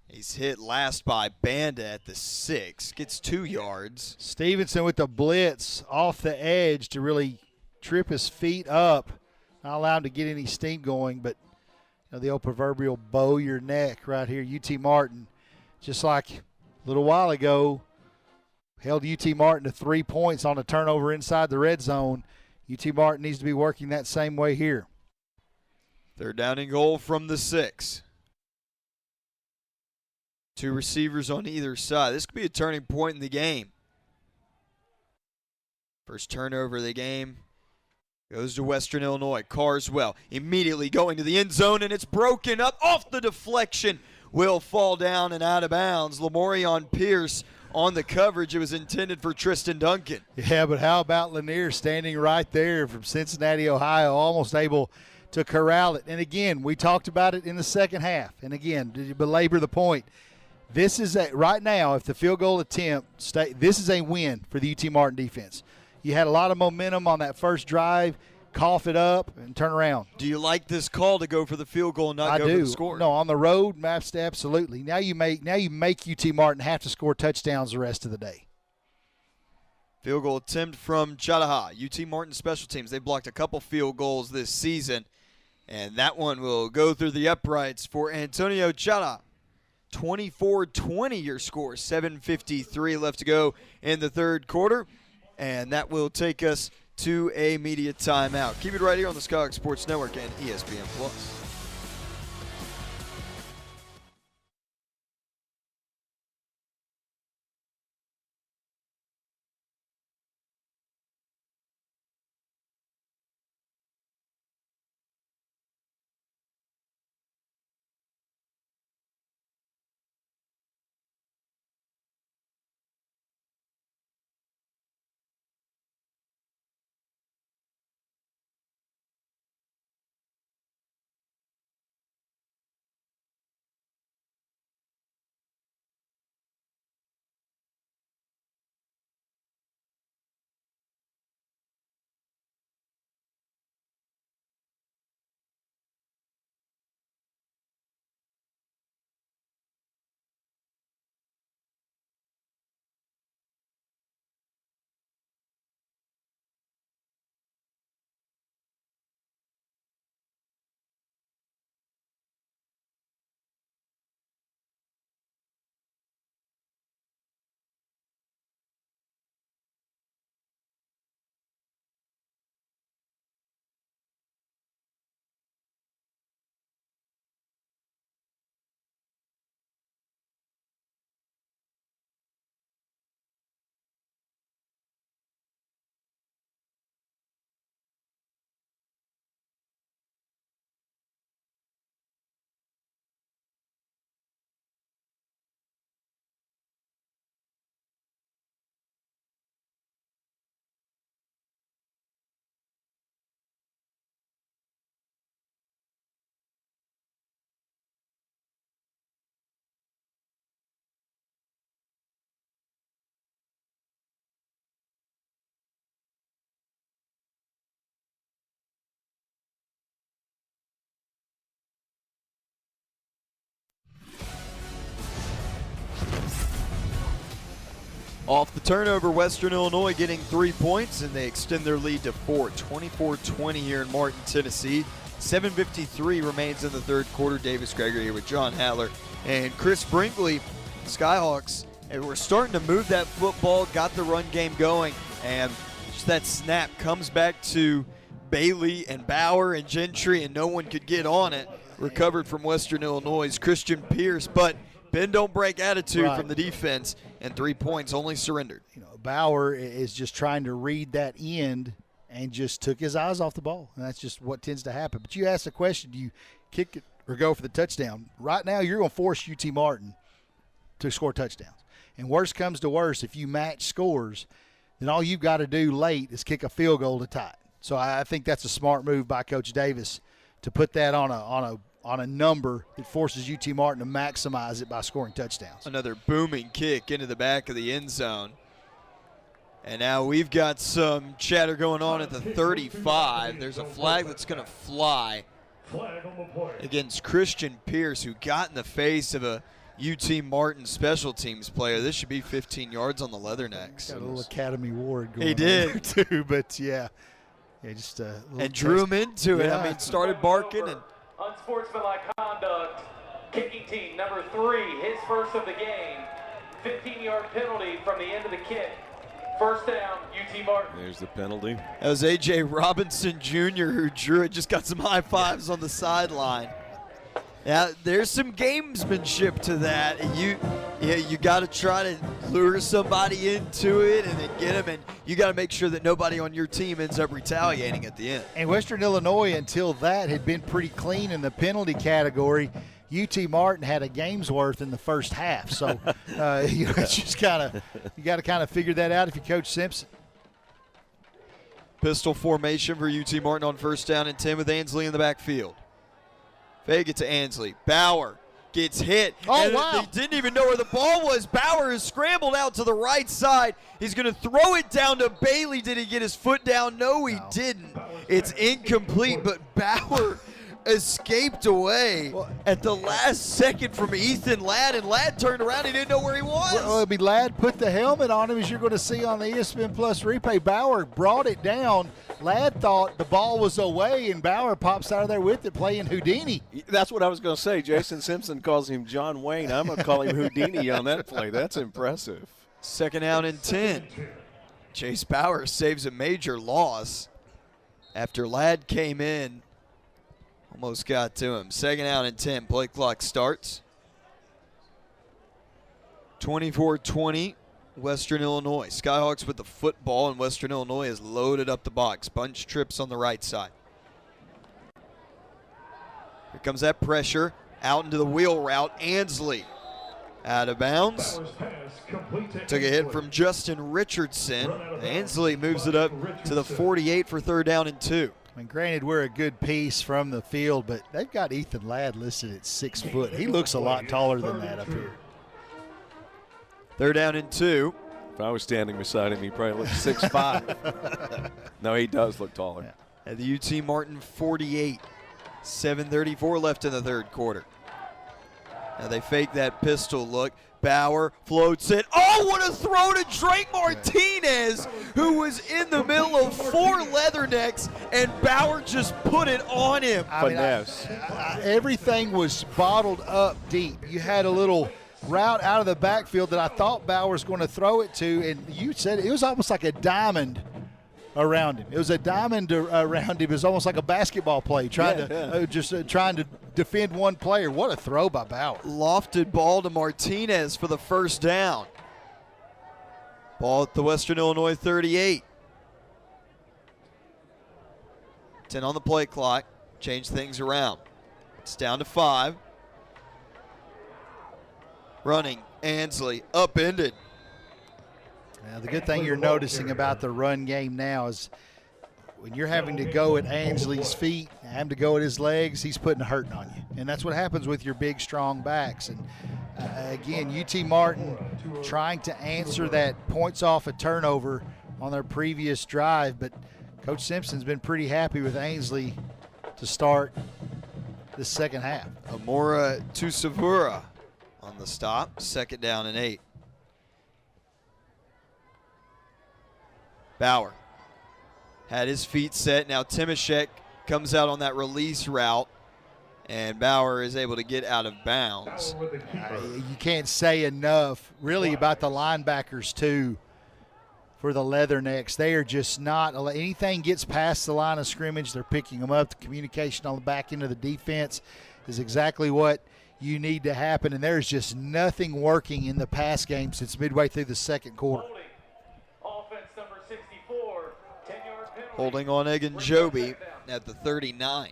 He's hit last by Banda at the 6. Gets 2 yards. Stevenson with the blitz off the edge to really trip his feet up. Not allow him to get any steam going, but the old proverbial bow your neck right here. UT Martin, just like a little while ago, held UT Martin to 3 points on a turnover inside the red zone. UT Martin needs to be working that same way here. 3rd down and goal from the 6. 2 receivers on either side. This could be a turning point in the game. First turnover of the game goes to Western Illinois. Carswell immediately going to the end zone, and it's broken up off the deflection. Will fall down and out of bounds. Lamorion Pierce on the coverage. It was intended for Tristan Duncan. Yeah, but how about Lanier standing right there from Cincinnati, Ohio, almost able to corral it. And again, we talked about it in the second half. And again, to belabor the point, this is right now, if the field goal attempt, this is a win for the UT Martin defense. You had a lot of momentum on that first drive, cough it up, and turn around. Do you like this call to go for the field goal and not go for the score? No, on the road, absolutely. Now you make UT Martin have to score touchdowns the rest of the day. Field goal attempt from Chadaha. UT Martin special teams. They blocked a couple field goals this season, and that one will go through the uprights for Antonio Chadaha. 24-20 your score. 7:53 left to go in the 3rd quarter, and that will take us to a media timeout. Keep it right here on the Skyhawk Sports Network and ESPN+. Off the turnover, Western Illinois getting 3 points, and they extend their lead to 4. 24-20 here in Martin, Tennessee. 7:53 remains in the 3rd quarter. Davis Gregory here with John Hattler and Chris Brinkley. Skyhawks, and we're starting to move that football, got the run game going, and just that snap comes back to Bailey and Bauer and Gentry, and no one could get on it. Recovered from Western Illinois' Christian Pierce, but bend don't break attitude from the defense, and 3 points only surrendered. Bauer is just trying to read that end and just took his eyes off the ball, and that's just what tends to happen. But you asked the question, do you kick it or go for the touchdown? Right now, you're going to force UT Martin to score touchdowns. And worst comes to worst, if you match scores, then all you've got to do late is kick a field goal to tie it. So I think that's a smart move by Coach Davis to put that on a number that forces UT Martin to maximize it by scoring touchdowns. Another booming kick into the back of the end zone. And now we've got some chatter going on at the 35. There's a flag that's going to fly. Flag on the play. Against Christian Pierce, who got in the face of a UT Martin special teams player. This should be 15 yards on the Leathernecks. Got a little Academy Award going He did. on there too, but yeah, just a little and drew him into it. Yeah. I mean, started barking. And Unsportsmanlike conduct. Kicking team number 3, his first of the game. 15-yard penalty from the end of the kick. First down, UT Martin. There's the penalty. that was A.J. Robinson Jr. who drew it. Just got some high fives on the sideline. Yeah, there's some gamesmanship to that. You got to try to lure somebody into it and then get them, and you got to make sure that nobody on your team ends up retaliating at the end. And Western Illinois, until that, had been pretty clean in the penalty category. UT Martin had a game's worth in the first half, so it's just you got to kind of figure that out if you coach Simpson. Pistol formation for UT Martin on first down and 10 with Ansley in the backfield. Fake it to Ansley. Bauer gets hit. Oh, and wow. They didn't even know where the ball was. Bauer is scrambled out to the right side. He's going to throw it down to Bailey. Did he get his foot down? No, he didn't. It's incomplete, but Bauer escaped away at the last second from Ethan Ladd, and Ladd turned around. He didn't know where he was. Well, Ladd put the helmet on him, as you're going to see on the ESPN Plus replay. Bauer brought it down. Ladd thought the ball was away, and Bauer pops out of there with it, playing Houdini. That's what I was going to say. Jason Simpson calls him John Wayne. I'm going to call him Houdini on that play. That's impressive. Second down and 10. Chase Bauer saves a major loss after Ladd came in. Almost got to him. Second down and 10. Play clock starts. 24-20, Western Illinois. Skyhawks with the football, and Western Illinois has loaded up the box. Bunch trips on the right side. Here comes that pressure. Out into the wheel route. Ansley out of bounds. Took a hit from Justin Richardson. Ansley moves it up to the 48 for third down and 2. I mean, granted, we're a good piece from the field, but they've got Ethan Ladd listed at 6 foot. He looks a lot taller than that up here. Third down and 2. If I was standing beside him, he probably looked 6'5". No, he does look taller. Yeah. At the UT Martin 48. 7:34 left in the third quarter. Now they fake that pistol look. Bauer floats it. Oh, what a throw to Drake Martinez, who was in the middle of 4 Leathernecks, and Bauer just put it on him. Finesse. Everything was bottled up deep. You had a little route out of the backfield that I thought Bauer was going to throw it to, and you said it was almost like a diamond around him. It was a diamond around him. It was almost like a basketball play, trying to defend one player. What a throw by Bauer. Lofted ball to Martinez for the first down. Ball at the Western Illinois 38. 10 on the play clock. Change things around. It's down to 5. Running, Ansley, upended. Now, the good thing you're noticing about the run game now is when you're having to go at Ansley's feet, having to go at his legs, he's putting a hurting on you. And that's what happens with your big, strong backs. And, again, UT Martin trying to answer that points off a turnover on their previous drive. But Coach Simpson's been pretty happy with Ansley to start the second half. Amora Tusavura on the stop. Second down and 8. Bauer had his feet set. Now Timashek comes out on that release route, and Bauer is able to get out of bounds. You can't say enough, really, about the linebackers, too, for the Leathernecks. They are just not – anything gets past the line of scrimmage, they're picking them up. The communication on the back end of the defense is exactly what you need to happen, and there's just nothing working in the pass game since midway through the second quarter. Holding on Egan Joby at the 39.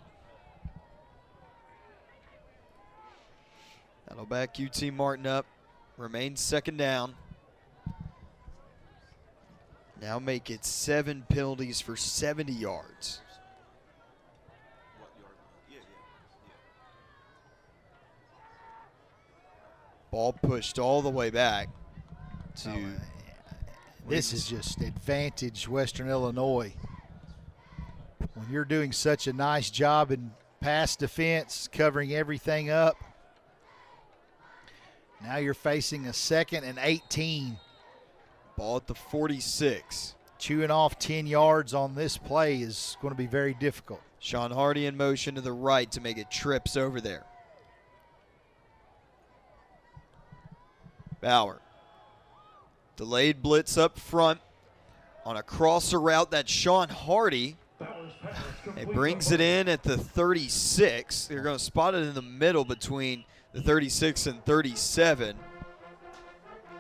That'll back UT Martin up. Remains second down. Now make it 7 penalties for 70 yards. Ball pushed all the way back to. This is just advantage Western Illinois. When you're doing such a nice job in pass defense covering everything up. Now you're facing a 2nd and 18. Ball at the 46. Chewing off 10 yards on this play is going to be very difficult. Sean Hardy in motion to the right to make it trips over there. Bauer. Delayed blitz up front on a crosser route. That's Sean Hardy. It brings it in at the 36. They're going to spot it in the middle between the 36 and 37.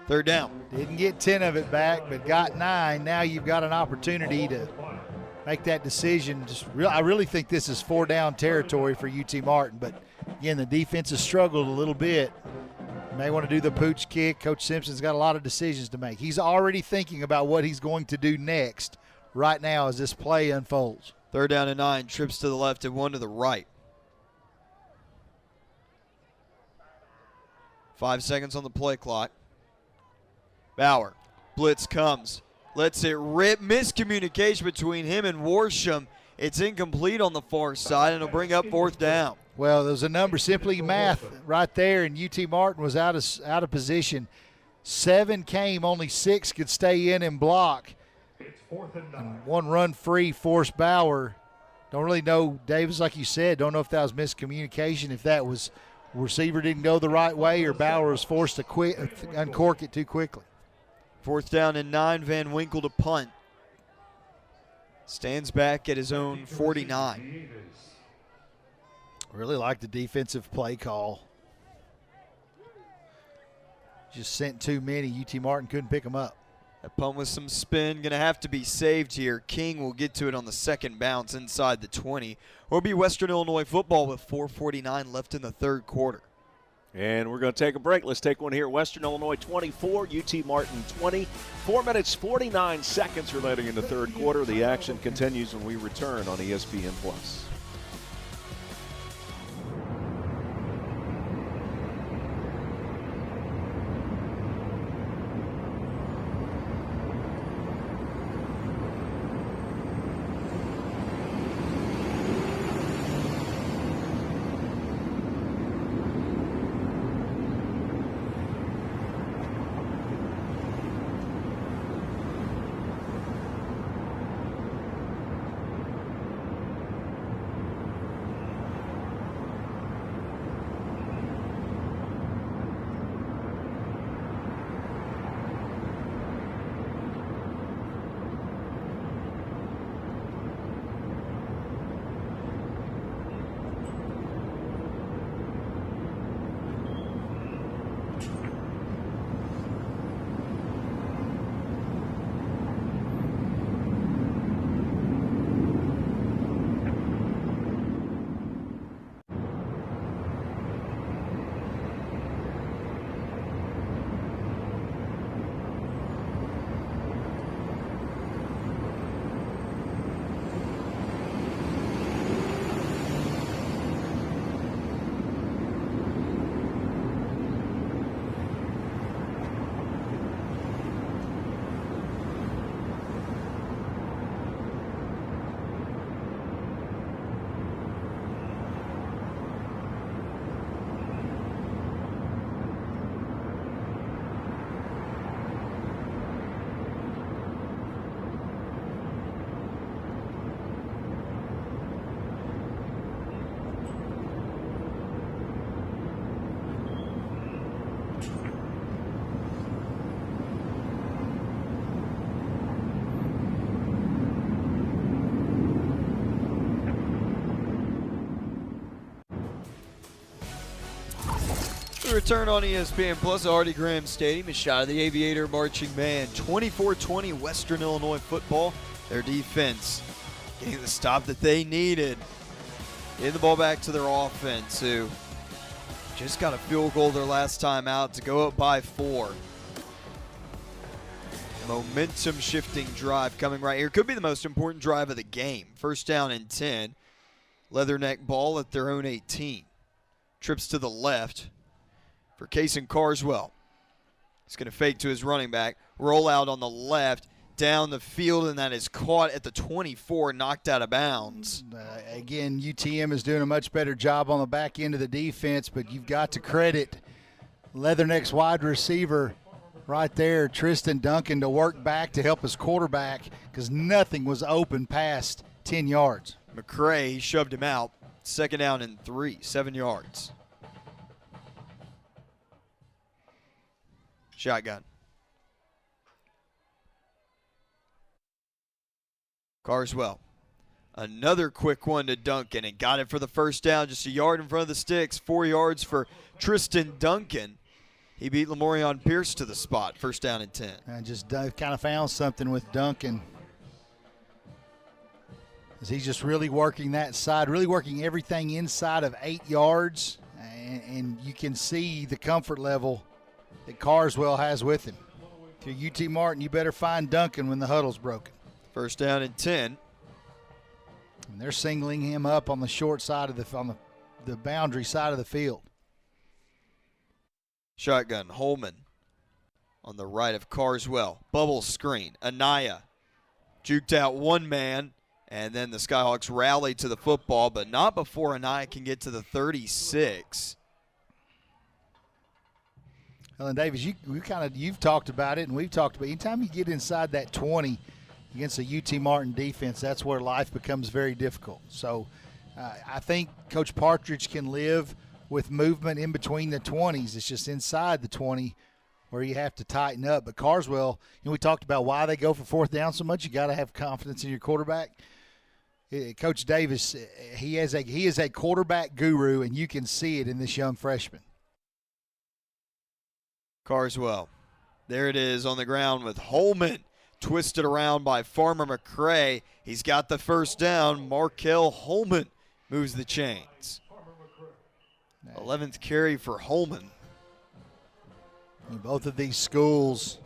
3rd down. Didn't get 10 of it back, but got 9. Now you've got an opportunity to make that decision. I really think this is 4-down territory for UT Martin, but again, the defense has struggled a little bit. You may want to do the pooch kick. Coach Simpson's got a lot of decisions to make. He's already thinking about what he's going to do next right now as this play unfolds. 3rd down and 9, trips to the left and 1 to the right. 5 seconds on the play clock. Bauer, blitz comes, lets it rip. Miscommunication between him and Worsham. It's incomplete on the far side, and it'll bring up 4th down. Well, there's a number, simply math right there, and UT Martin was out of position. 7 came, only 6 could stay in and block. And 1 run free forced Bauer. Don't really know, Davis, like you said, don't know if that was miscommunication, if that was receiver didn't go the right way or Bauer was forced to uncork it too quickly. 4th down and 9, Van Winkle to punt. Stands back at his own 49. Really like the defensive play call. Just sent too many. UT Martin couldn't pick them up. That punt with some spin, going to have to be saved here. King will get to it on the 2nd bounce inside the 20. Will be Western Illinois football with 4:49 left in the 3rd quarter. And we're going to take a break. Let's take one here. Western Illinois 24, UT Martin 20. 4 minutes, 49 seconds remaining in the 3rd quarter. The action continues when we return on ESPN+. We return on ESPN Plus. Hardy Graham Stadium, a shot of the Aviator Marching Band. 24-20 Western Illinois football. Their defense getting the stop that they needed. Getting the ball back to their offense, who just got a field goal their last time out to go up by 4. Momentum shifting drive coming right here. Could be the most important drive of the game. 1st down and 10. Leatherneck ball at their own 18. Trips to the left for Kason Carswell. He's going to fake to his running back. Roll out on the left. down the field, and that is caught at the 24, knocked out of bounds. Again, UTM is doing a much better job on the back end of the defense, but you've got to credit Leatherneck's wide receiver right there, Tristan Duncan, to work back to help his quarterback because nothing was open past 10 yards. McCray, he shoved him out. Second down and 3, 7 yards. Shotgun. Carswell. Another quick one to Duncan and got it for the first down, just a yard in front of the sticks. 4 yards for Tristan Duncan. He beat Lamorion Pierce to the spot. First down and 10. And just kind of found something with Duncan. He's just really working that side, really working everything inside of 8 yards. And you can see the comfort level that Carswell has with him. If you're UT Martin, you better find Duncan when the huddle's broken. First down and 10. And they're singling him up on the short side of on the boundary side of the field. Shotgun, Holman on the right of Carswell. Bubble screen, Anaya juked out one man, and then the Skyhawks rally to the football, but not before Anaya can get to the 36. Well, and Davis, you've talked about it, and we've talked about it. Anytime you get inside that 20 against a UT Martin defense, that's where life becomes very difficult. So I think Coach Partridge can live with movement in between the 20s. It's just inside the 20 where you have to tighten up. But Carswell, we talked about why they go for fourth down so much. You got to have confidence in your quarterback. Coach Davis, he is a quarterback guru, and you can see it in this young freshman. Carswell, there it is on the ground with Holman. Twisted around by Farmer McCray. He's got the first down. Markel Holman moves the chains. 11th carry for Holman. And both of these schools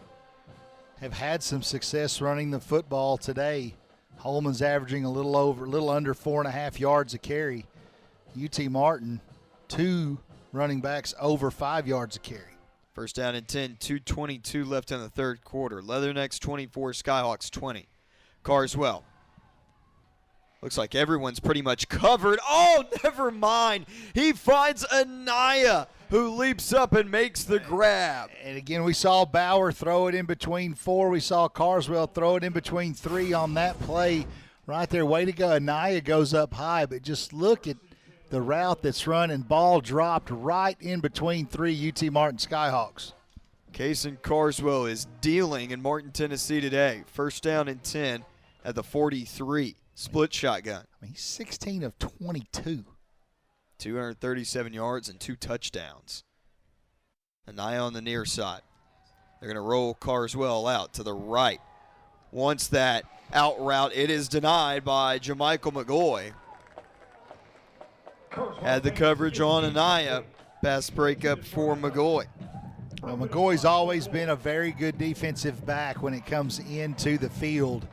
have had some success running the football today. Holman's averaging a little under 4.5 yards a carry. UT Martin, 2 running backs over 5 yards a carry. First down and 10, 2:22 left in the third quarter. Leathernecks 24, Skyhawks 20. Carswell. Looks like everyone's pretty much covered. Oh, never mind. He finds Anaya, who leaps up and makes the grab. And again, we saw Bauer throw it in between 4. We saw Carswell throw it in between 3 on that play right there. Way to go. Anaya goes up high, but just look at the route that's run, and ball dropped right in between 3 UT Martin Skyhawks. Kason Carswell is dealing in Martin, Tennessee today. First down and 10 at the 43. Split shotgun. He's 16 of 22. 237 yards and 2 touchdowns. Anaya on the near side. They're going to roll Carswell out to the right. Once that out route, it is denied by Jamichael McGoy. Had the coverage on Anaya. Pass breakup for McGoy. Well, McGoy's always been a very good defensive back when it comes into the field.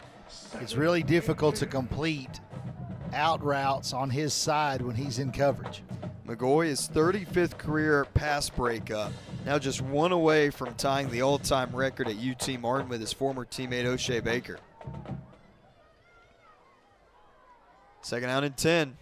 It's really difficult to complete out routes on his side when he's in coverage. McGoy is 35th career pass breakup. Now just 1 away from tying the all-time record at UT Martin with his former teammate O'Shea Baker. Second down and 10.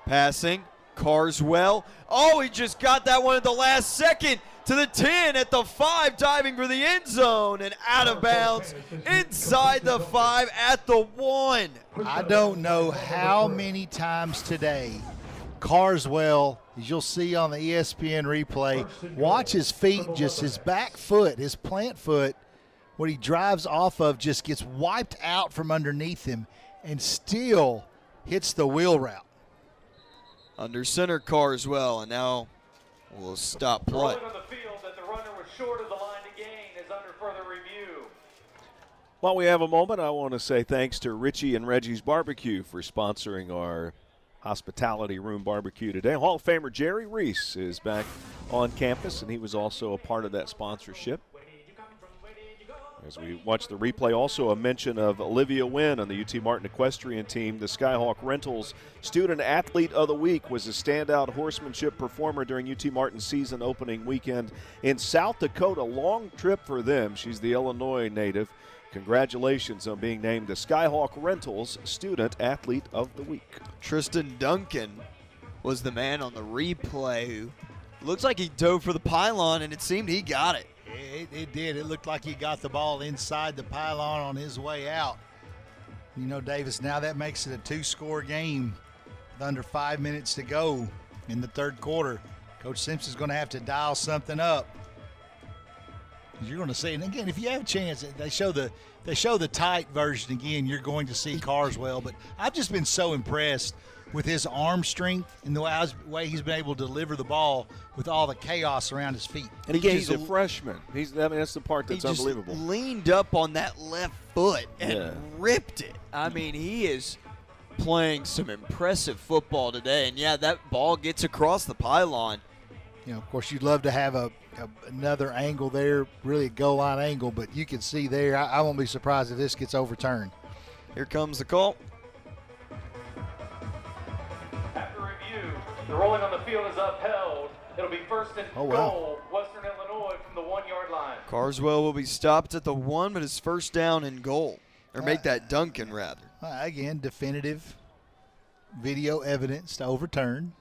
Passing, Carswell. Oh, he just got that one at the last second to the 10 at the 5, diving for the end zone and out of bounds inside the 5 at the 1. I don't know how many times today Carswell, as you'll see on the ESPN replay, watch his feet, just his back foot, his plant foot, what he drives off of just gets wiped out from underneath him and still hits the wheel route. Under center Carswell, and now we'll stop play. On the field that the runner was short of the line to gain is under further review. While we have a moment, I want to say thanks to Richie and Reggie's Barbecue for sponsoring our hospitality room barbecue today. Hall of Famer Jerry Reese is back on campus, and he was also a part of that sponsorship. As we watch the replay, also a mention of Olivia Wynn on the UT Martin equestrian team. The Skyhawk Rentals Student Athlete of the Week was a standout horsemanship performer during UT Martin's season opening weekend in South Dakota. Long trip for them. She's the Illinois native. Congratulations on being named the Skyhawk Rentals Student Athlete of the Week. Tristan Duncan was the man on the replay who looks like he dove for the pylon, and it seemed he got it. It did. It looked like he got the ball inside the pylon on his way out. You know, Davis, now that makes it a 2-score game with under 5 minutes to go in the third quarter. Coach Simpson's going to have to dial something up. You're going to see, and again, if you have a chance, they show the tight version again. You're going to see Carswell, but I've just been so impressed with his arm strength and the way he's been able to deliver the ball with all the chaos around his feet. And again, he's a freshman. That's the part that's unbelievable. He just leaned up on that left foot and ripped it. I mean, he is playing some impressive football today. And, yeah, that ball gets across the pylon. You know, of course, you'd love to have another angle there, really a goal line angle, but you can see there, I won't be surprised if this gets overturned. Here comes the call. The rolling on the field is upheld. It'll be first and goal, Western Illinois from the 1-yard line. Carswell will be stopped at the 1, but it's first down and goal. Or make that Duncan, rather. Again, definitive video evidence to overturn.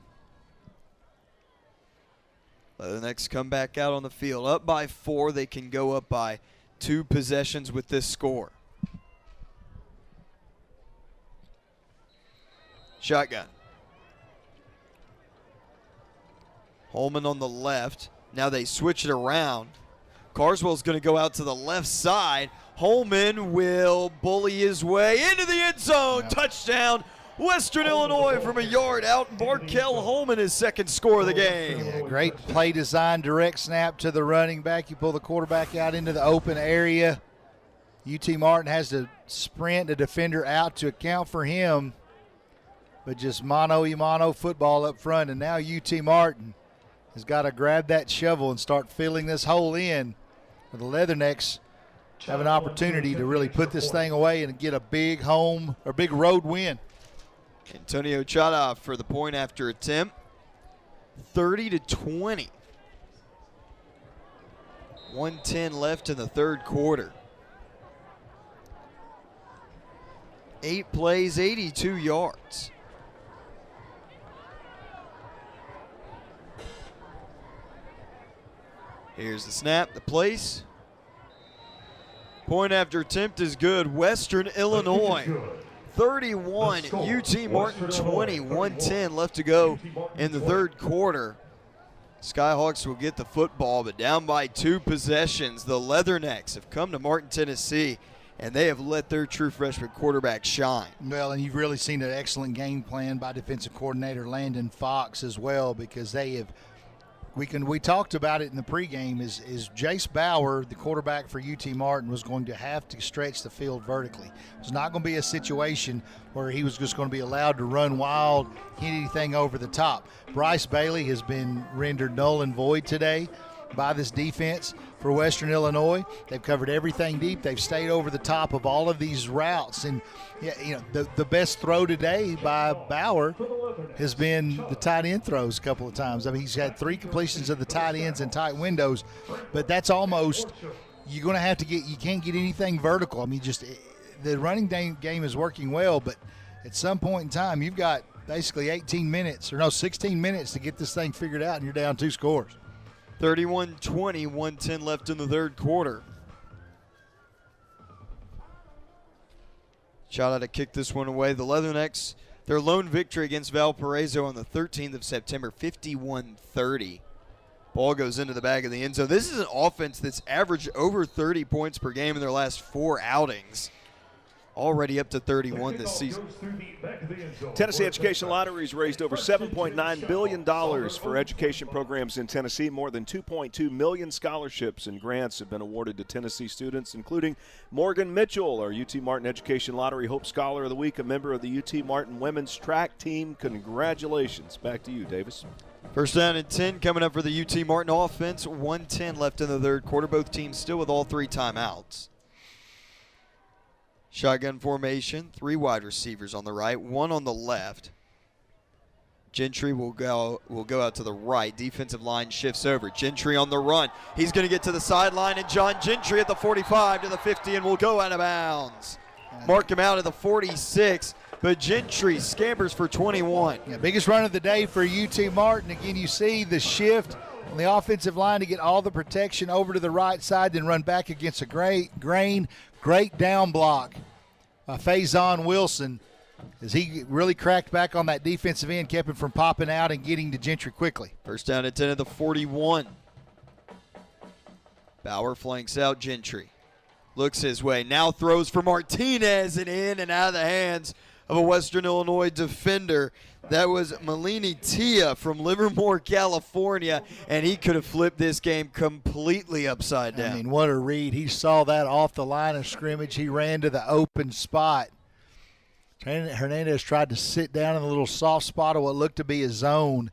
The next come back out on the field. Up by 4, they can go up by 2 possessions with this score. Shotgun. Holman on the left. Now they switch it around. Carswell's going to go out to the left side. Holman will bully his way into the end zone. Yep. Touchdown, Western Illinois from a yard out. Barkel Holman, his second score of the game. Yeah, great play design, direct snap to the running back. You pull the quarterback out into the open area. UT Martin has to sprint the defender out to account for him. But just mano-a-mano football up front. And now UT Martin has got to grab that shovel and start filling this hole in. The Leathernecks have an opportunity to really put this thing away and get a big home or big road win. Antonio Chada for the point after attempt. 30-20. 1:10 left in the third quarter. 8 plays, 82 yards. Here's the snap, the place. Point after attempt is good. Western Illinois, 31, UT Martin 20, 1:10 left to go in the third quarter. Skyhawks will get the football, but down by 2 possessions. The Leathernecks have come to Martin, Tennessee, and they have let their true freshman quarterback shine. Well, and you've really seen an excellent game plan by defensive coordinator Landon Fox as well, because they have – we talked about it in the pregame is Jace Bauer, the quarterback for UT Martin, was going to have to stretch the field vertically. It was not going to be a situation where he was just going to be allowed to run wild, hit anything over the top. Bryce Bailey has been rendered null and void today by this defense for Western Illinois. They've covered everything deep. They've stayed over the top of all of these routes. And the best throw today by Bauer has been the tight end throws a couple of times. I mean, he's had 3 completions of the tight ends in tight windows, but that's almost you're going to have to get. You can't get anything vertical. I mean, just the running game is working well, but at some point in time, you've got basically 16 minutes to get this thing figured out, and you're down 2 scores. 31-20, 1:10 left in the third quarter. Shout out to kick this one away. The Leathernecks, their lone victory against Valparaiso on the 13th of September, 51-30. Ball goes into the back of the end zone. This is an offense that's averaged over 30 points per game in their last 4 outings. Already up to 31 this season. Tennessee Education Lotteries raised over $7.9 billion for education programs in Tennessee. More than 2.2 million scholarships and grants have been awarded to Tennessee students, including Morgan Mitchell, our UT Martin Education Lottery Hope Scholar of the Week, a member of the UT Martin women's track team. Congratulations. Back to you, Davis. First down and 10 coming up for the UT Martin offense. 1:10 left in the third quarter. Both teams still with all 3 timeouts. Shotgun formation, 3 wide receivers on the right, 1 on the left. Gentry will go out to the right. Defensive line shifts over. Gentry on the run. He's going to get to the sideline, and John Gentry at the 45 to the 50 and will go out of bounds. Mark him out at the 46, but Gentry scampers for 21. Yeah, biggest run of the day for UT Martin. Again, you see the shift on the offensive line to get all the protection over to the right side, then run back against a great down block by Faison Wilson, as he really cracked back on that defensive end, kept him from popping out and getting to Gentry quickly. First down at 10 at the 41. Bauer flanks out Gentry. Looks his way, now throws for Martinez, and in and out of the hands of a Western Illinois defender. That was Malini Tia from Livermore, California, and he could have flipped this game completely upside down. I mean, what a read. He saw that off the line of scrimmage. He ran to the open spot. Hernandez tried to sit down in a little soft spot of what looked to be a zone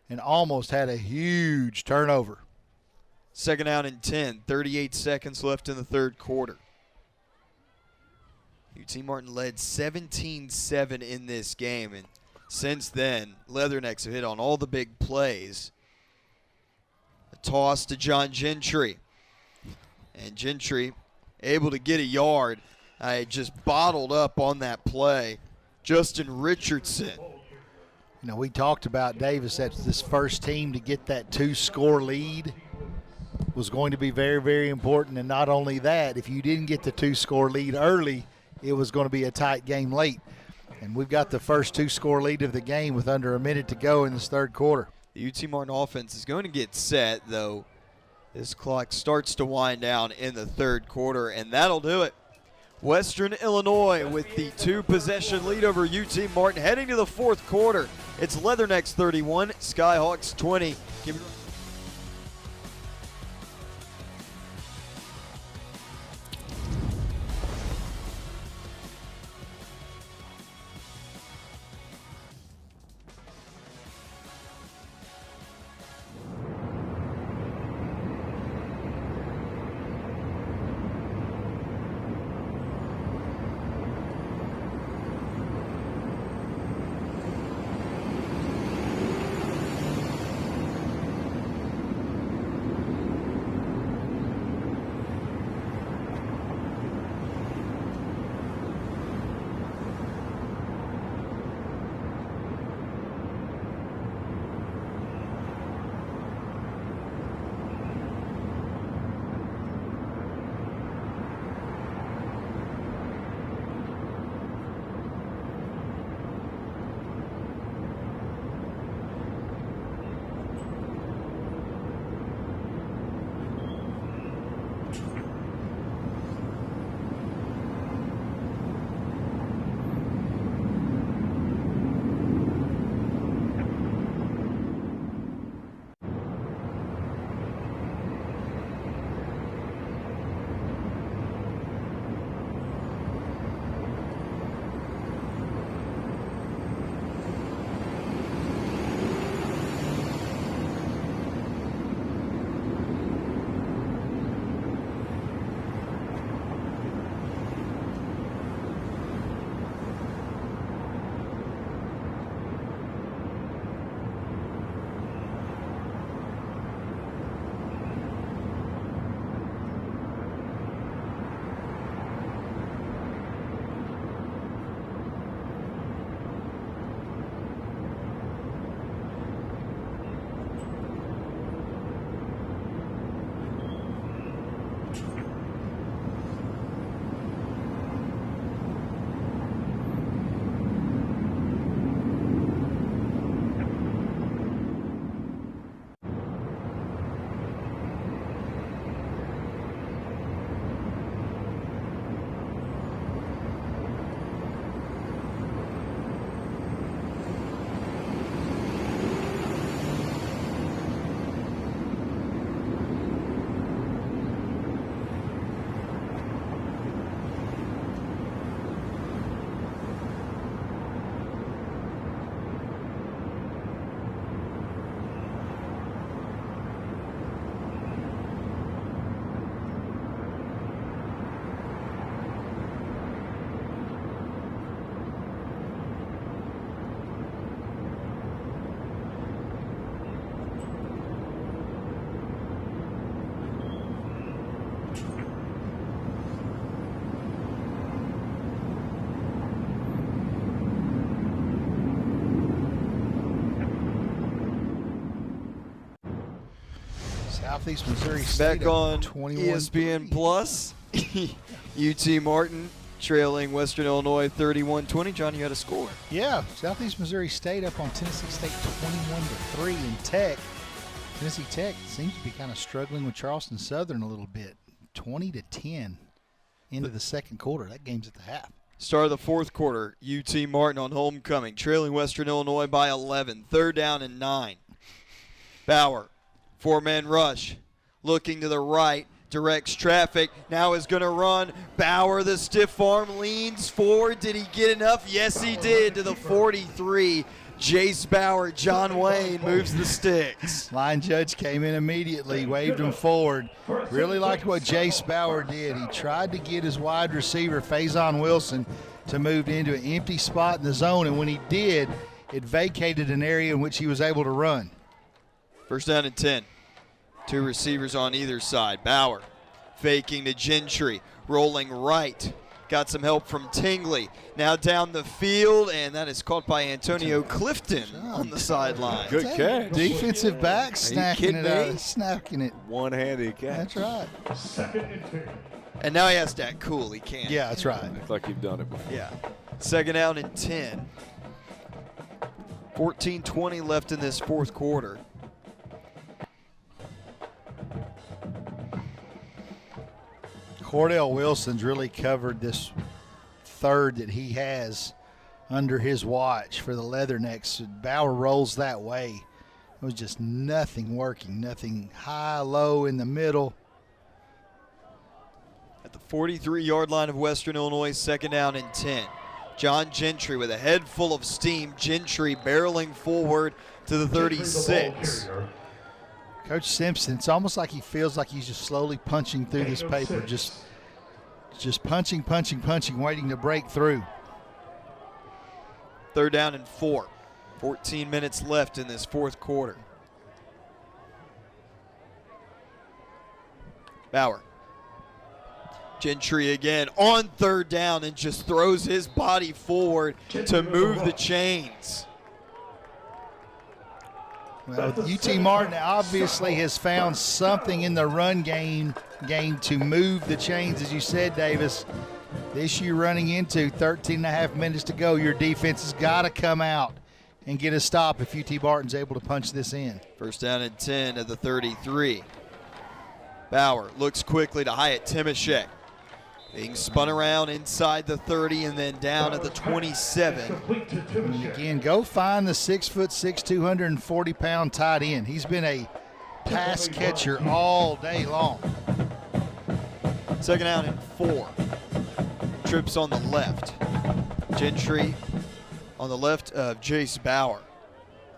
and almost had a huge turnover. Second down and 10, 38 seconds left in the third quarter. UT Martin led 17-7 in this game, and since then, Leathernecks have hit on all the big plays. A toss to John Gentry. And Gentry able to get a yard. Just bottled up on that play. Justin Richardson. You know, we talked about, Davis, that this first team to get that 2-score lead was going to be very, very important. And not only that, if you didn't get the 2-score lead early, it was going to be a tight game late. And we've got the first 2-score lead of the game with under a minute to go in this third quarter. The UT Martin offense is going to get set, though. This clock starts to wind down in the third quarter, and that'll do it. Western Illinois with the 2-possession lead over UT Martin heading to the fourth quarter. It's Leathernecks 31, Skyhawks 20. Southeast Missouri State Back on 21 ESPN Plus, UT Martin trailing Western Illinois 31-20. John, you had a score. Yeah, Southeast Missouri State up on Tennessee State 21-3. And Tennessee Tech seems to be kind of struggling with Charleston Southern a little bit. 20-10 into the second quarter. That game's at the half. Start of the fourth quarter, UT Martin on homecoming, trailing Western Illinois by 11. 3rd down and 9. Bauer, 4-man rush, looking to the right, directs traffic, now is going to run. Bauer, the stiff arm, leans forward. Did he get enough? Yes, he did, to the 43. Jace Bauer, John Wayne moves the sticks. Line judge came in immediately, waved him forward. Really liked what Jace Bauer did. He tried to get his wide receiver, Faison Wilson, to move into an empty spot in the zone, and when he did, it vacated an area in which he was able to run. 1st down and 10. 2 receivers on either side. Bauer faking to Gentry, rolling right. Got some help from Tingley. Now down the field, and that is caught by Antonio Clifton on the sideline. Good catch. Defensive back snacking it. One-handed catch. That's right. 2nd and 10. And now he has to act cool. He can't. Yeah, that's right. Looks like you've done it before. Yeah. 2nd down and 10. 14:20 left in this fourth quarter. Cordell Wilson's really covered this third that he has under his watch for the Leathernecks. Bauer rolls that way. It was just nothing working, nothing high, low, in the middle. At the 43-yard line of Western Illinois, 2nd down and 10. John Gentry with a head full of steam. Gentry barreling forward to the 36. Coach Simpson, it's almost like he feels like he's just slowly punching through this paper, just punching, waiting to break through. 3rd down and 4. 14 minutes left in this fourth quarter. Bauer. Gentry again on 3rd down and just throws his body forward to move the chains. Well, UT Martin obviously has found something in the run game to move the chains, as you said, Davis. The issue you're running into, 13.5 minutes to go. Your defense has got to come out and get a stop if UT Martin's able to punch this in. 1st down and 10 at the 33. Bauer looks quickly to Hyatt Timashek. Being spun around inside the 30 and then down at the 27. And again, go find the 6'6", 240-pound tight end. He's been a pass catcher all day long. 2nd down and 4. Trips on the left. Gentry on the left of Jace Bauer.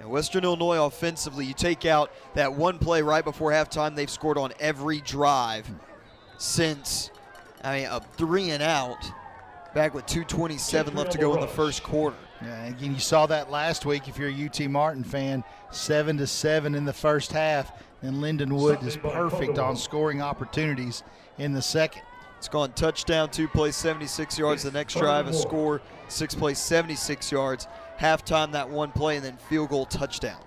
And Western Illinois offensively, you take out that one play right before halftime, they've scored on every drive since a 3 and out back with 2:27 left to go in the first quarter. Yeah, again, you saw that last week if you're a UT Martin fan, 7-7 in the first half, and Lyndon Wood is perfect on scoring opportunities in the second. It's gone touchdown, 2 plays, 76 yards. The next drive, a score, 6 plays, 76 yards. Halftime, that one play, and then field goal touchdown.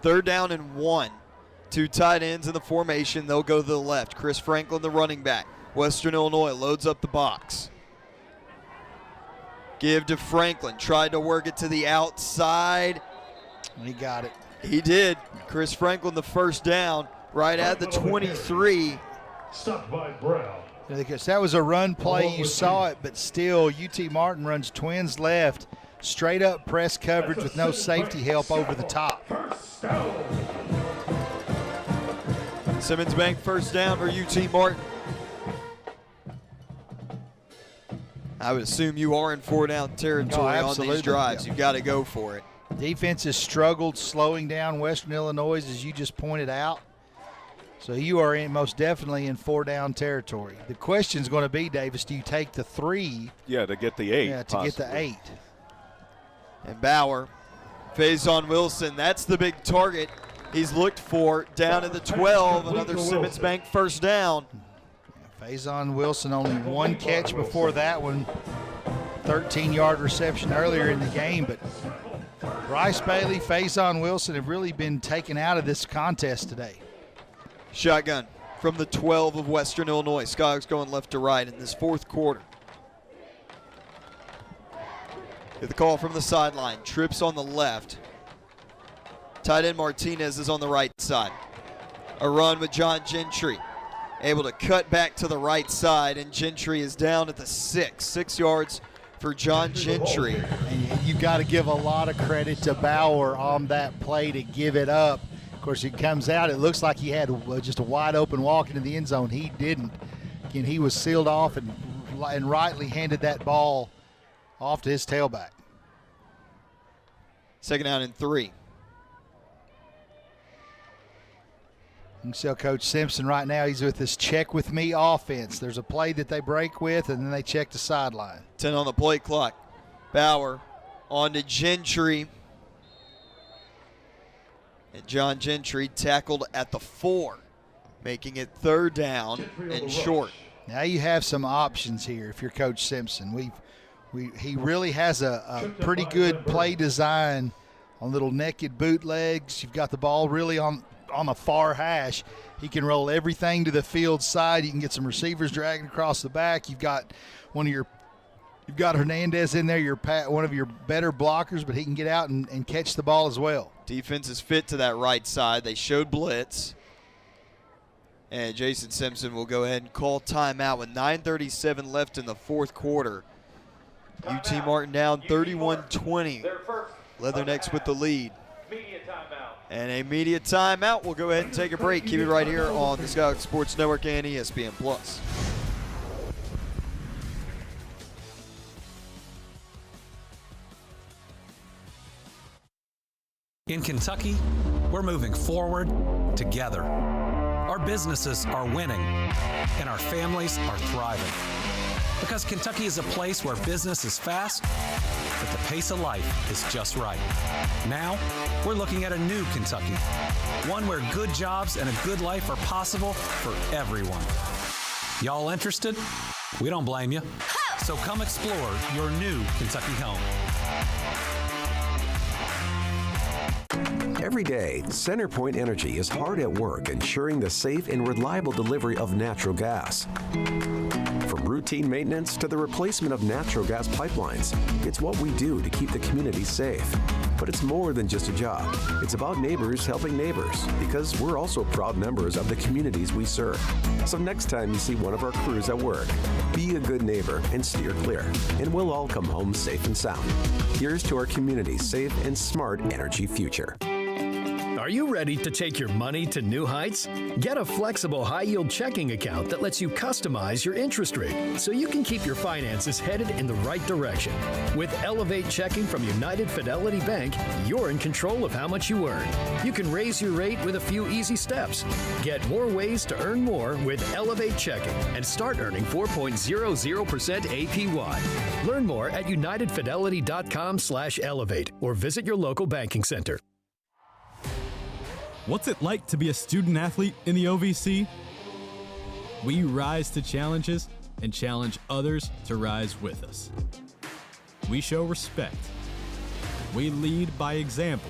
3rd down and 1. 2 tight ends in the formation. They'll go to the left. Chris Franklin, the running back. Western Illinois loads up the box. Give to Franklin. Tried to work it to the outside. And he got it. He did. Chris Franklin, the 1st down, right at the 23. Stopped by Brown. Because that was a run play. You saw it, but still, UT Martin runs twins left. Straight up press coverage with no safety help over the top. Simmons Bank 1st down for UT Martin. I would assume you are in 4-down territory on these drives. You've got to go for it. Defense has struggled slowing down Western Illinois, as you just pointed out. So you are most definitely in 4-down territory. The question is going to be, Davis, do you take the 3? Yeah, to get the 8. Yeah, to get the 8. And Bauer, Faison Wilson, that's the big target he's looked for down at the 12. Another Simmons Bank 1st down. Faison Wilson only 1 catch before that one. 13-yard reception earlier in the game, but Bryce Bailey, Faison Wilson have really been taken out of this contest today. Shotgun from the 12 of Western Illinois. Skyhawks going left to right in this fourth quarter. Get the call from the sideline. Trips on the left. Tight end Martinez is on the right side. A run with John Gentry. Able to cut back to the right side, and Gentry is down at the 6 yards for John Gentry. And you've got to give a lot of credit to Bauer on that play to give it up. Of course, he comes out. It looks like he had just a wide open walk into the end zone. He didn't. Again, he was sealed off and rightly handed that ball off to his tailback. Second down and 3. You can see Coach Simpson right now, he's with this check with me offense. There's a play that they break with, and then they check the sideline. 10 on the play clock. Bauer on to Gentry. And John Gentry tackled at the 4, making it third down and short. Now you have some options here if you're Coach Simpson. He really has a pretty good play design on little naked bootlegs. You've got the ball really on the far hash. He can roll everything to the field side. You can get some receivers dragging across the back. You've got Hernandez in there, one of your better blockers, but he can get out and catch the ball as well. Defense is fit to that right side. They showed blitz. And Jason Simpson will go ahead and call timeout with 9:37 left in the fourth quarter. UT Martin down 31-20. Leathernecks with the lead. And a media timeout. We'll go ahead and take a break. Keep it right here on the Skyhawk Sports Network and ESPN+. In Kentucky, we're moving forward together. Our businesses are winning, and our families are thriving. Because Kentucky is a place where business is fast, but the pace of life is just right. Now, we're looking at a new Kentucky, one where good jobs and a good life are possible for everyone. Y'all interested? We don't blame you. So come explore your new Kentucky home. Every day, CenterPoint Energy is hard at work ensuring the safe and reliable delivery of natural gas. From routine maintenance to the replacement of natural gas pipelines, it's what we do to keep the community safe. But it's more than just a job. It's about neighbors helping neighbors, because we're also proud members of the communities we serve. So next time you see one of our crews at work, be a good neighbor and steer clear, and we'll all come home safe and sound. Here's to our community's safe and smart energy future. Are you ready to take your money to new heights? Get a flexible high-yield checking account that lets you customize your interest rate so you can keep your finances headed in the right direction. With Elevate Checking from United Fidelity Bank, you're in control of how much you earn. You can raise your rate with a few easy steps. Get more ways to earn more with Elevate Checking and start earning 4.00% APY. Learn more at unitedfidelity.com/elevate or visit your local banking center. What's it like to be a student athlete in the OVC? We rise to challenges and challenge others to rise with us. We show respect. We lead by example.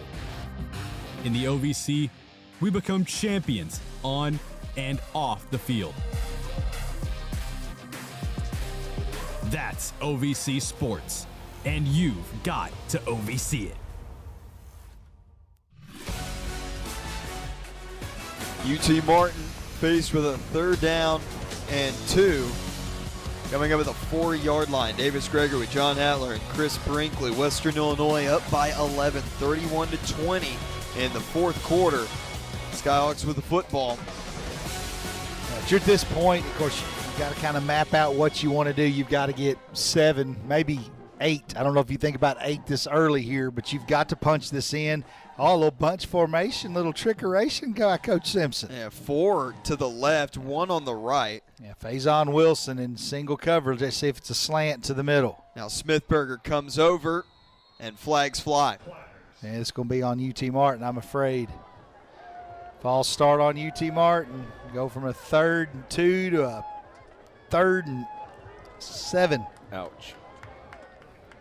In the OVC, we become champions on and off the field. That's OVC Sports, and you've got to OVC it. UT Martin faced with a 3rd down and 2. Coming up at the 4-yard line. Davis Gregory with John Hattler and Chris Brinkley. Western Illinois up by 11, 31-20 in the fourth quarter. Skyhawks with the football. If you're at this point, of course, you've got to kind of map out what you want to do. You've got to get 7, maybe 8. I don't know if you think about 8 this early here, but you've got to punch this in. Oh, a little bunch formation, little trickeration by Coach Simpson. Yeah, 4 to the left, 1 on the right. Yeah, Faison Wilson in single coverage. Let's see if it's a slant to the middle. Now Smithberger comes over and flags fly. And it's going to be on UT Martin, I'm afraid. False start on UT Martin. Go from a 3rd and 2 to a 3rd and 7. Ouch.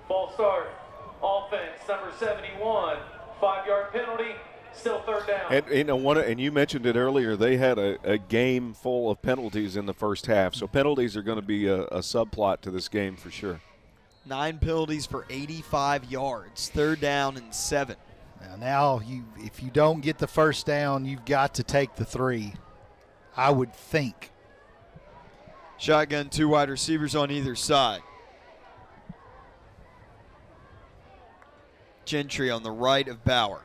False start Offense, number 71, 5-yard penalty, still third down. And you mentioned it earlier, they had a game full of penalties in the first half. So penalties are going to be a subplot to this game for sure. 9 penalties for 85 yards, 3rd down and 7. Now if you don't get the first down, you've got to take the 3, I would think. Shotgun, 2 wide receivers on either side. Gentry on the right of Bauer.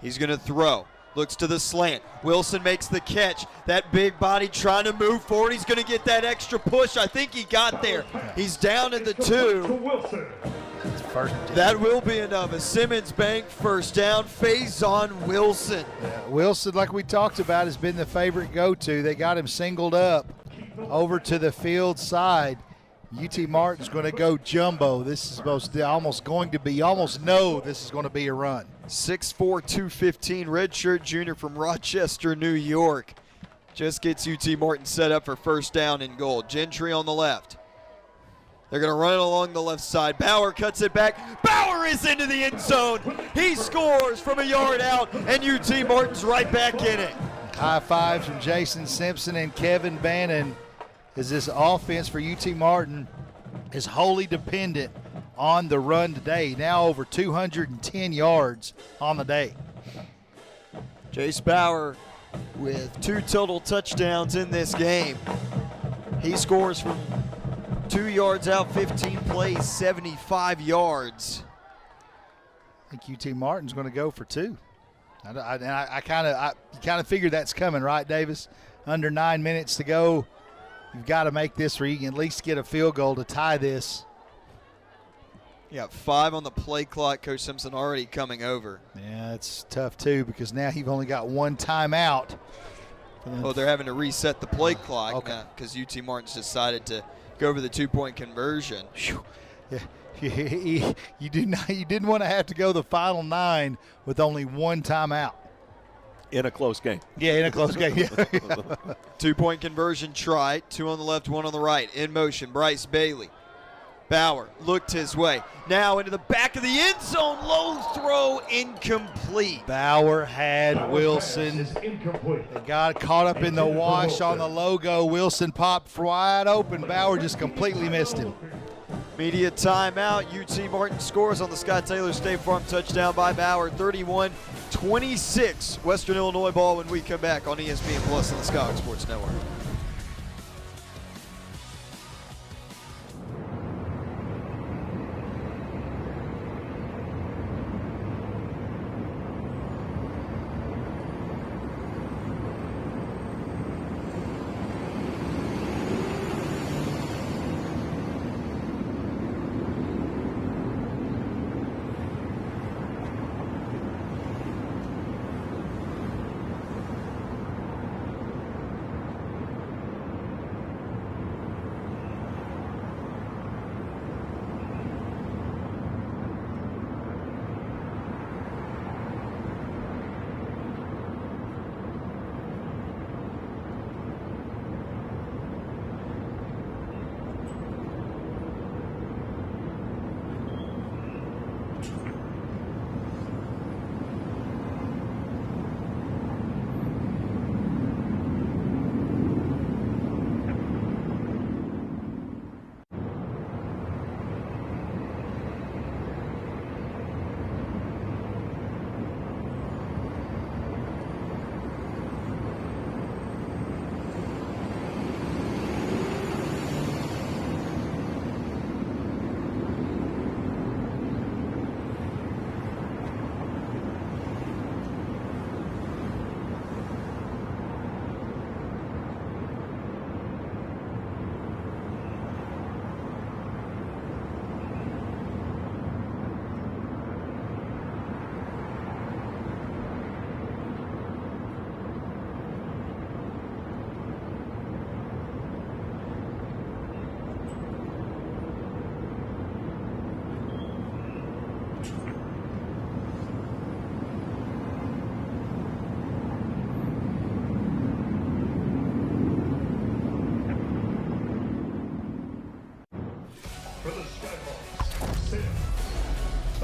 He's going to throw. Looks to the slant. Wilson makes the catch. That big body trying to move forward. He's going to get that extra push. I think he got there. He's down at the 2. That will be enough. A Simmons Bank first down. Faison Wilson. Yeah, Wilson, like we talked about, has been the favorite go-to. They got him singled up over to the field side. UT Martin's going to go jumbo. This is almost know this is going to be a run. 6'4", 215, redshirt junior from Rochester, New York. Just gets UT Martin set up for first down and goal. Gentry on the left. They're going to run it along the left side. Bauer cuts it back. Bauer is into the end zone. He scores from a yard out, and UT Martin's right back in it. High fives from Jason Simpson and Kevin Bannon, as this offense for UT Martin is wholly dependent on the run today. Now over 210 yards on the day. Jace Bauer with 2 total touchdowns in this game. He scores from 2 yards out, 15 plays, 75 yards. I think UT Martin's going to go for 2. I kind of figured that's coming, right, Davis? Under 9 minutes to go. You've got to make this where you can at least get a field goal to tie this. Yeah, 5 on the play clock. Coach Simpson already coming over. Yeah, it's tough, too, because now you've only got 1 timeout. Well, they're having to reset the play clock because UT Martin's decided to go over the 2-point conversion. Yeah. You didn't want to have to go the final 9 with only 1 timeout. In a close game. Yeah, in a close game. Yeah. 2-point conversion try. 2 on the left, 1 on the right. In motion, Bryce Bailey. Bauer looked his way. Now into the back of the end zone. Low throw, incomplete. Bauer had Wilson. They got caught up in the wash on the logo. Wilson popped wide open. Bauer just completely missed him. Media timeout. UT Martin scores on the Scott Taylor State Farm touchdown by Bauer. 31-26. Western Illinois ball when we come back on ESPN Plus and the Skyhawk Sports Network.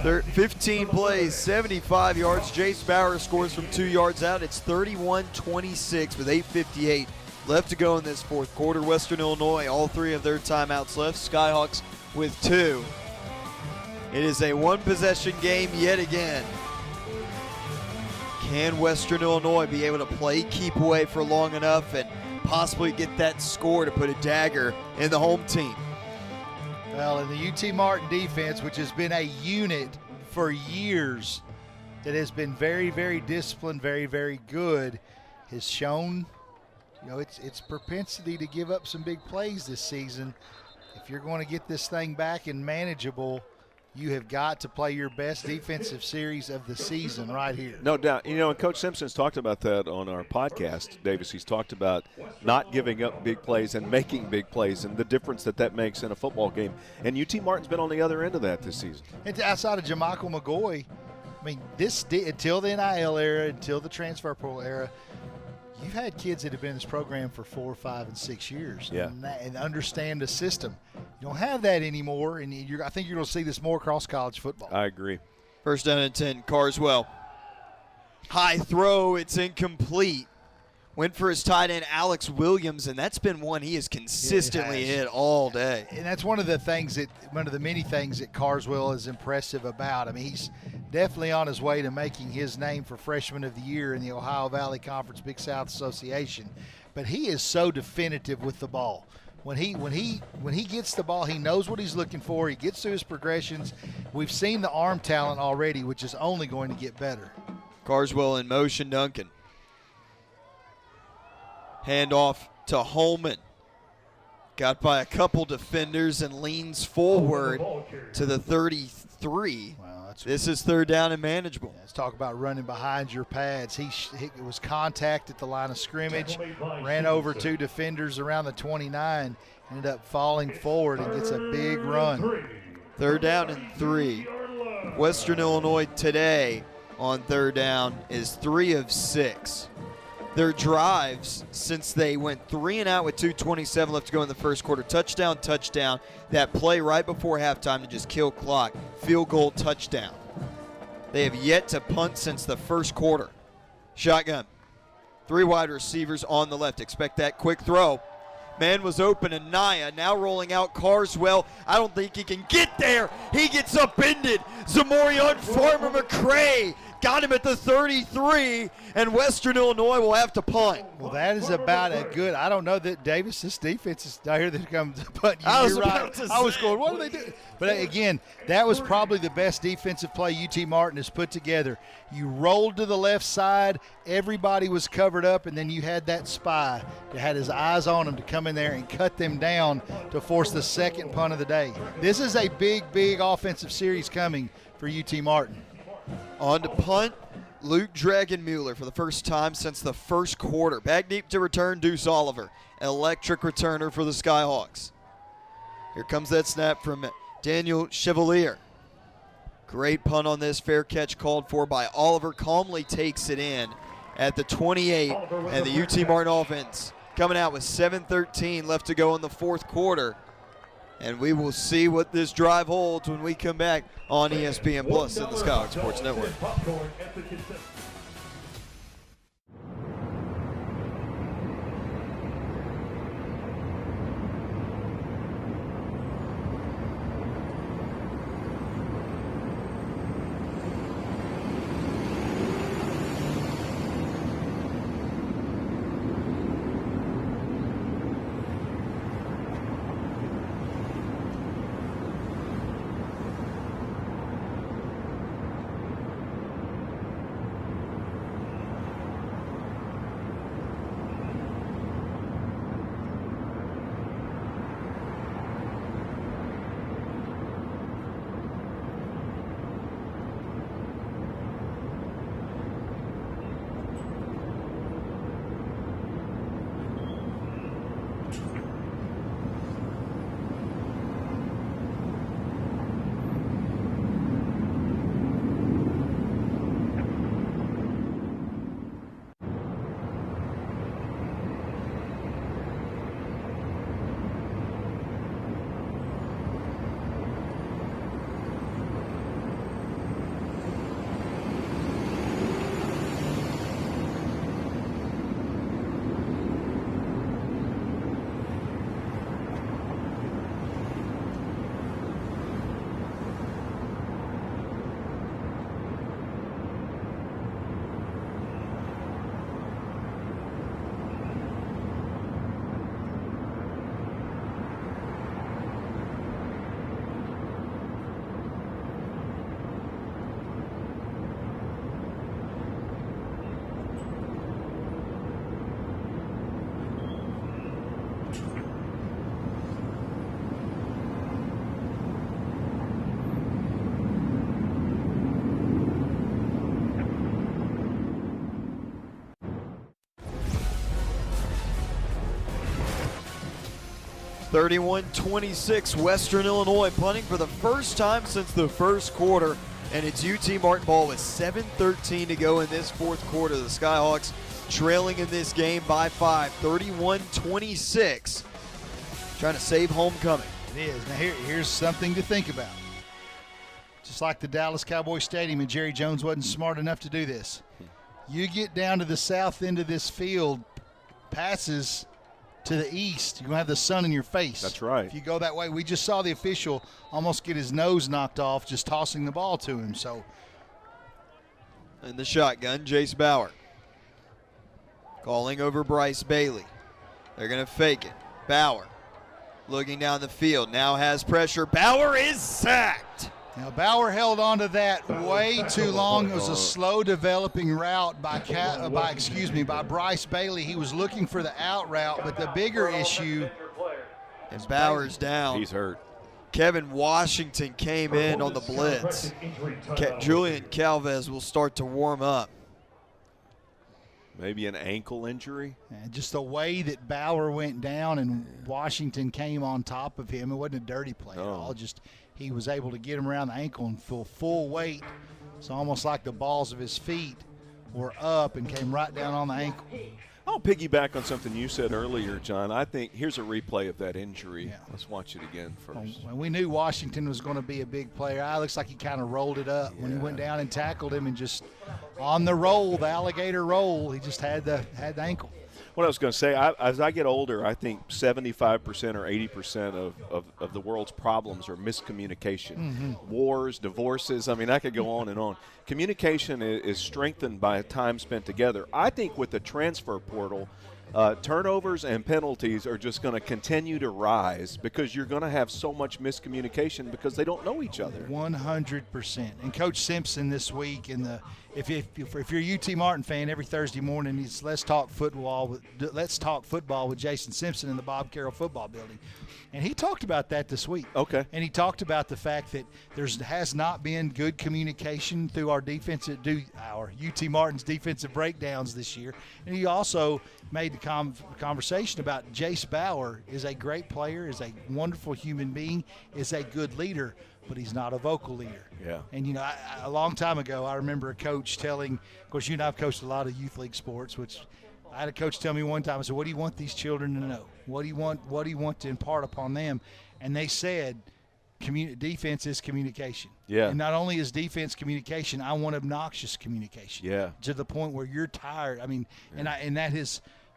15 plays, 75 yards. Jace Bauer scores from 2 yards out. It's 31-26 with 8:58 left to go in this fourth quarter. Western Illinois, all 3 of their timeouts left. Skyhawks with 2. It is a one-possession game yet again. Can Western Illinois be able to play keep away for long enough and possibly get that score to put a dagger in the home team? Well, in the UT Martin defense, which has been a unit for years, that has been very, very disciplined, very, very good, has shown, its propensity to give up some big plays this season. If you're going to get this thing back and manageable, you have got to play your best defensive series of the season right here. No doubt. And Coach Simpson's talked about that on our podcast, Davis. He's talked about not giving up big plays and making big plays and the difference that makes in a football game. And UT Martin's been on the other end of that this season. And outside of Jamichael McGoy, I mean, until the NIL era, until the transfer portal era, you've had kids that have been in this program for 4, 5, and 6 years and understand the system. You don't have that anymore, and I think you're going to see this more across college football. I agree. First down and 10, Carswell. High throw, it's incomplete. Went for his tight end, Alex Williams, and that's been one he has consistently hit all day. And that's one of the many things that Carswell is impressive about. I mean, he's definitely on his way to making his name for Freshman of the Year in the Ohio Valley Conference Big South Association. But he is so definitive with the ball. When he gets the ball, he knows what he's looking for. He gets to his progressions. We've seen the arm talent already, which is only going to get better. Carswell in motion, Duncan. Handoff to Holman. Got by a couple defenders and leans forward to the 33. This is third down and manageable. Let's talk about running behind your pads. He was contact at the line of scrimmage, ran over 2 defenders around the 29, ended up falling forward and gets a big run. Third down and 3. Western Illinois today on third down is 3 of 6. Their drives, since they went 3 and out with 2:27 left to go in the first quarter, touchdown, that play right before halftime to just kill clock, field goal, touchdown. They have yet to punt since the first quarter. Shotgun. 3 wide receivers on the left. Expect that quick throw. Man was open, and Naya now rolling out Carswell. I don't think he can get there. He gets upended. Zamorian Farmer McCray got him at the 33, and Western Illinois will have to punt. Well, that is about a good. I don't know that Davis, this defense is down here that comes to punt. I was going, what are they doing? But again, that was probably the best defensive play UT Martin has put together. You rolled to the left side, everybody was covered up, and then you had that spy that had his eyes on them to come in there and cut them down to force the second punt of the day. This is a big, big offensive series coming for UT Martin. On to punt, Luke Dragonmuller for the first time since the first quarter. Back deep to return, Deuce Oliver. Electric returner for the Skyhawks. Here comes that snap from Daniel Chevalier. Great punt on this. Fair catch called for by Oliver. Calmly takes it in at the 28. And the UT Martin offense coming out with 7:13 left to go in the fourth quarter. And we will see what this drive holds when we come back on ESPN Plus and the Skyhawk Sports Network. 31-26, Western Illinois punting for the first time since the first quarter, and it's UT Martin ball with 7:13 to go in this fourth quarter. The Skyhawks trailing in this game by 5, 31-26, trying to save homecoming. It is. Now here's something to think about. Just like the Dallas Cowboy Stadium, and Jerry Jones wasn't smart enough to do this. You get down to the south end of this field, passes to the east, you're going to have the sun in your face. That's right. If you go that way, we just saw the official almost get his nose knocked off just tossing the ball to him. So, in the shotgun, Jace Bauer calling over Bryce Bailey. They're going to fake it. Bauer looking down the field, now has pressure. Bauer is sacked. Now, Bauer held on to that way too long. It was a slow developing route by Bryce Bailey. He was looking for the out route, but the bigger issue is Bauer's down. He's hurt. Kevin Washington came in on the blitz. Julian Calvez will start to warm up. Maybe an ankle injury. And just the way that Bauer went down and Washington came on top of him, it wasn't a dirty play at all. Just he was able to get him around the ankle and full weight. It's almost like the balls of his feet were up and came right down on the ankle. I'll piggyback on something you said earlier, John. I think here's a replay of that injury. Yeah. Let's watch it again first. Well, we knew Washington was going to be a big player. It looks like he kind of rolled it up when he went down and tackled him, and just on the roll, the alligator roll, he just had the ankle. What I was going to say, as I get older, I think 75% or 80% of the world's problems are miscommunication. Mm-hmm. Wars, divorces, I mean, I could go on and on. Communication is strengthened by time spent together. I think with the transfer portal, turnovers and penalties are just going to continue to rise because you're going to have so much miscommunication because they don't know each other. 100%. And Coach Simpson this week if you're a UT Martin fan, every Thursday morning it's Let's Talk Football with Jason Simpson in the Bob Carroll Football Building. And he talked about that this week. Okay. And he talked about the fact that has not been good communication through our UT Martin's defensive breakdowns this year. And he also made the conversation about Jace Bauer is a great player, is a wonderful human being, is a good leader, but he's not a vocal leader. Yeah. And, a long time ago, I remember a coach telling, of course, you and I have coached a lot of youth league sports, which I had a coach tell me one time, I said, what do you want these children to know? What do you want to impart upon them? And they said, defense is communication. Yeah. And not only is defense communication, I want obnoxious communication. Yeah. To the point where you're tired. I mean,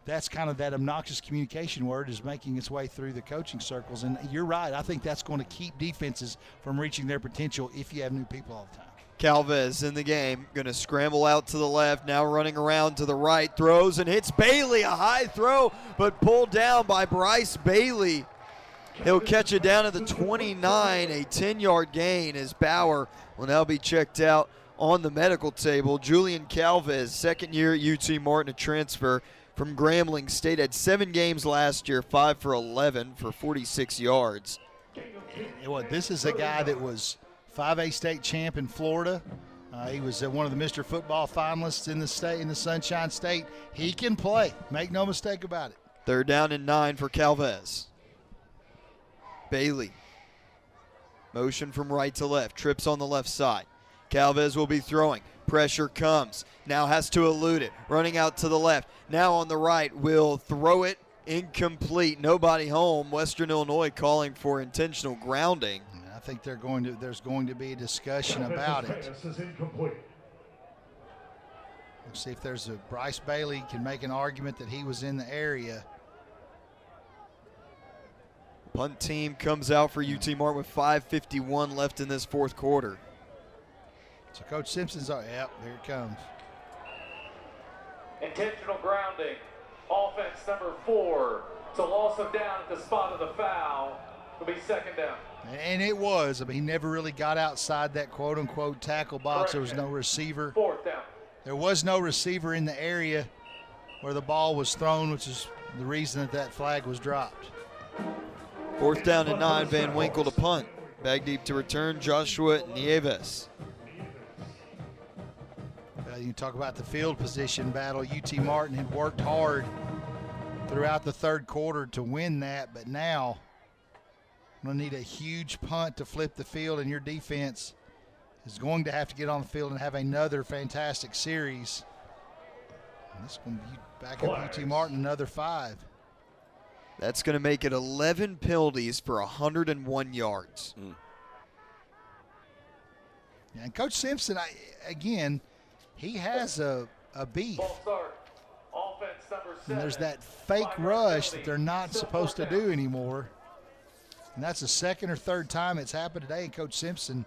that's kind of that obnoxious communication word is making its way through the coaching circles. And you're right. I think that's going to keep defenses from reaching their potential if you have new people all the time. Calvez in the game, going to scramble out to the left, now running around to the right, throws and hits Bailey, a high throw, but pulled down by Bryce Bailey. He'll catch it down at the 29, a 10-yard gain as Bauer will now be checked out on the medical table. Julian Calvez, second year at UT Martin, a transfer from Grambling State, had 7 games last year, 5 for 11 for 46 yards. This is a guy that was 5A state champ in Florida. He was one of the Mr. Football finalists in the Sunshine State. He can play. Make no mistake about it. Third down and 9 for Calvez. Bailey. Motion from right to left. Trips on the left side. Calvez will be throwing. Pressure comes. Now has to elude it. Running out to the left. Now on the right. Will throw it. Incomplete. Nobody home. Western Illinois calling for intentional grounding. I think there's going to be a discussion about it. Let's see if Bryce Bailey can make an argument that he was in the area. Punt team comes out for UT Martin with 5:51 left in this fourth quarter. So Coach Simpson's, here it comes. Intentional grounding. Offense number 4. It's a loss of down at the spot of the foul. It'll be second down. And it was. I mean, he never really got outside that quote-unquote tackle box. There was no receiver. Fourth down. There was no receiver in the area where the ball was thrown, which is the reason that flag was dropped. Fourth down and 9, Van Winkle to punt. Back deep to return, Joshua Nieves. You talk about the field position battle. UT Martin had worked hard throughout the third quarter to win that, but now Going to need a huge punt to flip the field, and your defense is going to have to get on the field and have another fantastic series. And this is going to be back up UT Martin another 5. That's going to make it 11 penalties for 101 yards. Yeah, and Coach Simpson, again, he has a beef. And there's that fake rush that they're not supposed to do anymore. And that's the second or third time it's happened today, and Coach Simpson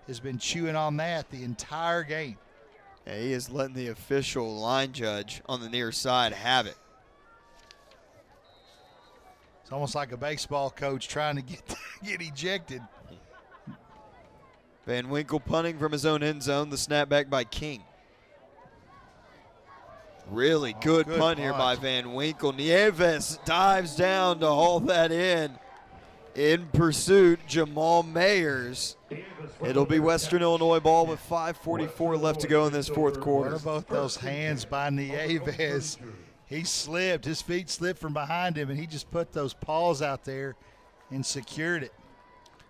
has been chewing on that the entire game. Yeah, he is letting the official line judge on the near side have it. It's almost like a baseball coach trying to get ejected. Van Winkle punting from his own end zone. The snap back by King. Really good punt here by Van Winkle. Nieves dives down to haul that in. In pursuit, Jamal Mayers. It'll be Western Illinois ball with 5:44 left to go in this fourth quarter. What about those hands by Nieves? He slipped. His feet slipped from behind him, and he just put those paws out there and secured it.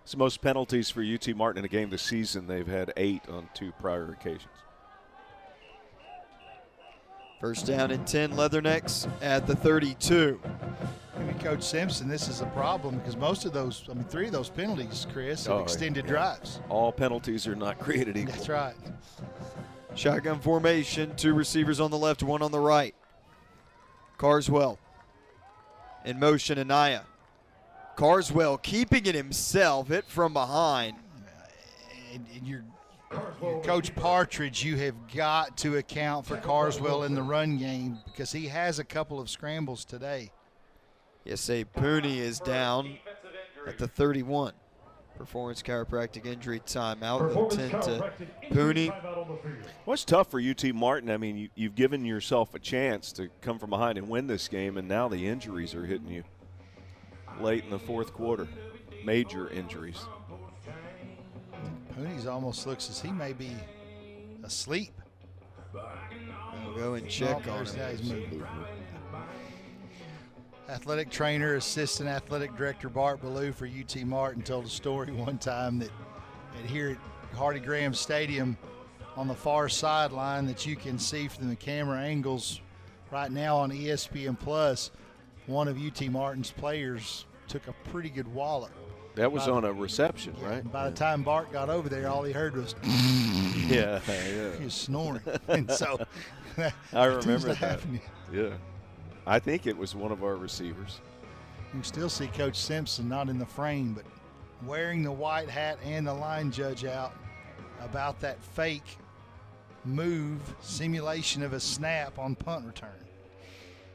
It's the most penalties for UT Martin in a game this season. They've had 8 on 2 prior occasions. First down and 10, Leathernecks at the 32. Maybe Coach Simpson, this is a problem because most of those, 3 of those penalties, Chris, are extended drives. All penalties are not created equal. That's right. Shotgun formation, 2 receivers on the left, 1 on the right. Carswell in motion, Anaya. Carswell keeping it himself, hit from behind. And your Coach Partridge, you have got to account for Carswell in the run game because he has a couple of scrambles today. Yes, Pooney is down at the 31. Performance chiropractic injury timeout. They'll tend to Pooney. What's tough for UT Martin, I mean, you've given yourself a chance to come from behind and win this game, and now the injuries are hitting you late in the fourth quarter. Major injuries. Pooney's almost looks as he may be asleep. We'll go and check on him. Athletic trainer, assistant athletic director Bart Ballou for UT Martin told a story one time that here at Hardy Graham Stadium on the far sideline that you can see from the camera angles right now on ESPN Plus, one of UT Martin's players took a pretty good wallop. That was on a reception, right? By the time Bart got over there, all he heard was yeah. He was snoring. And so I remember that. Happening. Yeah. I think it was one of our receivers. You can still see Coach Simpson not in the frame, but wearing the white hat and the line judge out about that fake move, simulation of a snap on punt return.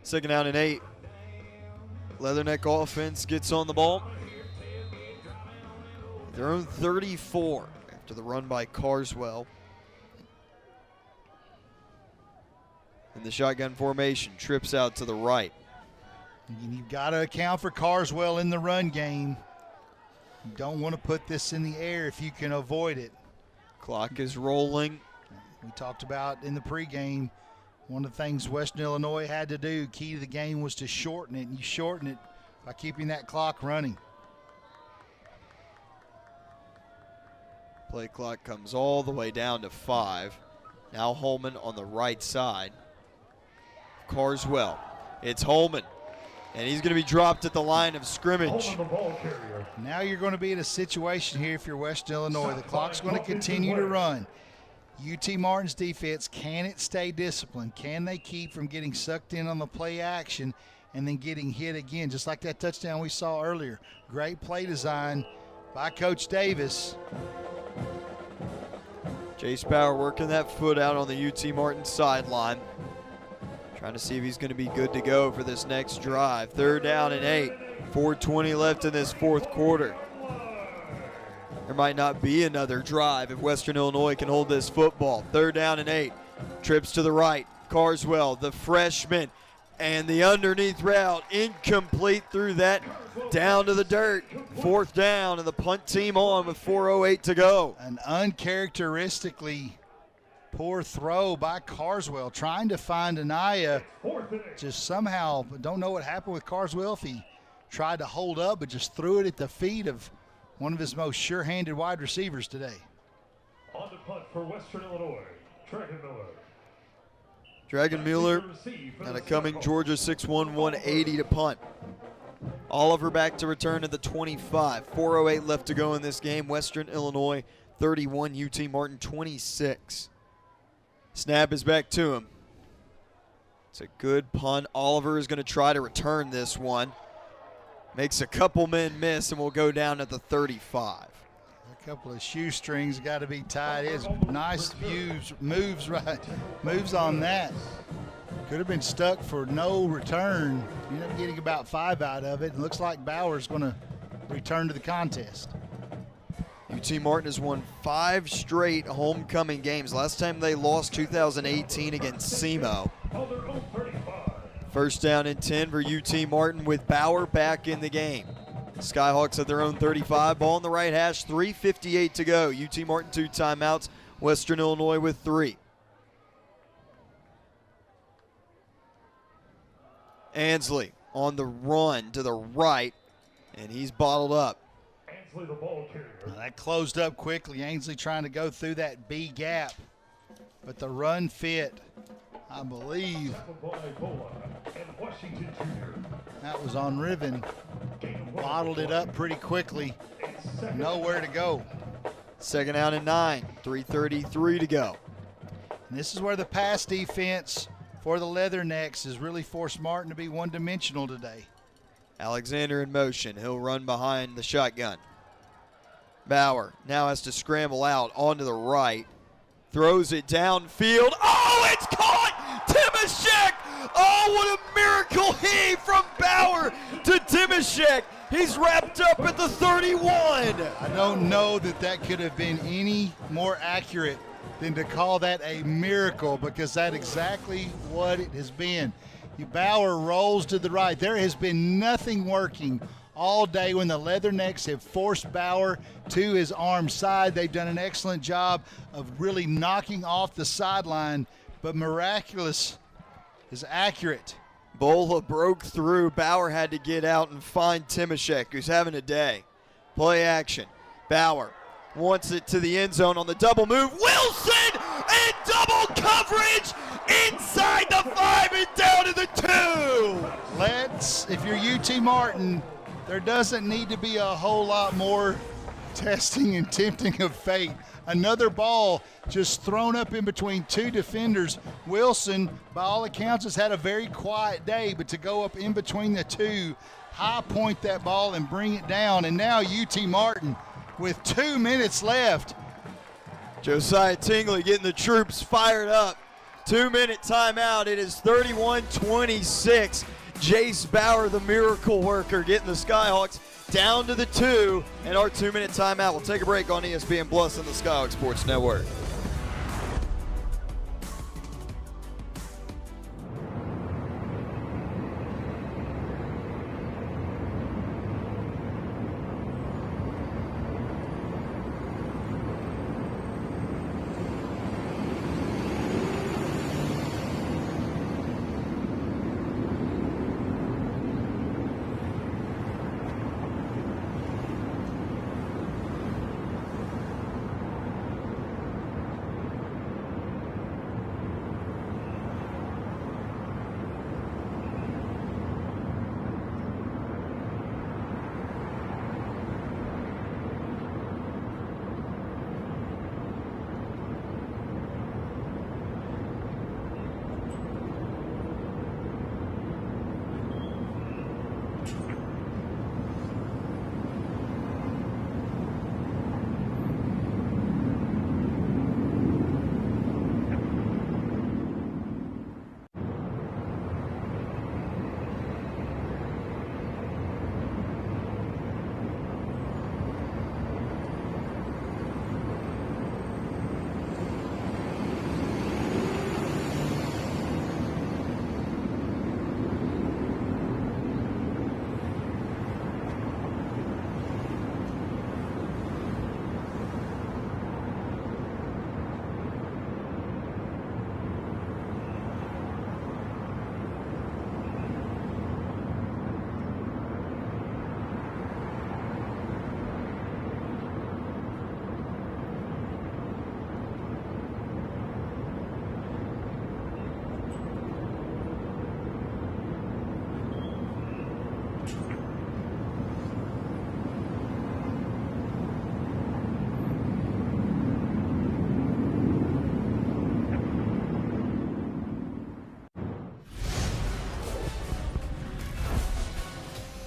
Second down and 8. Leatherneck offense gets on the ball. Their own 34 after the run by Carswell. In the shotgun formation, trips out to the right. And you've got to account for Carswell in the run game. You don't want to put this in the air if you can avoid it. Clock is rolling. We talked about in the pregame, one of the things Western Illinois had to do, key to the game, was to shorten it, and you shorten it by keeping that clock running. Play clock comes all the way down to 5. Now Holman on the right side. Carswell. It's Holman. And he's going to be dropped at the line of scrimmage. Now you're going to be in a situation here if you're Western Illinois. The clock's going to continue to run. UT Martin's defense, can it stay disciplined? Can they keep from getting sucked in on the play action and then getting hit again, just like that touchdown we saw earlier? Great play design by Coach Davis. Chase Bauer working that foot out on the UT Martin sideline. Trying to see if he's going to be good to go for this next drive. Third down and 8. 4:20 left in this fourth quarter. There might not be another drive if Western Illinois can hold this football. Third down and 8. Trips to the right. Carswell, the freshman, and the underneath route incomplete through that down to the dirt. Fourth down, and the punt team on with 4:08 to go. An uncharacteristically poor throw by Carswell, trying to find Anaya. Just somehow, don't know what happened with Carswell, if he tried to hold up, but just threw it at the feet of one of his most sure-handed wide receivers today. On the punt for Western Illinois, Dragon Miller. Dragon Mueller out of Cumming, Georgia, 6'1", 180 to punt. Oliver back to return at the 25. 4:08 left to go in this game. Western Illinois 31, UT Martin 26. Snap is back to him. It's a good punt. Oliver is going to try to return this one. Makes a couple men miss and will go down at the 35. A couple of shoestrings got to be tied. It's nice moves on that. Could have been stuck for no return. Ended up getting about 5 out of it. It looks like Bauer's going to return to the contest. UT Martin has won 5 straight homecoming games. Last time they lost 2018 against SEMO. First down and 10 for UT Martin with Bauer back in the game. Skyhawks at their own 35. Ball in the right hash, 3:58 to go. UT Martin 2 timeouts. Western Illinois with 3. Ansley on the run to the right, and he's bottled up. Ansley, the ball carrier. Well, that closed up quickly. Ansley trying to go through that B gap, but the run fit, I believe. That was on Riven. Bottled it up pretty quickly. Nowhere to go. Second down and 9. 3:33 to go. And this is where the pass defense for the Leathernecks has really forced Martin to be one-dimensional today. Alexander in motion. He'll run behind the shotgun. Bauer now has to scramble out onto the right. Throws it downfield. Oh, it's caught! Timashek! Oh, what a miracle heave from Bauer to Timashek. He's wrapped up at the 31. I don't know that could have been any more accurate than to call that a miracle, because that's exactly what it has been. Bauer rolls to the right. There has been nothing working all day when the Leathernecks have forced Bauer to his arm side. They've done an excellent job of really knocking off the sideline, but miraculous is accurate. Bola broke through. Bauer had to get out and find Timashek, who's having a day. Play action. Bauer wants it to the end zone on the double move. Wilson and double coverage inside the 5 and down to the 2. If you're UT Martin, there doesn't need to be a whole lot more testing and tempting of fate. Another ball just thrown up in between 2 defenders. Wilson, by all accounts, has had a very quiet day, but to go up in between the 2, high point that ball and bring it down. And now UT Martin with 2 minutes left. Josiah Tingley getting the troops fired up. 2-minute timeout. It is 31-26. Jace Bauer, the miracle worker, getting the Skyhawks down to the 2. And our 2-minute timeout. We'll take a break on ESPN Plus and the Skyhawk Sports Network.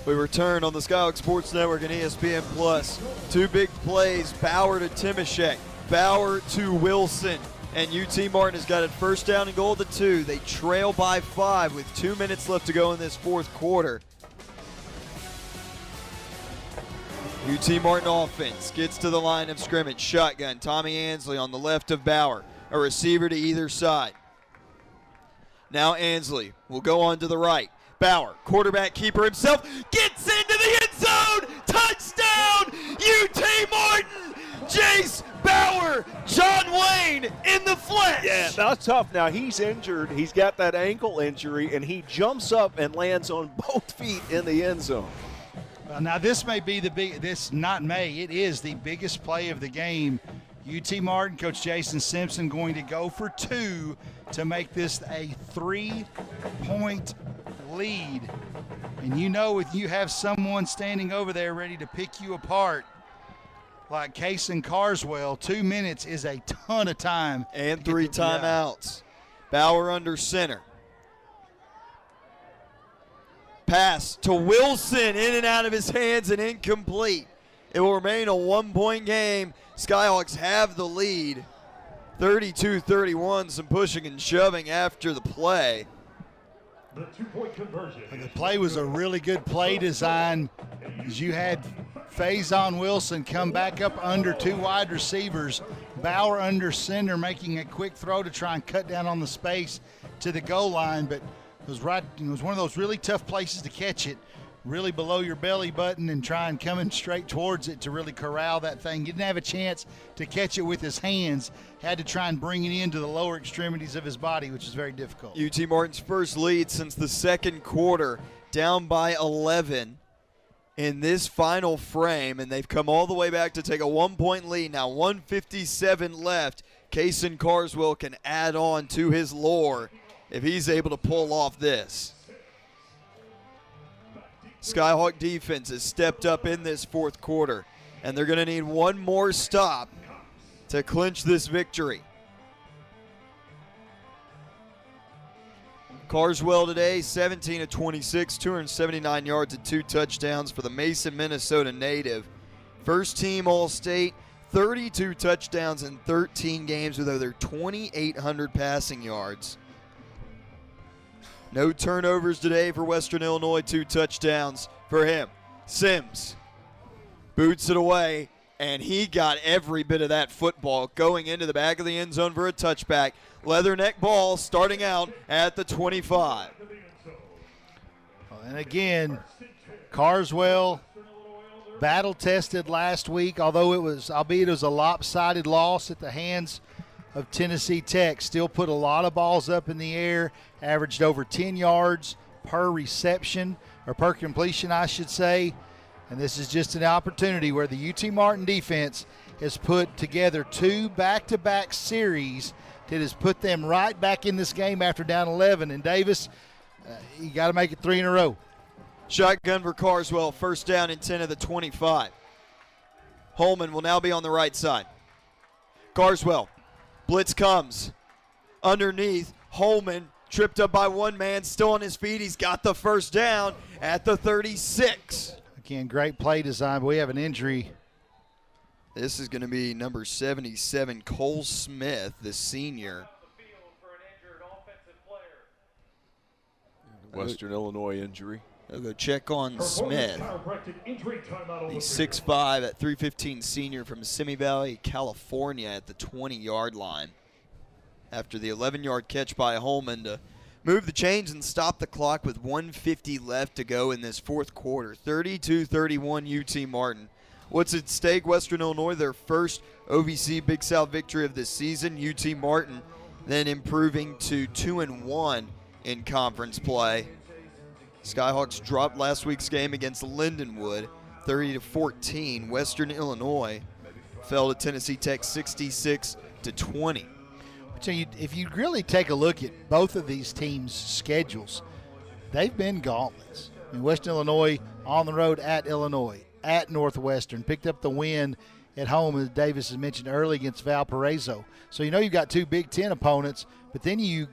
We return on the Skyhawk Sports Network and ESPN Plus. Two big plays, Bauer to Timashek, Bauer to Wilson, and UT Martin has got it first down and goal to 2. They trail by 5 with 2 minutes left to go in this fourth quarter. UT Martin offense gets to the line of scrimmage. Shotgun, Tommy Ansley on the left of Bauer. A receiver to either side. Now Ansley will go on to the right. Bauer, quarterback keeper himself, gets into the end zone. Touchdown, UT Martin. Jace Bauer, John Wayne in the flesh. Yeah, that's tough. Now he's injured. He's got that ankle injury, and he jumps up and lands on both feet in the end zone. Well, now this may be it is the biggest play of the game. UT Martin, Coach Jason Simpson going to go for 2 to make this a 3-point lead. And you know, if you have someone standing over there ready to pick you apart, like Kason Carswell, 2 minutes is a ton of time. And 3 timeouts. Bauer under center. Pass to Wilson, in and out of his hands and incomplete. It will remain a 1-point game. Skyhawks have the lead. 32-31, some pushing and shoving after the play. The 2-point conversion. The play was a really good play design, as you had Faison Wilson come back up under 2 wide receivers. Bauer under center, making a quick throw to try and cut down on the space to the goal line, but it was one of those really tough places to catch it, really below your belly button and try and coming straight towards it to really corral that thing. He didn't have a chance to catch it with his hands, had to try and bring it into the lower extremities of his body, which is very difficult. UT Martin's first lead since the second quarter, down by 11 in this final frame, and they've come all the way back to take a 1-point lead. Now 1:57 left. Kason Carswell can add on to his lore if he's able to pull off this. Skyhawk defense has stepped up in this fourth quarter, and they're going to need one more stop to clinch this victory. Carswell today, 17 of 26, 279 yards and 2 touchdowns for the Mason, Minnesota native. First team All-State, 32 touchdowns in 13 games with over 2,800 passing yards. No turnovers today for Western Illinois, 2 touchdowns for him. Sims boots it away, and he got every bit of that football going into the back of the end zone for a touchback. Leatherneck ball starting out at the 25. And again, Carswell battle-tested last week, albeit it was a lopsided loss at the hands of Tennessee Tech. Still put a lot of balls up in the air, averaged over 10 yards per reception, or per completion, I should say. And this is just an opportunity where the UT Martin defense has put together 2 back-to-back series that has put them right back in this game after down 11. And Davis, you got to make it 3 in a row. Shotgun for Carswell, first down and 10 of the 25. Holman will now be on the right side. Carswell, blitz comes. Underneath, Holman tripped up by one man, still on his feet. He's got the first down at the 36. Again, great play design, but we have an injury. This is going to be number 77, Cole Smith, the senior. Western Illinois injury. They'll go check on Smith. He's 6'5", at 315 senior from Simi Valley, California at the 20-yard line. After the 11-yard catch by Holman to move the chains and stop the clock with 1:50 left to go in this fourth quarter. 32-31 UT Martin. What's at stake? Western Illinois, their first OVC Big South victory of this season. UT Martin then improving to 2-1 in conference play. Skyhawks dropped last week's game against Lindenwood, 30-14. Western Illinois fell to Tennessee Tech 66-20. So if you really take a look at both of these teams' schedules, they've been gauntlets. I mean, Western Illinois on the road at Illinois, at Northwestern, picked up the win at home, as Davis has mentioned early, against Valparaiso. So you know you've got 2 Big Ten opponents, but then you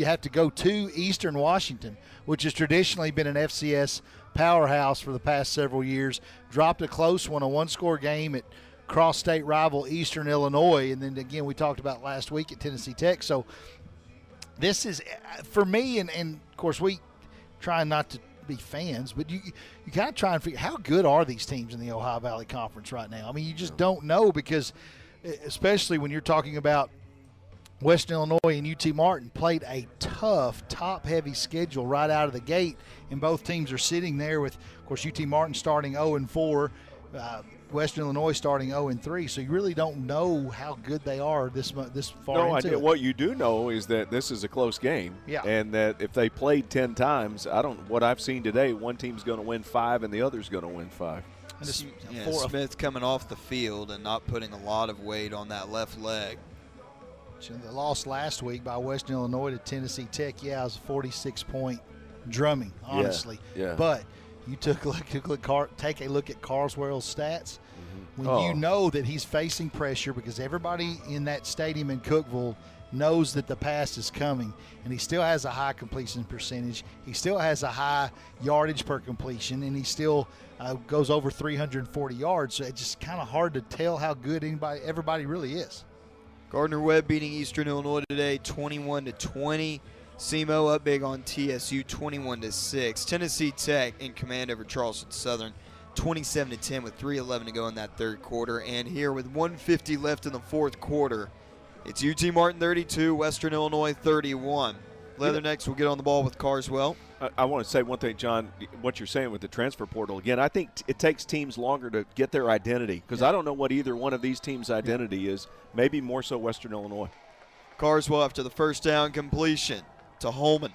have to go to Eastern Washington, which has traditionally been an FCS powerhouse for the past several years. Dropped a close one, a one-score game at cross-state rival Eastern Illinois, and then again we talked about last week at Tennessee Tech. So this is, for me, and of course we try not to be fans, but you kind of try and figure how good are these teams in the Ohio Valley Conference right now. I mean, you just don't know, because especially when you're talking about Western Illinois and UT Martin played a tough, top-heavy schedule right out of the gate, and both teams are sitting there with, of course, UT Martin starting 0-4, Western Illinois starting 0-3. So you really don't know how good they are this far into it. What you do know is that this is a close game, and that if they played 10 times, what I've seen today, one team's going to win 5 and the other's going to win 5. Smith coming off the field and not putting a lot of weight on that left leg. The loss last week by Western Illinois to Tennessee Tech, it was a 46-point drumming, honestly. Yeah. But you take a look at Carswell's stats. When you know that he's facing pressure, because everybody in that stadium in Cookeville knows that the pass is coming, and he still has a high completion percentage. He still has a high yardage per completion, and he still goes over 340 yards. So it's just kind of hard to tell how good everybody really is. Gardner-Webb beating Eastern Illinois today 21-20. SEMO up big on TSU 21-6. Tennessee Tech in command over Charleston Southern 27-10 with 3:11 to go in that third quarter. And here with 1:50 left in the fourth quarter, it's UT Martin 32, Western Illinois 31. Leathernecks will get on the ball with Carswell. I want to say one thing, John, what you're saying with the transfer portal. Again, I think it takes teams longer to get their identity, because I don't know what either one of these teams' identity is, maybe more so Western Illinois. Carswell after the first down completion to Holman.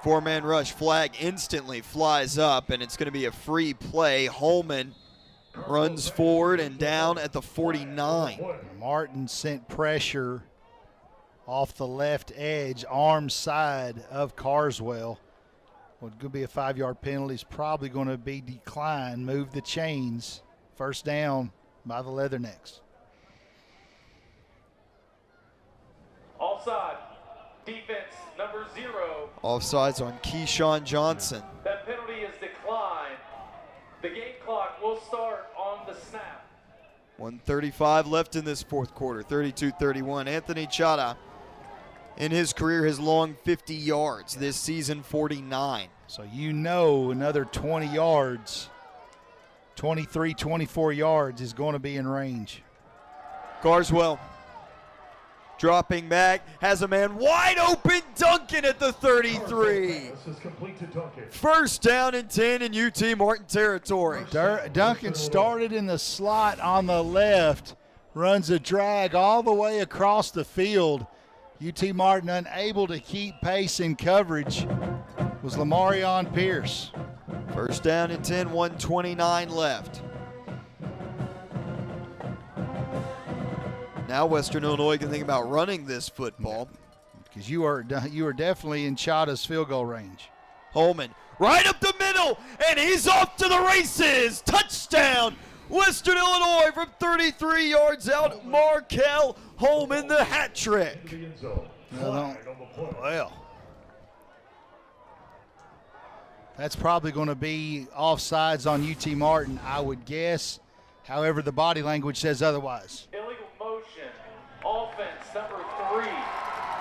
Four-man rush, flag instantly flies up, and it's going to be a free play. Holman runs forward and down at the 49. Martin sent pressure off the left edge, arm side of Carswell. What could be a 5-yard penalty is probably going to be declined. Move the chains. First down by the Leathernecks. Offside. Defense number 0. Offsides on Keyshawn Johnson. That penalty is declined. The game clock will start on the snap. 1:35 left in this fourth quarter, 32-31. Anthony Chata, in his career, has long 50 yards. This season, 49. So you know another 20 yards, 23, 24 yards is going to be in range. Carswell dropping back, has a man wide open, Duncan at the 33. This is complete to Duncan. First down and 10 in UT Martin territory. Duncan started in the slot on the left, runs a drag all the way across the field. UT Martin unable to keep pace in coverage was Lamarion Pierce. First down and 10, 1:29 left. Now Western Illinois can think about running this football. Because you are definitely in Chata's field goal range. Holman right up the middle, and he's off to the races. Touchdown, Western Illinois from 33 yards out. Markel Holman, the hat trick. Well, that's probably going to be offsides on UT Martin, I would guess. However, the body language says otherwise. Illegal motion. Offense number 3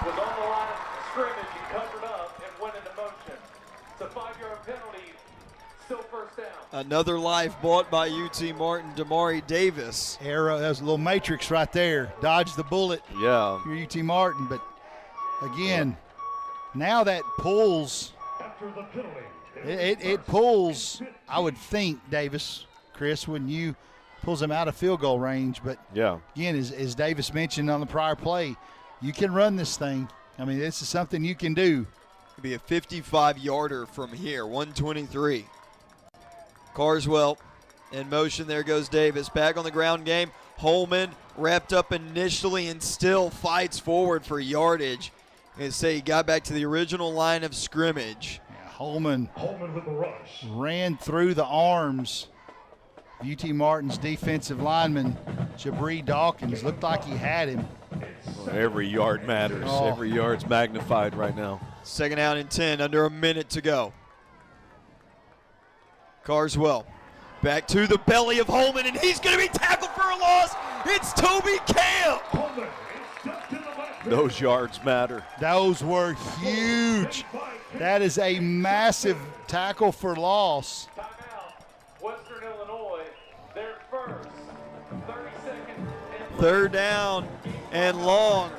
was on the line of scrimmage and covered up and went into motion. It's a 5-yard penalty. Still first down. Another life bought by UT Martin, Damari Davis. Arrow, that was a little matrix right there. Dodge the bullet. Yeah. You're UT Martin, but again, now that pulls. After the penalty. It pulls, I would think, Davis, Chris, wouldn't you? Pulls him out of field goal range. But again, as Davis mentioned on the prior play, you can run this thing. I mean, this is something you can do. Could be a 55-yarder from here, 123. Carswell in motion. There goes Davis. Back on the ground game. Holman wrapped up initially and still fights forward for yardage. I'm going to say he got back to the original line of scrimmage. Holman with the rush. Ran through the arms of UT Martin's defensive lineman, Jabri Dawkins. Looked like he had him. Well, every yard matters. Every yard's magnified right now. Second down and 10, under a minute to go. Carswell back to the belly of Holman, and he's going to be tackled for a loss. It's Toby Camp. Those yards matter. Those were huge. That is a massive tackle for loss. Western Illinois, their first 32nd. Third down and long.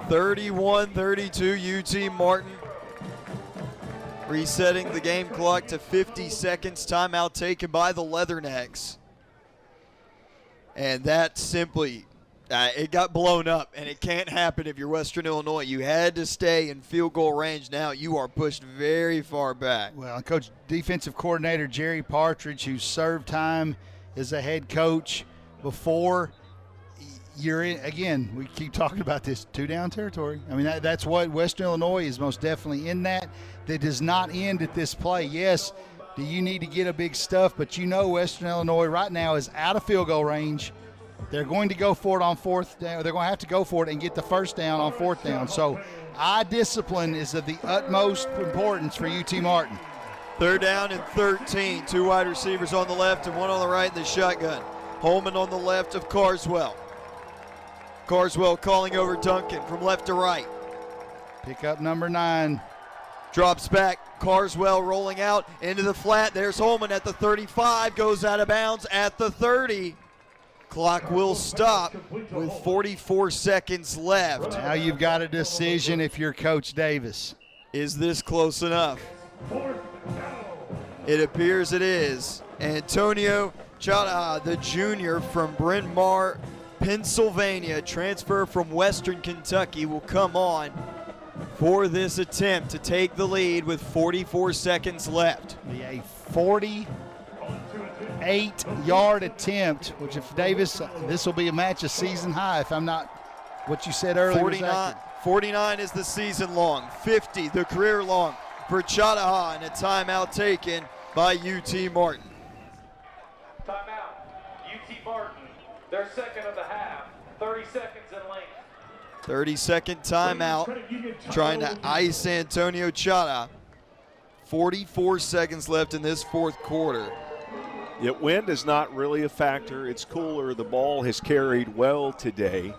31-32 UT Martin. Resetting the game clock to 50 seconds. Timeout taken by the Leathernecks. And that simply, it got blown up, and it can't happen if you're Western Illinois. You had to stay in field goal range. Now you are pushed very far back. Well, Coach Defensive Coordinator Jerry Partridge, who served time as a head coach before, you're in, again, we keep talking about this, 2-down territory. I mean, that's what Western Illinois is most definitely in that. That does not end at this play. Yes, do you need to get a big stuff, but you know Western Illinois right now is out of field goal range. They're going to go for it on fourth down. They're going to have to go for it and get the first down on fourth down. So eye discipline is of the utmost importance for UT Martin. Third down and 13. Two wide receivers on the left and one on the right in the shotgun. Holman on the left of Carswell. Carswell calling over Duncan from left to right. Pick up number 9. Drops back. Carswell rolling out into the flat. There's Holman at the 35. Goes out of bounds at the 30. Clock will stop with 44 seconds left. Now you've got a decision if you're Coach Davis. Is this close enough? It appears it is. Antonio Chada, the junior from Bryn Mawr, Pennsylvania, transfer from Western Kentucky, will come on for this attempt to take the lead with 44 seconds left. A 48-yard attempt, which if Davis, this will be a match of season high if I'm not what you said earlier. 49 is the season long, 50 the career long for Chadaha, and a timeout taken by UT Martin. Timeout, UT Martin, their second of the half, 30 seconds in length. 30-second timeout, trying to ice Antonio Chada. 44 seconds left in this fourth quarter. Yet wind is not really a factor. It's cooler. The ball has carried well today.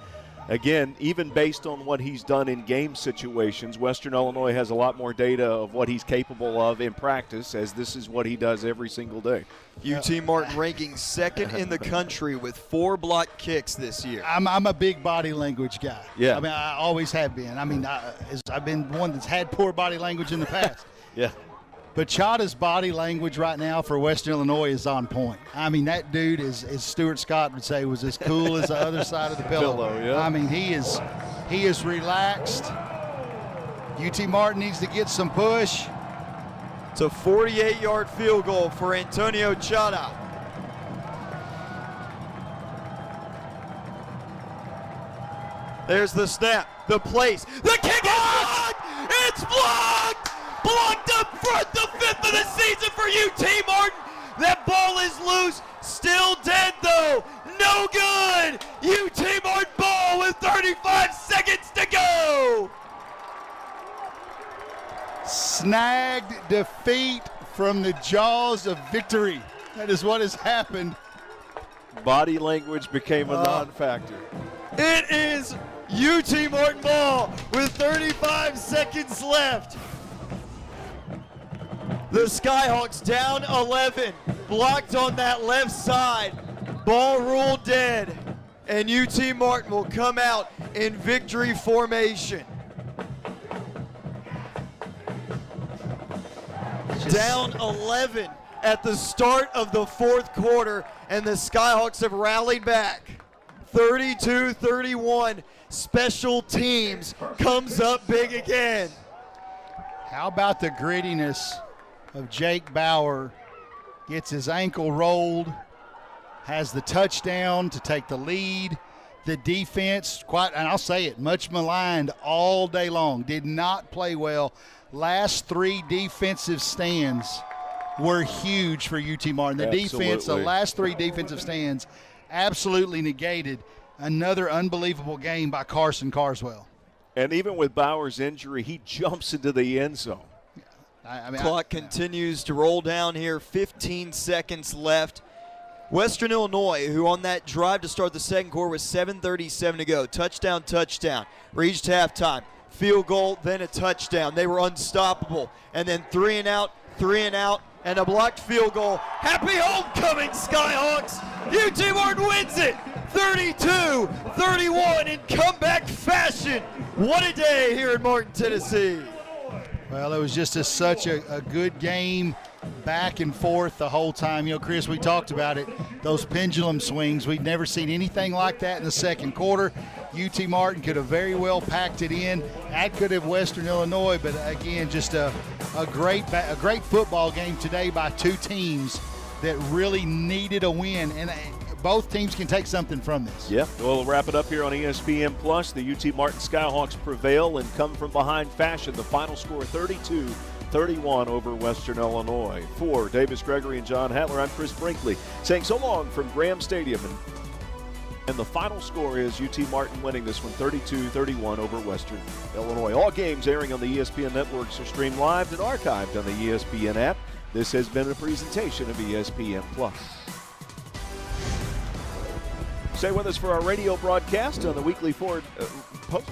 Again, even based on what he's done in game situations, Western Illinois has a lot more data of what he's capable of in practice, as this is what he does every single day. UT Martin ranking second in the country with 4 block kicks this year. I'm a big body language guy. Yeah. I mean, I always have been. I mean, I've been one that's had poor body language in the past. Yeah. But Chada's body language right now for Western Illinois is on point. I mean, that dude is, as Stuart Scott would say, was as cool as the other side of the pillow. Yeah. I mean, he is relaxed. UT Martin needs to get some push. It's a 48-yard field goal for Antonio Chada. There's the snap, the place, the kick is blocked! It's blocked! Blocked up front, the 5th of the season for UT Martin. That ball is loose, still dead though. No good. UT Martin ball with 35 seconds to go. Snagged defeat from the jaws of victory. That is what has happened. Body language became a non-factor. It is UT Martin ball with 35 seconds left. The Skyhawks down 11, blocked on that left side. Ball ruled dead, and UT Martin will come out in victory formation. Down 11 at the start of the fourth quarter, and the Skyhawks have rallied back. 32-31, special teams comes up big again. How about the grittiness of Jake Bauer? Gets his ankle rolled, has the touchdown to take the lead. The defense, and I'll say it, much maligned all day long, did not play well. Last 3 defensive stands were huge for UT Martin. The defense, the last 3 defensive stands absolutely negated another unbelievable game by Carson Carswell. And even with Bauer's injury, he jumps into the end zone. Clock continues to roll down here. 15 seconds left. Western Illinois, who on that drive to start the second quarter was 7:37 to go. Touchdown. Reached halftime. Field goal, then a touchdown. They were unstoppable. And then 3 and out, and a blocked field goal. Happy homecoming, Skyhawks! UT Martin wins it! 32-31 in comeback fashion. What a day here in Martin, Tennessee. Well, it was just such a good game, back and forth the whole time. You know, Chris, we talked about it, those pendulum swings. We've never seen anything like that in the second quarter. UT Martin could have very well packed it in. That could have Western Illinois, but again, just a great football game today by two teams that really needed a win, and both teams can take something from this. Yeah, we'll wrap it up here on ESPN Plus. The UT Martin Skyhawks prevail and come from behind fashion. The final score 32-31 over Western Illinois. For Davis Gregory and John Hattler, I'm Chris Brinkley saying so long from Graham Stadium. And the final score is UT Martin winning this one 32-31 over Western Illinois. All games airing on the ESPN networks are streamed live and archived on the ESPN app. This has been a presentation of ESPN Plus. Stay with us for our radio broadcast on the weekly Ford Post.